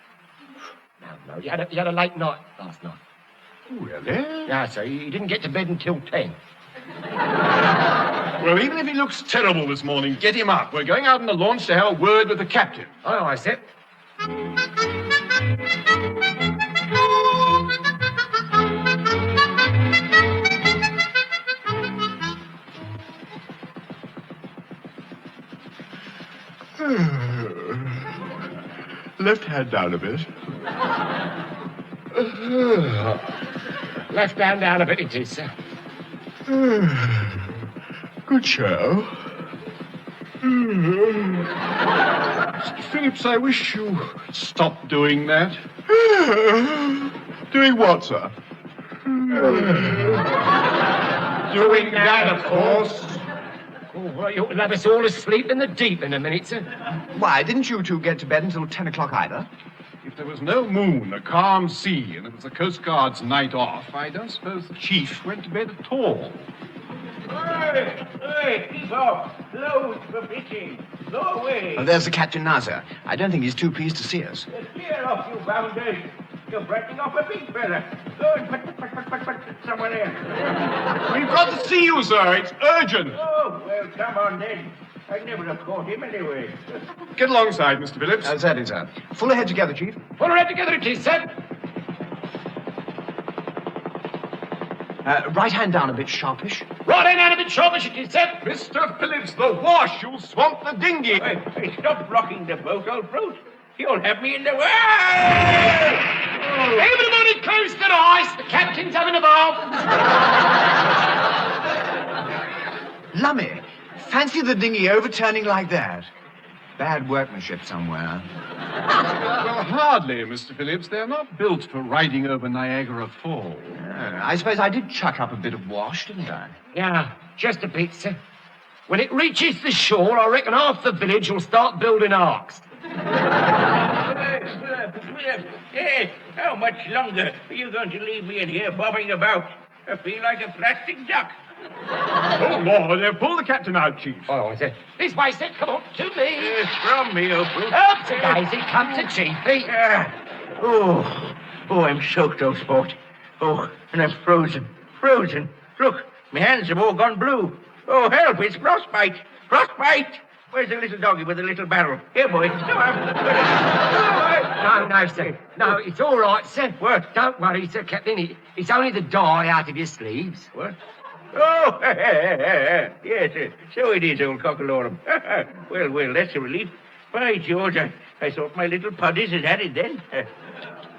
No, he had a late night last night. Really? Yeah, sir, he didn't get to bed until 10. Well, even if he looks terrible this morning, get him up. We're going out on the launch to have a word with the captain. Oh, I see. Left hand down a bit. Left hand down a bit, it is, sir. Good show. Mr. Phillips, I wish you stopped doing that. Doing what, sir? Doing that, of course. Oh, well, you'll have us all asleep in the deep in a minute, sir. Why, didn't you two get to bed until 10 o'clock either? If there was no moon, a calm sea, and it was the Coast Guard's night off, I don't suppose the chief went to bed at all. Hey, keep off. Loads for fishing. Go away. Well, there's the captain now, sir. I don't think he's too pleased to see us. Clear off, you bounders. You're breaking off a big fella. Go and put someone in. We've got to see you, sir. It's urgent. Oh, well, come on then. I never have caught him anyway. Get alongside, Mr. Phillips. Certainly, sir. Full ahead together, Chief. Full ahead together it is, sir. Right hand down a bit sharpish. Right hand down a bit sharpish it is, sir. Mr. Phillips, the wash, you'll swamp the dinghy. Hey, stop rocking the boat, old fruit. You'll have me in the way. Everybody close their eyes. The captain's having a bath. Lummy, fancy the dinghy overturning like that. Bad workmanship somewhere. Well, hardly, Mr. Phillips. They're not built for riding over Niagara Falls. I suppose I did chuck up a bit of wash, didn't I? Yeah, just a bit, sir. When it reaches the shore, I reckon half the village will start building arks. Yes, how much longer are you going to leave me in here bobbing about? I feel like a plastic duck. Oh, Lord, they've pulled the captain out, Chief. Oh, I said, this way, sir, come on, to me. Yes, from me, old fruit. Up to Daisy, come to Chiefy. Oh, I'm soaked, old sport. Oh, and I'm frozen. Look, my hands have all gone blue. Oh, help, it's frostbite. Where's the little doggy with the little barrel? Here, boy. No, sir. No, it's all right, sir. What? Don't worry, sir, Captain. It's only the dye out of your sleeves. What? Oh, yes, so it is, old cockalorum. Well, that's a relief. By George, I thought my little puddies had had it then.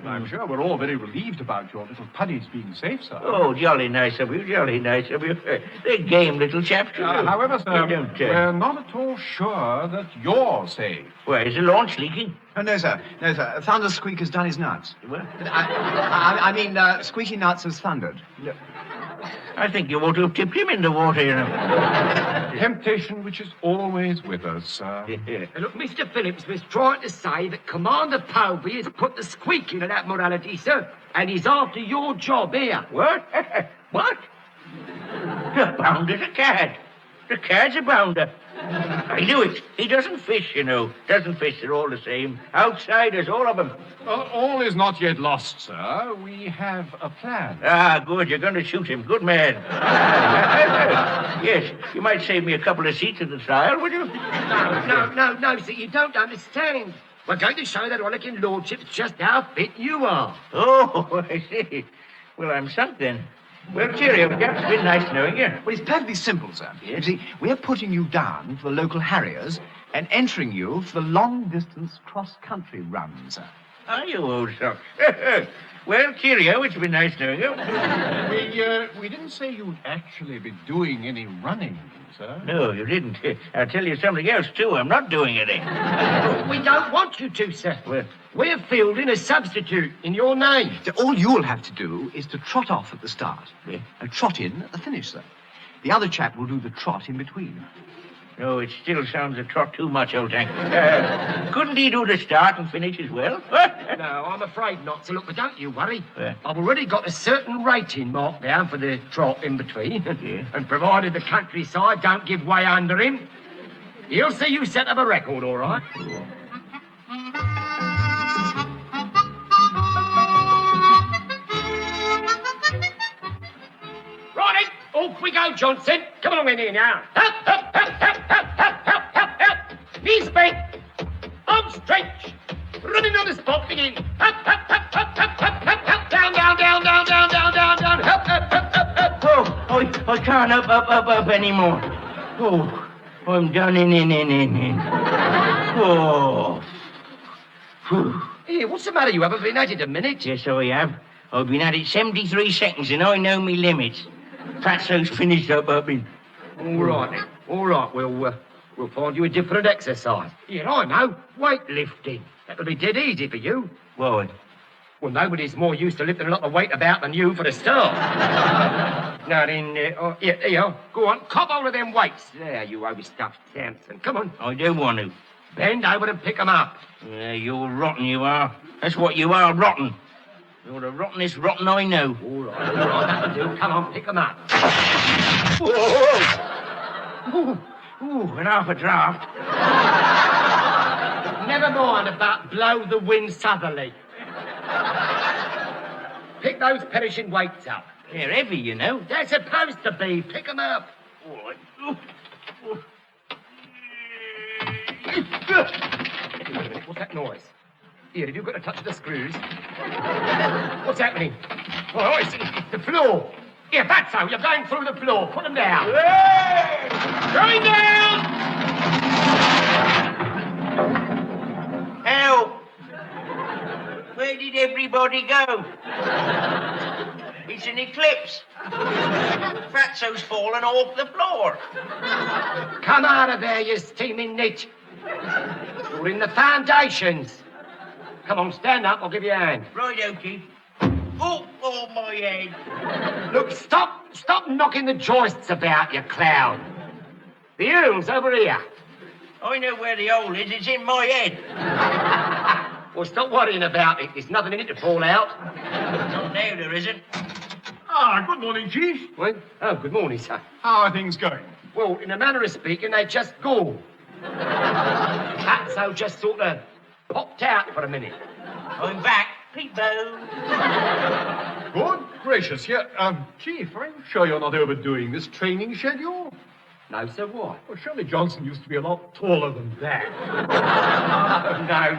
I'm sure we're all very relieved about your little puddies being safe, sir. Oh, jolly nice of you. They're game little chaps. However, sir, we're not at all sure that you're safe. Why, is the launch leaking? Oh, no, sir. Thunder Squeak has done his nuts. What? I mean, Squeaky Nuts has thundered. I think you ought to have tipped him in the water, you know. Temptation which is always with us, sir. Look, Mr. Phillips was trying to say that Commander Povey has put the squeak in at Admiralty, sir, and he's after your job here. What? What? A bounder's a cad. The cad's a bounder. I knew it. He doesn't fish, you know. Doesn't fish, they're all the same. Outsiders, all of them. All is not yet lost, sir. We have a plan. Ah, good. You're going to shoot him. Good man. Yes, you might save me a couple of seats at the trial, would you? No, sir, you don't understand. We're going to show their rollicking lordships just how fit you are. Oh, I see. Well, I'm sunk then. Well, cheerio, chaps. It's been nice knowing you. Well, it's perfectly simple, sir. You see, we're putting you down for the local harriers and entering you for the long-distance cross-country run, sir. Are you, old sock? Well, cheerio. It's been nice knowing you. We didn't say you'd actually be doing any running, sir. No, you didn't. I'll tell you something else, too. I'm not doing any. We don't want you to, sir. Well, we're fielding a substitute in your name. So all you'll have to do is to trot off at the start and trot in at the finish, sir. The other chap will do the trot in between. No, it still sounds a trot too much, old tank. Couldn't he do the start and finish as well? No, I'm afraid not. So look, but don't you worry. I've already got a certain rating marked down for the trot in between. And provided the countryside don't give way under him, he'll see you set up a record, all right? Righty, off we go, Johnson. Come along in here now. Up, up, up, up, up, up, up, up, up. Knees bent. Arms stretched. Running on the spot, begin. Up, up, up, up, up, up, up, up. Down, down, down, down, down, down, down, down. Up, up, up, up, up. Oh, I can't up anymore. Oh, I'm done in. Oh. Whew. Here, what's the matter? You haven't been at it a minute. Yes, I have. I've been at it 73 seconds and I know me limits. Fatso's finished up in. All right, then. All right, we'll find you a different exercise. Yeah, I know. Weightlifting. That'll be dead easy for you. Why? Well, nobody's more used to lifting a lot of weight about than you for the start. Now then, here, go on, cop hold of them weights. There, you overstuffed Samson. Come on. I don't want to. Bend over and pick 'em up. Yeah, you're rotten, you are. That's what you are, rotten. You're the rottenest rotten I know. All right, that'll do. Come on, pick 'em up. Ooh, and half a draft. Never mind about blow the wind southerly. Pick those perishing weights up. They're heavy, you know. They're supposed to be. Pick 'em up. All right. What's that noise? Here, have you got a touch of the screws? What's happening? Oh, it's the floor. Here, that's how. You're going through the floor. Put them down. Hey! Going down! Help! Where did everybody go? It's an eclipse. Fatso's fallen off the floor. Come out of there, you steaming nit. You're in the foundations. Come on, stand up. I'll give you a hand. Right, Okie. Oh, my head. Look, stop knocking the joists about, you clown. The hole's over here. I know where the hole is. It's in my head. Well, stop worrying about it. There's nothing in it to fall out. Not now, there isn't. Ah, good morning, Chief. What? Oh, good morning, sir. How are things going? Well, in a manner of speaking, they just go. Fatso just sort of popped out for a minute. I'm back. Peebo. Good gracious, yeah. Chief, are you sure you're not overdoing this training schedule? No, sir, why? Well, surely Johnson used to be a lot taller than that.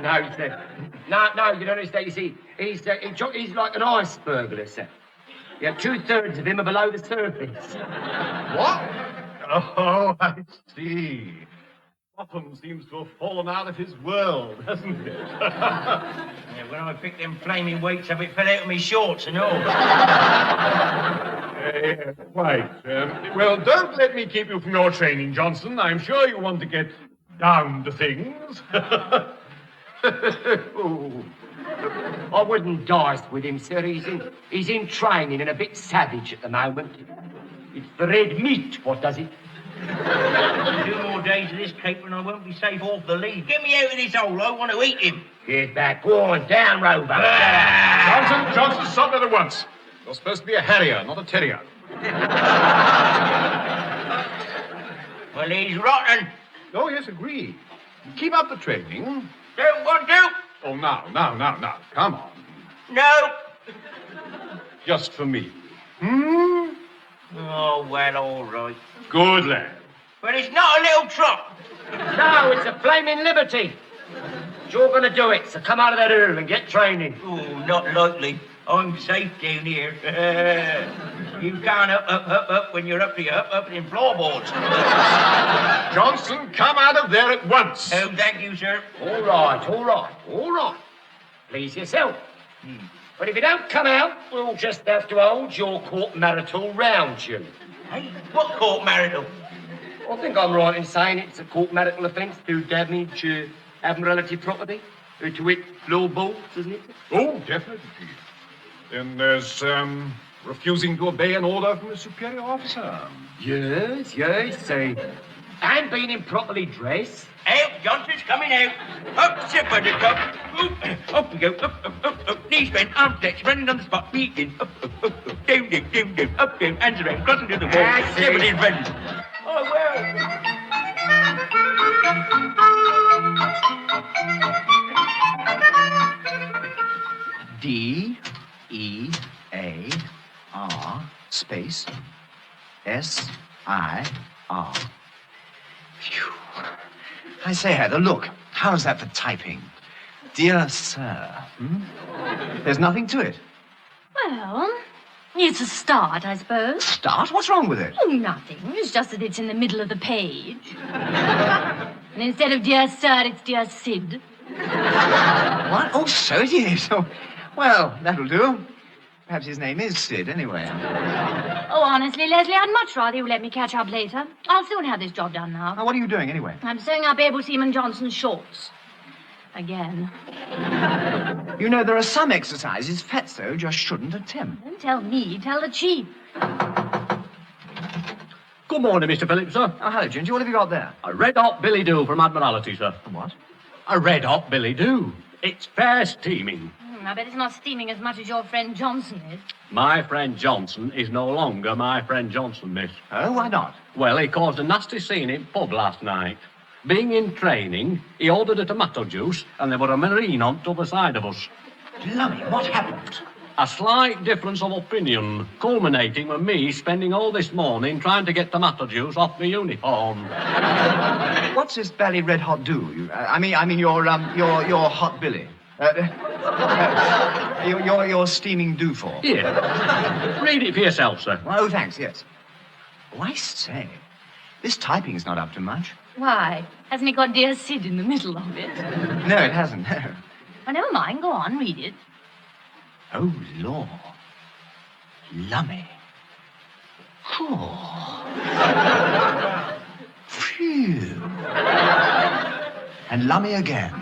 No, sir. No, you don't understand. You see, he's like an ice burglar, sir. Yeah, 2/3 of him are below the surface. What? Oh, I see. Popham seems to have fallen out of his world, hasn't it? Yeah, when I picked them flaming weights up, it fell out of me shorts and all. Quite. Well, don't let me keep you from your training, Johnson. I'm sure you want to get down to things. Ooh. I wouldn't dice with him, sir. He's in training and a bit savage at the moment. It's the red meat what does it. 2 more days of this caper and I won't be safe off the lead. Get me out of this hole. I want to eat him. Get back. Go on, down, Rover. Johnson, stop that at once. You're supposed to be a harrier, not a terrier. Well, he's rotten. Oh, yes, agree. Keep up the training. Don't want to. Oh, now. Come on. No. Just for me. Oh, well, all right. Good lad. But it's not a little trot. No, it's a flaming liberty. You're going to do it, so come out of that earl and get training. Oh, not likely. I'm safe down here. You can't up when you're up to your up in floorboards. Johnson, come out of there at once. Oh, thank you, sir. All right. Please yourself. But if you don't come out, we'll just have to hold your court marital round you. Hey, what court marital? I think I'm right in saying it's a court marital offence to damage Admiralty property. To wit, floorboards, isn't it? Oh, definitely. Then there's, refusing to obey an order from a superior officer. Yes. And being improperly dressed. Out, Johnson's coming out. Up, step on the top. Up we go. Up. Knees bent, arms flexed, running on the spot, beating. Up. Down, up, down, hands around, crossing to the wall. Everything's ready. Oh, well. D-E-A-R space S-I-R. Phew. I say, Heather, look. How's that for typing? Dear sir. There's nothing to it. Well, it's a start, I suppose. Start? What's wrong with it? Oh, nothing. It's just that it's in the middle of the page. And instead of dear sir, it's dear Sid. What? Oh, so it is. Oh, well, that'll do. Perhaps his name is Sid, anyway. Oh, honestly, Leslie, I'd much rather you let me catch up later. I'll soon have this job done now. Now, what are you doing, anyway? I'm sewing up Able Seaman Johnson's shorts. Again. You know, there are some exercises Fatso just shouldn't attempt. Don't tell me, tell the chief. Good morning, Mr. Phillips, sir. Oh, hello, Ginger. What have you got there? A red-hot Billy Do from Admiralty, sir. What? A red-hot Billy Do. It's fair steaming. I bet it's not steaming as much as your friend Johnson is. My friend Johnson is no longer my friend Johnson, miss. Oh, why not? Well, he caused a nasty scene in pub last night. Being in training, he ordered a tomato juice, and there were a marine on the other side of us. Lummy, what happened? A slight difference of opinion, culminating with me spending all this morning trying to get tomato juice off the uniform. What's this Bally Red Hot do? I mean your hot Billy. Your steaming do for. Here. Read it for yourself, sir. Oh, thanks, yes. Oh, I say, this typing's not up to much. Why? Hasn't it got dear Sid in the middle of it? No, it hasn't, no. Well, never mind. Go on, read it. Oh, Lord. Lummy. Cool. Phew. And Lummy again.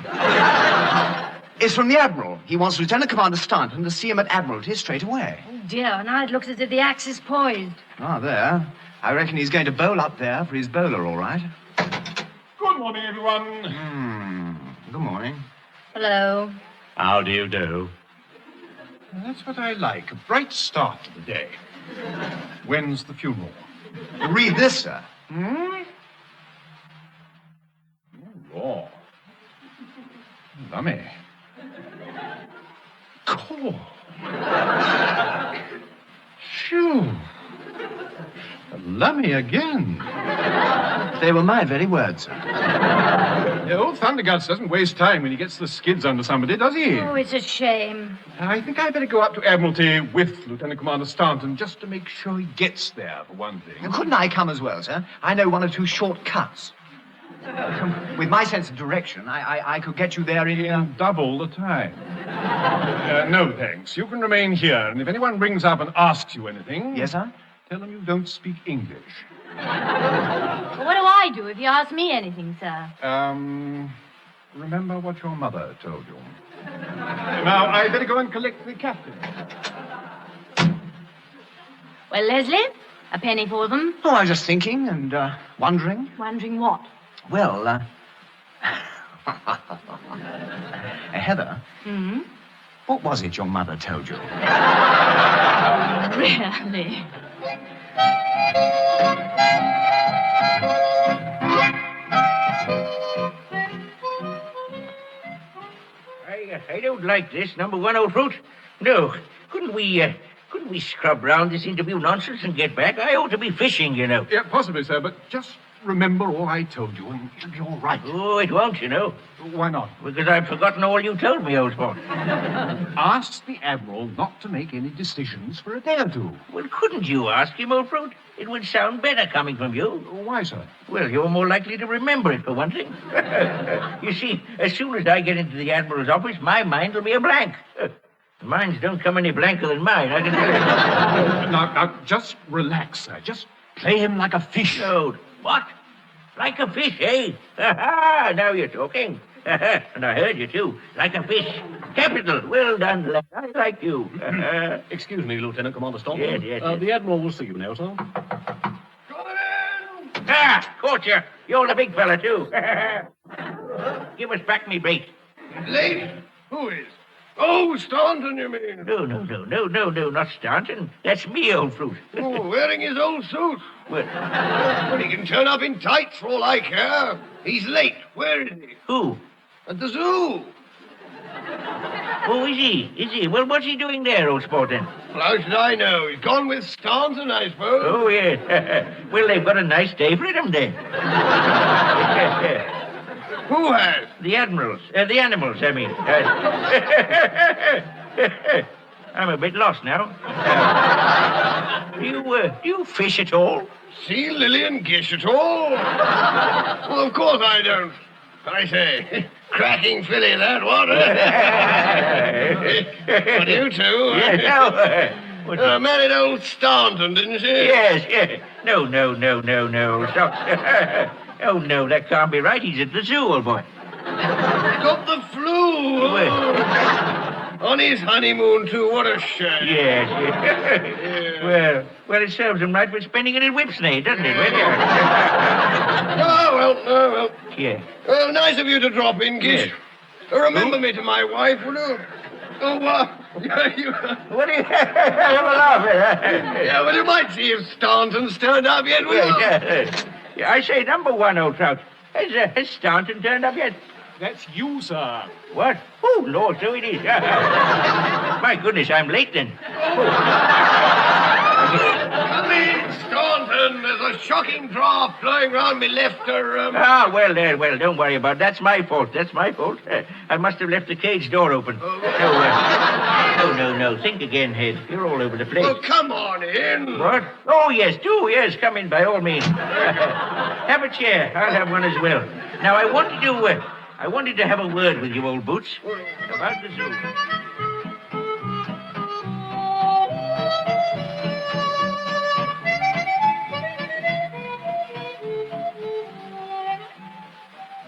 It's from the Admiral. He wants Lieutenant Commander Stanton to see him at Admiralty straight away. Oh, dear. Now it looks as if the axe is poised. Ah, there. I reckon he's going to bowl up there for his bowler, all right. Good morning, everyone. Good morning. Hello. How do you do? That's what I like. A bright start to the day. When's the funeral? Read this, sir. Oh, Lord. Lummy. Cool. Phew. Lummy again. They were my very words, sir. The old Thunderguts doesn't waste time when he gets the skids under somebody, does he? Oh, it's a shame. I think I'd better go up to Admiralty with Lieutenant Commander Stanton just to make sure he gets there, for one thing. Couldn't I come as well, sir? I know one or two short cuts. With my sense of direction, I could get you there in double the time. No, thanks. You can remain here, and if anyone rings up and asks you anything... Yes, sir? Tell them you don't speak English. Well, what do I do if you ask me anything, sir? Remember what your mother told you. Now, I'd better go and collect the captain. Well, Leslie, a penny for them. Oh, I was just thinking and wondering. Wondering what? Well, Heather. What was it your mother told you? Really? I don't like this, number one, old fruit. No, couldn't we scrub round this interview nonsense and get back? I ought to be fishing, you know. Yeah, possibly, sir, but just remember all I told you and it'll be all right. Oh, it won't, you know. Why not? Because I've forgotten all you told me, old sport. Ask the Admiral not to make any decisions for a day or two. Well, couldn't you ask him, old fruit? It would sound better coming from you. Why, sir? Well, you're more likely to remember it, for one thing. You see, as soon as I get into the Admiral's office, my mind will be a blank. Mines don't come any blanker than mine, I can tell you. Now, just relax, sir. Just play him like a fish. No, what? Like a fish, eh? Now you're talking. And I heard you, too. Like a fish. Capital. Well done, lad. I like you. Excuse me, Lieutenant Commander Staunton. Yes. The Admiral will see you now, sir. Caught you. You're the big fella, too. Give us back me bait. Late? Who is? Oh, Staunton, you mean? No, not Staunton. That's me, old fruit. Oh, wearing his old suit. Well, he can turn up in tights for all I care. He's late. Where is he? Who? At the zoo. Oh, is he? Is he? Well, what's he doing there, old sport, then? Well, how should I know? He's gone with Staunton, I suppose. Oh, yes. Well, they've got a nice day for him, then. Who has? The admirals. The animals, I mean. I'm a bit lost now. Do you fish at all? See Lily and Gish at all? Well, of course I don't. I say, cracking filly, that, what? But you two. Yes, married old Staunton, didn't she? Yes. No. Stop. Oh, no, that can't be right. He's at the zoo, old boy. Got the flu. On his honeymoon, too. What a shame. Yes. Well, it serves him right for spending it in Whipsnade, doesn't it? Oh, well. Yeah. Well, nice of you to drop in, Gish. Yes. Remember me to my wife, will you? Oh, What are you have a laugh at? Yeah, well, you might see if Staunton's turned up yet, will you? Yeah, I say, number one, old trout. Has Staunton turned up yet? That's you, sir. What? Oh, Lord, so it is. My goodness, I'm late then. Come in, Staunton. There's a shocking draft blowing round me left. Well, don't worry about it. That's my fault. I must have left the cage door open. No. Think again, Head. You're all over the place. Oh, come on in. What? Oh, yes, do. Yes, come in by all means. Have a chair. I'll have one as well. Now, I wanted to have a word with you, old boots, about the zoo.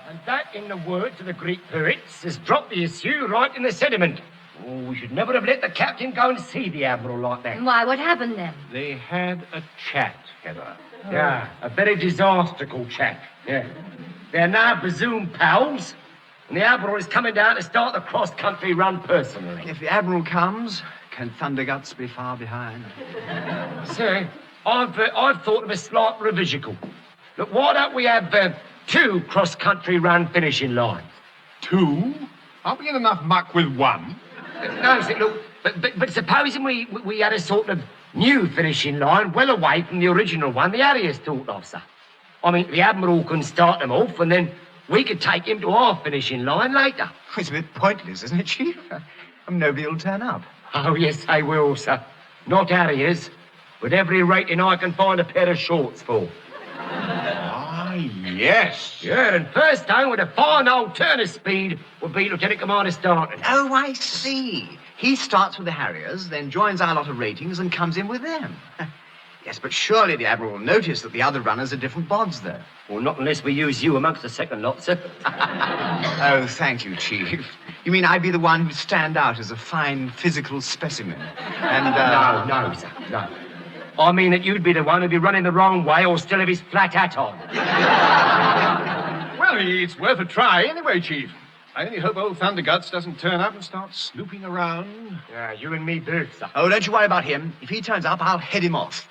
And that, in the words of the Greek poets, has dropped the issue right in the sediment. Oh, we should never have let the captain go and see the Admiral like that. Why, what happened then? They had a chat, Heather. Yeah, a very disastrical chat. Yeah. They're now presumed pals, and the Admiral is coming down to start the cross-country run personally. If the Admiral comes, can Thunderguts be far behind? Sir, I've thought of a slight revisical. Look, why don't we have 2 cross-country run finishing lines? 2? Aren't we in enough muck with 1? No, see, look, but supposing we had a sort of new finishing line well away from the original one the Harriers thought of, sir. I mean, the Admiral can start them off, and then we could take him to our finishing line later. It's a bit pointless, isn't it, Chief? Nobody will turn up. Oh, yes, they will, sir. Not Harriers, but every rating I can find a pair of shorts for. Yes. Yeah, and first home with a fine old turn of speed would be Lieutenant Commander Staunton. Oh, I see. He starts with the Harriers, then joins our lot of ratings and comes in with them. Yes, but surely the Admiral will notice that the other runners are different bods, though. Well, not unless we use you amongst the second lot, sir. Oh, thank you, Chief. You mean I'd be the one who'd stand out as a fine physical specimen? And, No, sir, no. I mean that you'd be the one who'd be running the wrong way or still have his flat hat on. Well, it's worth a try anyway, Chief. I only hope old Thunderguts doesn't turn up and start snooping around. Yeah, you and me both, sir. Oh, don't you worry about him. If he turns up, I'll head him off.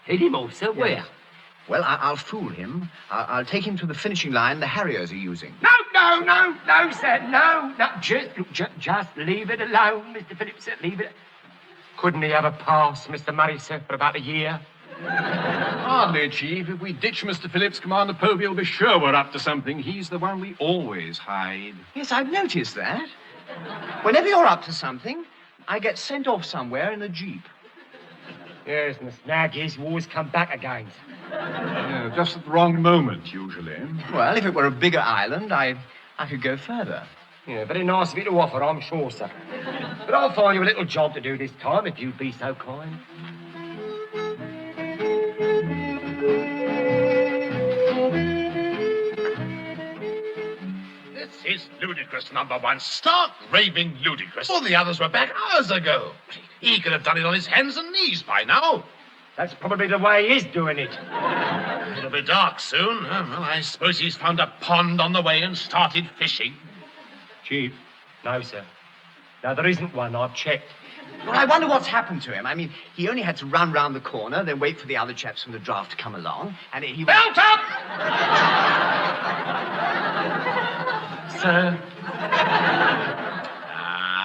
Head him off, sir? Where? Well, I'll fool him. I'll take him to the finishing line the Harriers are using. No, sir. No. Just leave it alone, Mr. Phillips, sir. Leave it. Couldn't he have a pass, Mr. Murray, sir, for about a year? Hardly, Chief. If we ditch Mr. Phillips, Commander Povey will be sure we're up to something. He's the one we always hide. Yes, I've noticed that. Whenever you're up to something, I get sent off somewhere in a jeep. Yes, and the snag is you always come back again. Yeah, just at the wrong moment, usually. Well, if it were a bigger island, I could go further. Yeah, very nice of you to offer, I'm sure, sir. But I'll find you a little job to do this time, if you'd be so kind. This is ludicrous, number one. Stark, raving ludicrous. All the others were back hours ago. He could have done it on his hands and knees by now. That's probably the way he is doing it. It'll be dark soon. Well, I suppose he's found a pond on the way and started fishing. Chief? No, sir. No, there isn't one. I've checked. Well, I wonder what's happened to him. I mean, he only had to run round the corner, then wait for the other chaps from the draft to come along, and he... Belt up! Sir?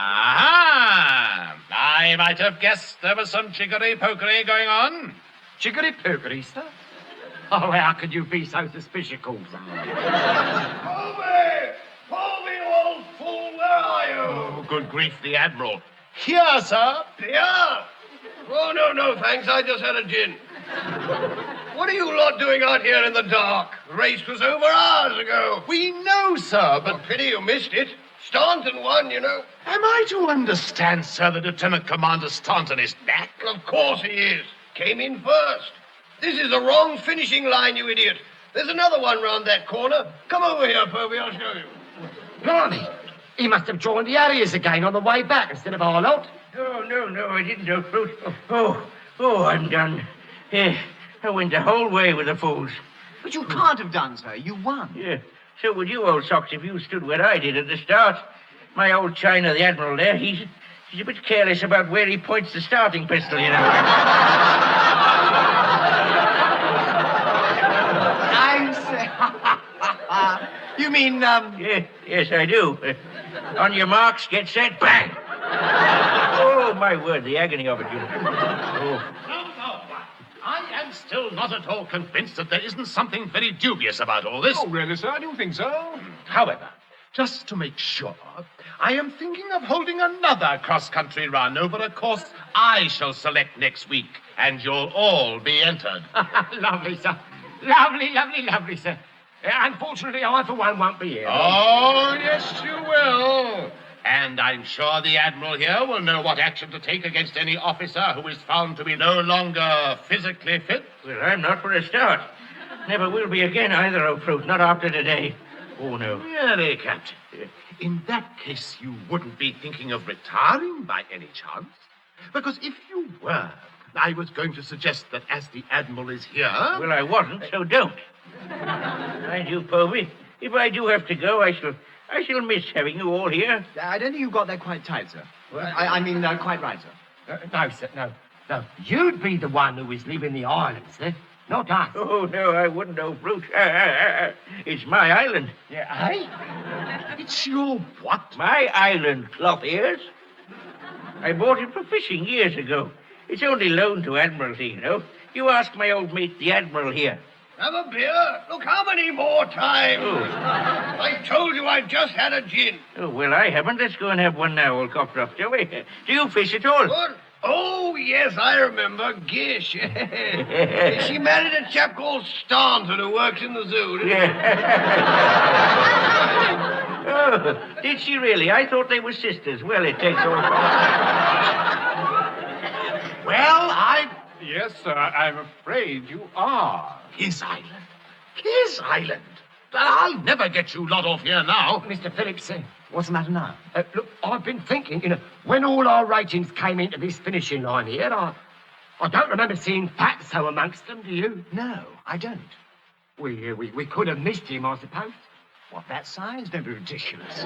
Aha! I might have guessed there was some chicory-pokery going on. Chicory-pokery, sir? Oh, how could you be so suspicious, sir? Povey, you old fool, where are you? Oh, good grief, the Admiral. Here, sir. Here? Oh, no, thanks. I just had a gin. What are you lot doing out here in the dark? The race was over hours ago. We know, sir, but... Pity you missed it. Staunton won, you know. Am I to understand, sir, that Lieutenant Commander Staunton is back? Of course he is. Came in first. This is the wrong finishing line, you idiot. There's another one round that corner. Come over here, Povey, I'll show you. Blimey, he must have joined the Harriers again on the way back instead of our lot. Oh, no, I didn't know, Fruit. Oh, I'm done. Yeah, I went the whole way with the fools. But you can't have done, sir. You won. Yeah, so would you, old socks, if you stood where I did at the start. My old China, the Admiral there, he's a bit careless about where he points the starting pistol, you know. I'm saying... You mean, Yes, I do. On your marks, get set, bang! Oh, my word, the agony of it, you know. Oh. No. I am still not at all convinced that there isn't something very dubious about all this. Oh, really, sir? I don't think so. However, just to make sure, I am thinking of holding another cross-country run over a course I shall select next week, and you'll all be entered. Lovely, sir. Lovely, sir. Unfortunately, I, for one, won't be here. Oh, yes, you will. And I'm sure the Admiral here will know what action to take against any officer who is found to be no longer physically fit. Well, I'm not for a start. Never will be again either, old Fruit, not after today. Oh, no. Really, Captain. In that case, you wouldn't be thinking of retiring by any chance? Because if you were, I was going to suggest that as the Admiral is here... Well, I wasn't, so don't. Mind you, Povey, if I do have to go, I shall miss having you all here. I don't think you got that quite tight, sir. I mean, quite right, sir. No, sir, no. You'd be the one who is leaving the island, sir, not us. Oh, no, I wouldn't, old Fruit. It's my island. Yeah, eh? It's your what? My island, cloth ears. I bought it for fishing years ago. It's only loaned to Admiralty, you know. You ask my old mate, the Admiral here. Have a beer? Look, how many more times? Oh. I told you I've just had a gin. Oh, well, I haven't. Let's go and have one now, old Cockcroft, shall we? Do you fish at all? What? Oh, yes, I remember. Gish. She married a chap called Staunton who works in the zoo. Oh, did she really? I thought they were sisters. Well, it takes all... Well, Yes, sir, I'm afraid you are. His island? His island? I'll never get you lot off here now. Mr. Phillips, sir. What's the matter now? Look, I've been thinking, when all our ratings came into this finishing line here, I don't remember seeing Fatso amongst them, do you? No, I don't. We could have missed him, I suppose. What, that size? Don't be ridiculous.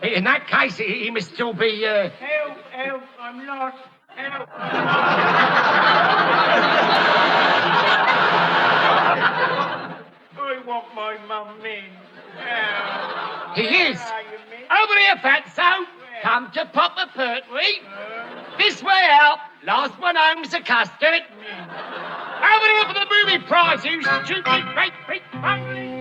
In that case, he must still be, Help, I'm lost. Help. want my mummy. He is. Over here, fatso. Come to Papa Pertwee. This way out. Last one home's a custard. Over here for the movie prize, you stupid great big family.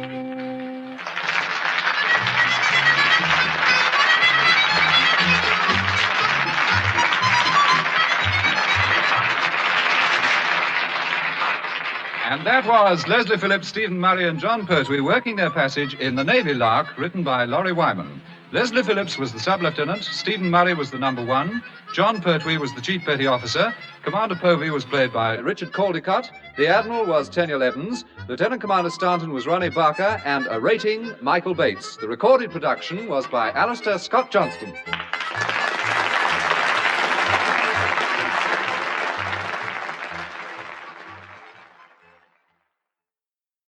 And that was Leslie Phillips, Stephen Murray and John Pertwee working their passage in The Navy Lark, written by Laurie Wyman. Leslie Phillips was the sub-lieutenant, Stephen Murray was the number one, John Pertwee was the Chief Petty Officer, Commander Povey was played by Richard Caldecott, the Admiral was Teniel Evans, Lieutenant Commander Staunton was Ronnie Barker, and a rating, Michael Bates. The recorded production was by Alistair Scott Johnston.